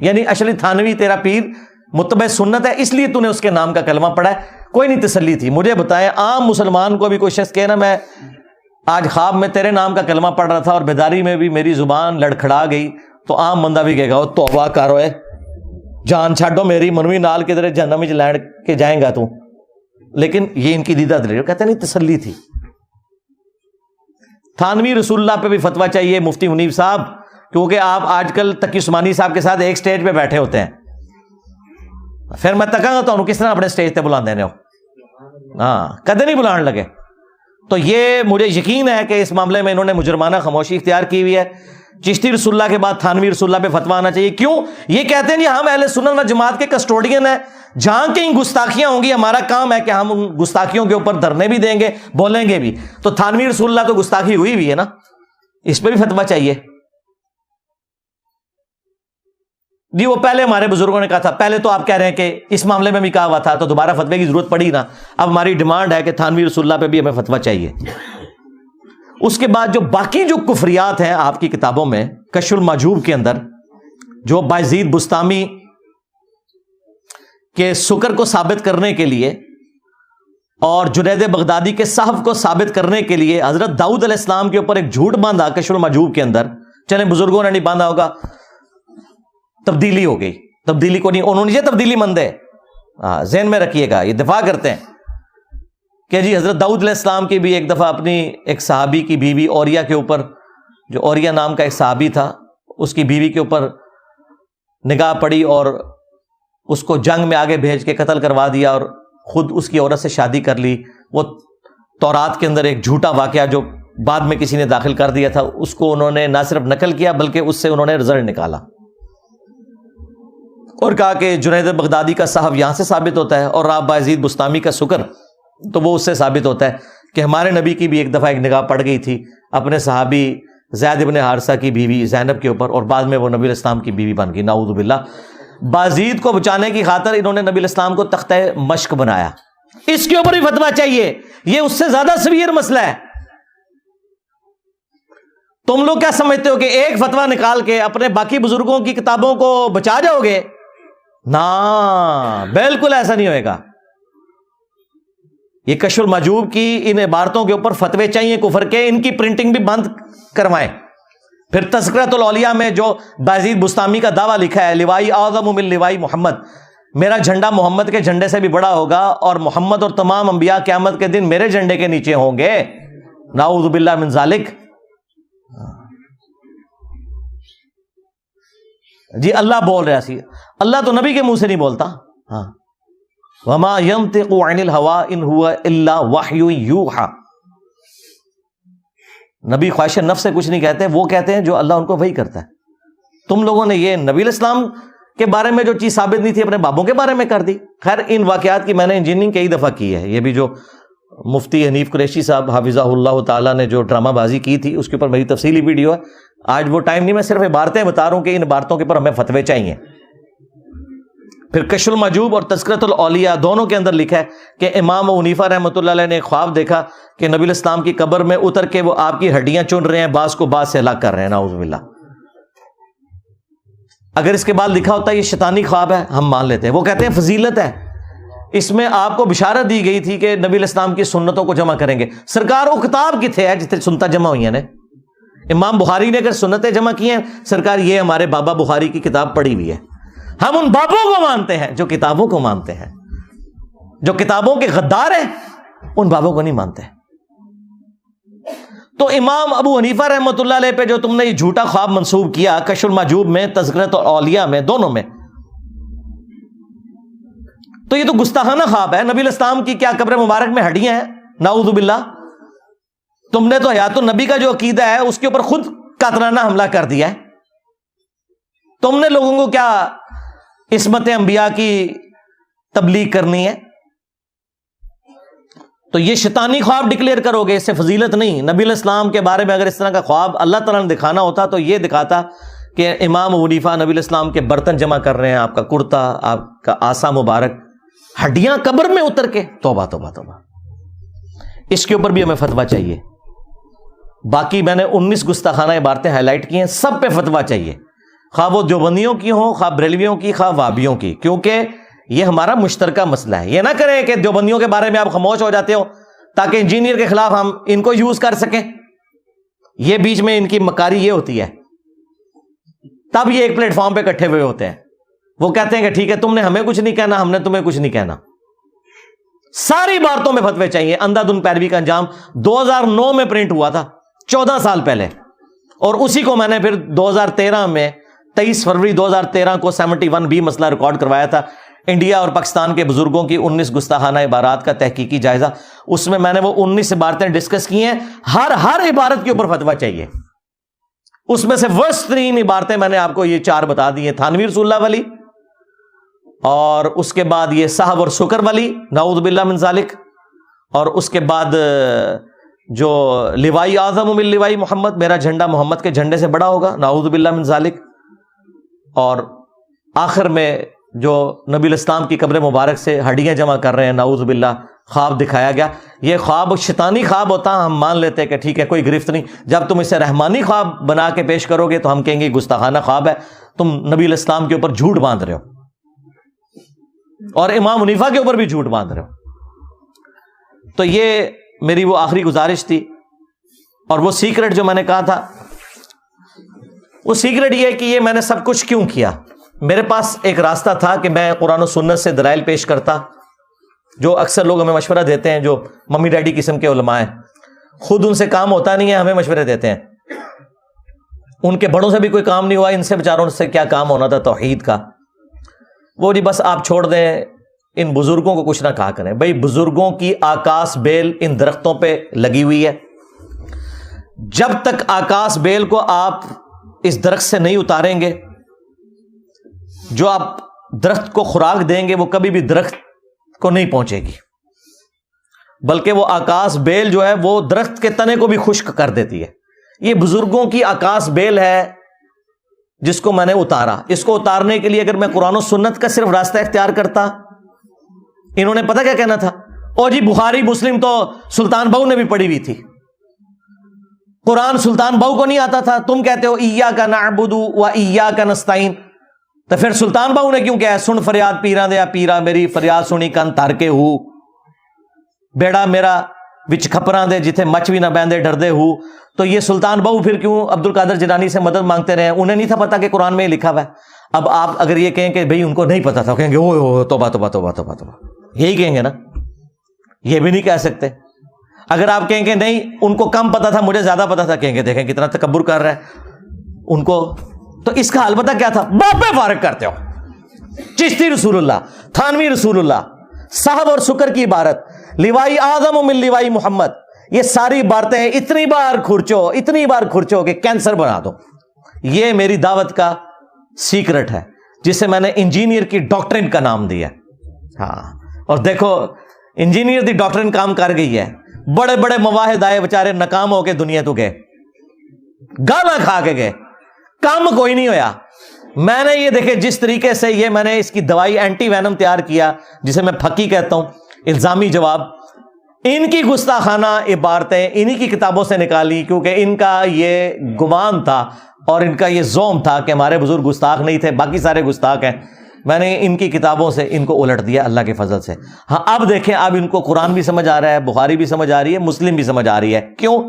یعنی اشلی تھانوی تیرا پیر متبع سنت ہے اس لیے تو نے اس کے نام کا کلمہ پڑھا ہے. کوئی نہیں تسلی تھی. مجھے بتائیں عام مسلمان کو بھی کوئی شخص کہے نا میں آج خواب میں تیرے نام کا کلمہ پڑھ رہا تھا اور بیداری میں بھی میری زبان لڑکھڑا گئی, تو عام بندہ بھی کہے گا توبہ کرو ہے, جان چھاڑو میری منوی نال کے درے جہنم وچ لینڈ کے جائیں گا تو. لیکن یہ ان کی دیدہ دلیل, کہتے نہیں تسلی تھی. تھانوی رسول اللہ پہ بھی فتویٰ چاہیے مفتی منیب صاحب, کیونکہ آپ آج کل تقی عثمانی صاحب کے ساتھ ایک سٹیج پہ بیٹھے ہوتے ہیں. پھر میں تکاں گا تو کس طرح اپنے سٹیج پہ بلا دینے ہو, ہاں کدے نہیں بلان لگے. تو یہ مجھے یقین ہے کہ اس معاملے میں انہوں نے مجرمانہ خاموشی اختیار کی ہوئی ہے. چشتی رسول اللہ کے بعد تھانوی رسول اللہ پہ فتویٰ آنا چاہیے. کیوں؟ یہ کہتے ہیں ہم اہل سنت و جماعت کے کسٹوڈین ہیں, جہاں کہیں گستاخیاں ہوں گی ہمارا کام ہے کہ ہم ان گستاخیوں کے اوپر دھرنے بھی دیں گے, بولیں گے بھی. تو تھانوی رسول اللہ تو گستاخی ہوئی بھی ہے نا, اس پہ بھی فتویٰ چاہیے. جی وہ پہلے ہمارے بزرگوں نے کہا تھا, پہلے تو آپ کہہ رہے ہیں کہ اس معاملے میں بھی کہا ہوا تھا تو دوبارہ فتوے کی ضرورت پڑی نا. اب ہماری ڈیمانڈ ہے کہ تھانوی رسول اللہ پہ بھی ہمیں فتویٰ چاہیے. اس کے بعد جو باقی جو کفریات ہیں آپ کی کتابوں میں, کشف المحجوب کے اندر جو بایزید بستامی کے سکر کو ثابت کرنے کے لیے اور جنید بغدادی کے صحف کو ثابت کرنے کے لیے حضرت داؤد علیہ السلام کے اوپر ایک جھوٹ باندھا کشف المحجوب کے اندر, چلیں بزرگوں نے نہیں باندھا ہوگا, تبدیلی ہو گئی. تبدیلی کو نہیں, انہوں نے یہ تبدیلی مند ہے, ذہن میں رکھیے گا. یہ دفاع کرتے ہیں کہ جی حضرت داؤد علیہ السلام کی بھی ایک دفعہ اپنی ایک صحابی کی بیوی اوریا کے اوپر, جو اوریا نام کا ایک صحابی تھا, اس کی بیوی کے اوپر نگاہ پڑی اور اس کو جنگ میں آگے بھیج کے قتل کروا دیا اور خود اس کی عورت سے شادی کر لی. وہ تورات کے اندر ایک جھوٹا واقعہ جو بعد میں کسی نے داخل کر دیا تھا, اس کو انہوں نے نہ صرف نقل کیا بلکہ اس سے انہوں نے رزلٹ نکالا اور کہا کہ جنید بغدادی کا صحف یہاں سے ثابت ہوتا ہے اور راب بایزید بستامی کا سکر تو وہ اس سے ثابت ہوتا ہے کہ ہمارے نبی کی بھی ایک دفعہ ایک نگاہ پڑ گئی تھی اپنے صحابی زید ابن حارثہ کی بیوی زینب کے اوپر, اور بعد میں وہ نبی علیہ السلام کی بیوی بن گئی, نعوذ باللہ. بازید کو بچانے کی خاطر انہوں نے نبی علیہ السلام کو تختہ مشق بنایا. اس کے اوپر بھی فتویٰ چاہیے. یہ اس سے زیادہ سویر مسئلہ ہے. تم لوگ کیا سمجھتے ہو کہ ایک فتویٰ نکال کے اپنے باقی بزرگوں کی کتابوں کو بچا جاؤ گے؟ نا, بالکل ایسا نہیں ہوئے گا. یہ کشف المحجوب کی ان عبارتوں کے اوپر فتوے چاہیے کفر کے, ان کی پرنٹنگ بھی بند کروائیں. پھر تذکرۃ الاولیاء میں جو بایزید بستامی کا دعویٰ لکھا ہے, لوائی اعظم من لوائی محمد, میرا جھنڈا محمد کے جھنڈے سے بھی بڑا ہوگا اور محمد اور تمام انبیاء قیامت کے دن میرے جھنڈے کے نیچے ہوں گے, نعوذ باللہ من ذالک. جی اللہ بول رہا سی, اللہ تو نبی کے منہ سے نہیں بولتا. ہاں, وما ينطق عن الهوى ان هو الا وحی یوحى. نبی خواہش نفس سے کچھ نہیں کہتے, وہ کہتے ہیں جو اللہ ان کو وحی کرتا ہے. تم لوگوں نے یہ نبی علیہ السلام کے بارے میں جو چیز ثابت نہیں تھی اپنے بابوں کے بارے میں کر دی. خیر ان واقعات کی میں نے انجینئرنگ کئی دفعہ کی ہے. یہ بھی جو مفتی حنیف قریشی صاحب حافظہ اللہ تعالیٰ نے جو ڈرامہ بازی کی تھی اس کے اوپر میری تفصیلی ویڈیو ہے. آج وہ ٹائم نہیں, میں صرف عبارتیں بتا رہا ہوں کہ ان عبارتوں کے اوپر ہمیں فتوے چاہیے. پھر کشف المحجوب اور تذکرۃ الاولیاء دونوں کے اندر لکھا ہے کہ امام ابو حنیفہ رحمۃ اللہ علیہ نے ایک خواب دیکھا کہ نبی الاسلام کی قبر میں اتر کے وہ آپ کی ہڈیاں چن رہے ہیں, بعض کو بعض سے ہلاک کر رہے ہیں, نعوذ باللہ. اگر اس کے بعد لکھا ہوتا ہے یہ شیطانی خواب ہے ہم مان لیتے ہیں. وہ کہتے ہیں فضیلت ہے, اس میں آپ کو بشارت دی گئی تھی کہ نبی علیہ السلام کی سنتوں کو جمع کریں گے. سرکار وہ کتاب کتنے ہے جتنے سنتا جمع ہوئی ہیں نے؟ امام بخاری نے اگر سنتیں جمع کی ہیں, سرکار یہ ہمارے بابا بخاری کی کتاب پڑھی ہوئی ہے. ہم ان بابوں کو مانتے ہیں جو کتابوں کو مانتے ہیں. جو کتابوں کے غدار ہیں ان بابوں کو نہیں مانتے. تو امام ابو حنیفہ رحمۃ اللہ علیہ پہ جو تم نے یہ جھوٹا خواب منسوب کیا کشف المحجوب میں, تذکرۃ الاولیاء میں, دونوں میں, تو یہ تو گستاخانہ خواب ہے. نبی الاسلام کی کیا قبر مبارک میں ہڈیاں ہیں؟ نعوذ باللہ. تم نے تو حیات النبی کا جو عقیدہ ہے اس کے اوپر خود قاتلانہ حملہ کر دیا ہے. تم نے لوگوں کو کیا عصمت انبیاء کی تبلیغ کرنی ہے؟ تو یہ شیطانی خواب ڈکلیئر کرو گے, اس سے فضیلت نہیں. نبی علیہ السلام کے بارے میں اگر اس طرح کا خواب اللہ تعالیٰ نے دکھانا ہوتا تو یہ دکھاتا کہ امام ابو حنیفہ نبی علیہ السلام کے برتن جمع کر رہے ہیں, آپ کا کرتا, آپ کا آسا مبارک, ہڈیاں قبر میں اتر کے. توبہ توبہ توبہ. اس کے اوپر بھی ہمیں فتویٰ چاہیے. باقی میں نے 19 گستاخانہ عبارتیں ہائی لائٹ کی ہیں, سب پہ فتویٰ چاہیے. خواہ وہ دیوبندیوں کی ہوں، خواہ بریلویوں کی، خواہ وہابیوں کی، کیونکہ یہ ہمارا مشترکہ مسئلہ ہے. یہ نہ کریں کہ دیوبندیوں کے بارے میں آپ خاموش ہو جاتے ہو تاکہ انجینئر کے خلاف ہم ان کو یوز کر سکیں. یہ بیچ میں ان کی مکاری یہ ہوتی ہے، تب یہ ایک پلیٹ فارم پہ اکٹھے ہوئے ہوتے ہیں. وہ کہتے ہیں کہ ٹھیک ہے تم نے ہمیں کچھ نہیں کہنا، ہم نے تمہیں کچھ نہیں کہنا. ساری باتوں میں فتوے چاہیے. اندھا دھند پیروی کا انجام 2009 میں پرنٹ ہوا تھا، 14 سال پہلے، اور اسی کو میں نے پھر 2013 میں 23 فروری 2013 کو 71B مسئلہ ریکارڈ کروایا تھا، انڈیا اور پاکستان کے بزرگوں کی 19 گستاخانہ عبارات کا تحقیقی جائزہ. اس میں میں نے وہ 19 عبارتیں ڈسکس کی ہیں. ہر عبارت کے اوپر فتویٰ چاہیے. اس میں سے ورسٹ ترین عبارتیں میں نے آپ کو یہ 4 بتا دی ہیں. تھانوی رسول اللہ والی، اور اس کے بعد یہ صحب اور شکر والی، نعوذ باللہ من ذالک، اور اس کے بعد جو لوائی اعظم من لوائی محمد، میرا جھنڈا محمد کے جھنڈے سے بڑا ہوگا، نعوذ باللہ من ذالک. اور آخر میں جو نبی الاسلام کی قبر مبارک سے ہڈیاں جمع کر رہے ہیں، نعوذ باللہ، خواب دکھایا گیا. یہ خواب شیطانی خواب ہوتا، ہم مان لیتے کہ ٹھیک ہے کوئی گرفت نہیں. جب تم اسے رحمانی خواب بنا کے پیش کرو گے تو ہم کہیں گے گستاخانہ خواب ہے، تم نبی الاسلام کے اوپر جھوٹ باندھ رہے ہو، اور امام حنیفہ کے اوپر بھی جھوٹ باندھ رہے ہو. تو یہ میری وہ آخری گزارش تھی. اور وہ سیکرٹ جو میں نے کہا تھا، وہ سیکرٹ یہ ہے کہ یہ میں نے سب کچھ کیوں کیا. میرے پاس ایک راستہ تھا کہ میں قرآن و سنت سے دلائل پیش کرتا، جو اکثر لوگ ہمیں مشورہ دیتے ہیں، جو ممی ڈیڈی قسم کے علماء ہیں، خود ان سے کام ہوتا نہیں ہے، ہمیں مشورے دیتے ہیں. ان کے بڑوں سے بھی کوئی کام نہیں ہوا، ان سے بیچاروں سے کیا کام ہونا تھا توحید کا. وہ جی بس آپ چھوڑ دیں، ان بزرگوں کو کچھ نہ کہا کریں. بھائی بزرگوں کی آکاس بیل ان درختوں پہ لگی ہوئی ہے. جب تک آکاس بیل کو آپ اس درخت سے نہیں اتاریں گے، جو آپ درخت کو خوراک دیں گے وہ کبھی بھی درخت کو نہیں پہنچے گی، بلکہ وہ آکاس بیل جو ہے وہ درخت کے تنے کو بھی خشک کر دیتی ہے. یہ بزرگوں کی آکاس بیل ہے جس کو میں نے اتارا. اس کو اتارنے کے لیے اگر میں قرآن و سنت کا صرف راستہ اختیار کرتا، انہوں نے پتہ کیا کہنا تھا، او جی بخاری مسلم تو سلطان بہو نے بھی پڑھی ہوئی تھی، قرآن سلطان بہو کو نہیں آتا تھا. تم کہتے ہو ایاک نعبد و ایاک نستعین، تو پھر سلطان بہو نے کیوں کہا ہے سن فریاد پیراں دیا پیرا، میری فریاد سنی کن تر کے ہو، بیڑا میرا وچ کھپراں دے جتھے مچ بھی نہ بیندے ڈردے ہو. تو یہ سلطان بہو پھر کیوں عبد القادر جیلانی سے مدد مانگتے رہے؟ انہیں نہیں تھا پتا کہ قرآن میں یہ لکھا ہوا ہے. اب آپ اگر یہ کہیں کہ بھئی ان کو نہیں پتا تھا، کہیں گے او توبہ توبہ توبہ توبہ توبہ، یہی کہیں گے نا. یہ بھی نہیں کہہ سکتے. اگر آپ کہیں کہ نہیں ان کو کم پتا تھا مجھے زیادہ پتا تھا، کہیں گے دیکھیں کتنا تکبر کر رہا ہے ان کو. تو اس کا حل پتہ کیا تھا؟ باپے فارغ کرتے ہو. چشتی رسول اللہ، تھانوی رسول اللہ، صاحب اور شکر کی عبارت، لوائی اعظم من لوائی محمد، یہ ساری عبارتیں اتنی بار کھرچو کہ کینسر بنا دو. یہ میری دعوت کا سیکرٹ ہے جسے میں نے انجینئر کی ڈاکٹرن کا نام دیا. ہاں، اور دیکھو انجینئر دی ڈاکٹرن کام کر گئی ہے. بڑے بڑے مواحد آئے بیچارے ناکام ہو کے دنیا تو گئے، گالاں کھا کے گئے، کام کوئی نہیں ہویا. میں نے یہ دیکھے جس طریقے سے یہ میں نے اس کی دوائی اینٹی وینم تیار کیا، جسے میں پھکی کہتا ہوں، الزامی جواب، ان کی گستاخانہ عبارتیں انہی کی کتابوں سے نکالی، کیونکہ ان کا یہ گمان تھا اور ان کا یہ زوم تھا کہ ہمارے بزرگ گستاخ نہیں تھے، باقی سارے گستاخ ہیں. میں نے ان کی کتابوں سے ان کو الٹ دیا اللہ کے فضل سے. ہاں اب دیکھیں، اب ان کو قرآن بھی سمجھ آ رہا ہے، بخاری بھی سمجھ آ رہی ہے، مسلم بھی سمجھ آ رہی ہے. کیوں؟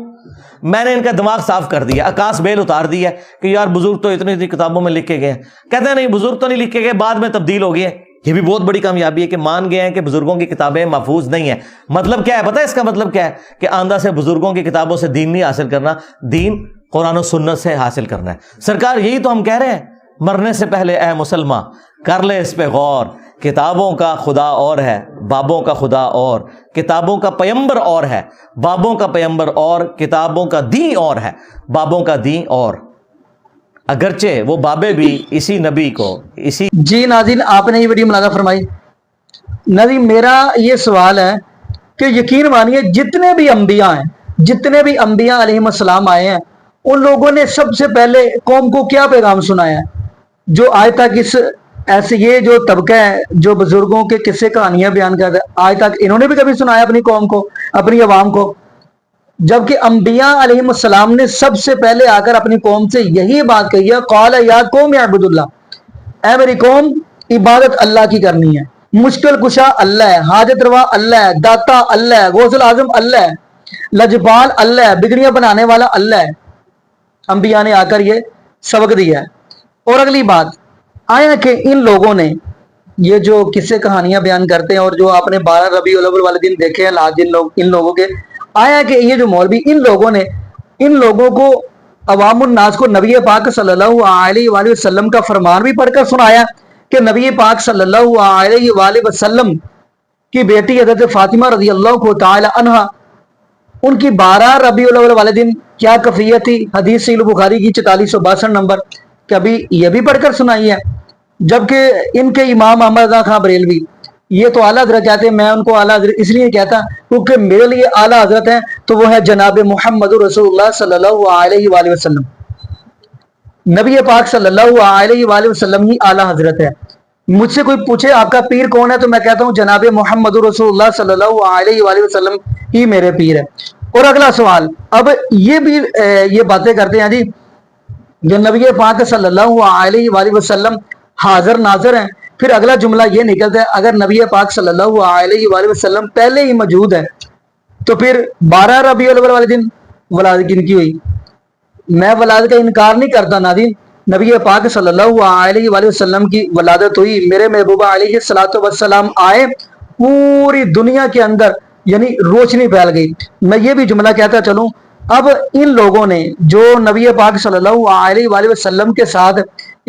میں نے ان کا دماغ صاف کر دیا، آکاس بیل اتار دی ہے کہ یار بزرگ تو اتنی کتابوں میں لکھ کے گئے ہیں. کہتے ہیں نہیں بزرگ تو نہیں لکھ کے گئے، بعد میں تبدیل ہو گئے ہیں. یہ بھی بہت بڑی کامیابی ہے کہ مان گئے ہیں کہ بزرگوں کی کتابیں محفوظ نہیں ہیں. مطلب کیا ہے پتہ ہے اس کا مطلب کیا ہے؟ کہ آندھا سے بزرگوں کی کتابوں سے دین نہیں حاصل کرنا، دین قرآن و سنت سے حاصل کرنا ہے. سرکار یہی تو ہم کہہ رہے ہیں، مرنے سے پہلے اے مسلمان کر لے اس پہ غور. کتابوں کا خدا اور ہے، بابوں کا خدا اور، کتابوں کا پیمبر اور ہے، بابوں کا پیمبر اور، کتابوں کا دین اور ہے، بابوں کا دین اور. اگرچہ وہ بابے بھی اسی نبی کو اسی. جی ناظرین، آپ نے یہ ویڈیو ملاحظہ فرمائی. ناظرین میرا یہ سوال ہے کہ یقین مانیے جتنے بھی انبیاء علیہ السلام آئے ہیں، ان لوگوں نے سب سے پہلے قوم کو کیا پیغام سنایا ہے؟ جو آج تک اس ایسے یہ جو طبقہ ہے جو بزرگوں کے قصے کہانیاں بیان کرتا ہے، آج تک انہوں نے بھی کبھی سنایا اپنی قوم کو، اپنی عوام کو؟ جبکہ انبیاء علیہ السلام نے سب سے پہلے آ کر اپنی قوم سے یہی بات کہی ہے، قال یا قوم اعبدوا اللہ، اے میری قوم عبادت اللہ کی کرنی ہے، مشکل کشا اللہ ہے، حاجت روا اللہ ہے، داتا اللہ ہے، غوث العظم اللہ ہے، لجپال اللہ ہے، بگڑیاں بنانے والا اللہ ہے۔ انبیاء نے آ کر یہ سبق دیا ہے۔ اور اگلی بات، آیا کہ ان لوگوں نے یہ جو قصے کہانیاں بیان کرتے ہیں اور جو آپ نے 12 ربیع الاول والے دن دیکھے ہیں لاج ان لوگوں کے، آیا کہ یہ جو مولوی ان لوگوں نے ان لوگوں کو عوام الناس کو نبی پاک صلی اللہ علیہ وآلہ وسلم کا فرمان بھی پڑھ کر سنایا کہ نبی پاک صلی اللہ علیہ وآلہ وسلم کی بیٹی حضرت فاطمہ رضی اللہ تعالی عنہا ان کی 12 ربیع الاول والے دن کیا کیفیت تھی، حدیث صحیح بخاری کی 4462 نمبر، کبھی یہ بھی پڑھ کر سنائی ہے۔ جبکہ ان کے امام احمد رضا خان بریلوی یہ تو اعلیٰ حضرت کہتے ہیں، میں ان کو اعلیٰ حضرت اس لیے کہتا کیونکہ میرے لیے اعلیٰ حضرت ہیں تو وہ ہے جناب محمد رسول اللہ صلی اللہ علیہ وآلہ وسلم، نبی پاک صلی اللہ علیہ وآلہ وسلم ہی اعلیٰ حضرت ہے۔ مجھ سے کوئی پوچھے آپ کا پیر کون ہے تو میں کہتا ہوں جناب محمد رسول اللہ صلی اللہ علیہ وآلہ وسلم ہی میرے پیر ہے۔ اور اگلا سوال، اب یہ بھی یہ باتیں کرتے ہیں جی جو نبی پاک صلی اللہ علیہ وآلہ وسلم حاضر ناظر ہیں، پھر اگلا جملہ یہ نکلتا ہے اگر نبی پاک صلی اللہ علیہ وآلہ وسلم پہلے ہی موجود ہے تو پھر 12 ربیع الاول والے دن ولادت کن کی ہوئی؟ میں ولادت کا انکار نہیں کرتا ناظرین، نبی پاک صلی اللہ علیہ وآلہ وسلم کی ولادت ہوئی، میرے محبوبہ علیہ الصلوۃ والسلام آئے، پوری دنیا کے اندر یعنی روشنی پھیل گئی۔ میں یہ بھی جملہ کہتا چلوں، اب ان لوگوں نے جو نبی پاک صلی اللہ علیہ وآلہ وسلم کے ساتھ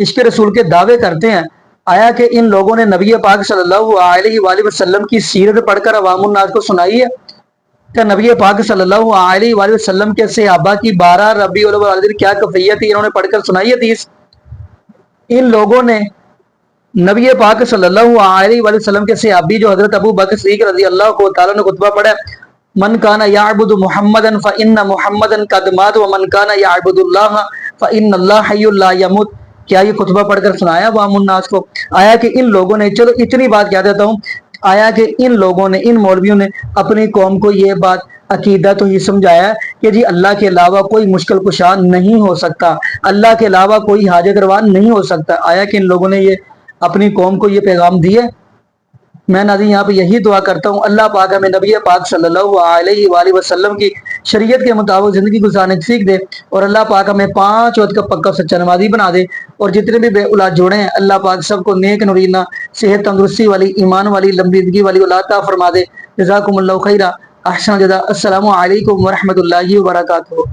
عشق رسول کے دعوے کرتے ہیں، آیا کہ ان لوگوں نے نبی پاک صلی اللہ علیہ وآلہ وسلم کی سیرت پڑھ کر عوام الناس کو سنائی ہے؟ کہ نبی پاک صلی اللہ علیہ وآلہ وسلم کے صحابہ کی 12 ربیع الاول والے دن کیا کیفیت تھی انہوں نے پڑھ کر سنائی ہے حدیث؟ ان لوگوں نے نبی پاک صلی اللہ علیہ وآلہ وسلم کے صحابی جو حضرت ابو بکر صدیق رضی اللہ تعالیٰ نے خطبہ پڑھا، من کان یعبد محمدا فإن محمدا قد مات ومن کان یعبد اللہ فإن اللہ حی لا یموت، کیا یہ خطبہ پڑھ کر سنایا عوام الناس کو؟ آیا کہ ان لوگوں نے، چلو اتنی بات کہہ دیتا ہوں، آیا کہ ان لوگوں نے، ان مولویوں نے اپنی قوم کو یہ بات عقیدہ تو یہ سمجھایا کہ جی اللہ کے علاوہ کوئی مشکل کشا نہیں ہو سکتا، اللہ کے علاوہ کوئی حاجت روا نہیں ہو سکتا۔ آیا کہ ان لوگوں نے یہ اپنی قوم کو یہ پیغام دیے؟ میں ناظرین یہاں پہ یہی دعا کرتا ہوں اللہ پاک ہمیں نبی پاک صلی اللہ علیہ وآلہ وسلم کی شریعت کے مطابق زندگی گزارنے کی سیکھ دے، اور اللہ پاک ہمیں 5 وقت کا پکا سچا نمازی بنا دے، اور جتنے بھی بے اولاد جوڑے ہیں اللہ پاک سب کو نیک نورینہ صحت تندرستی والی ایمان والی لمبی زندگی والی اولاد عطا فرما دے۔ جزاکم اللہ خیرہ، احسن جزا۔ السلام علیکم ورحمۃ اللہ وبرکاتہ۔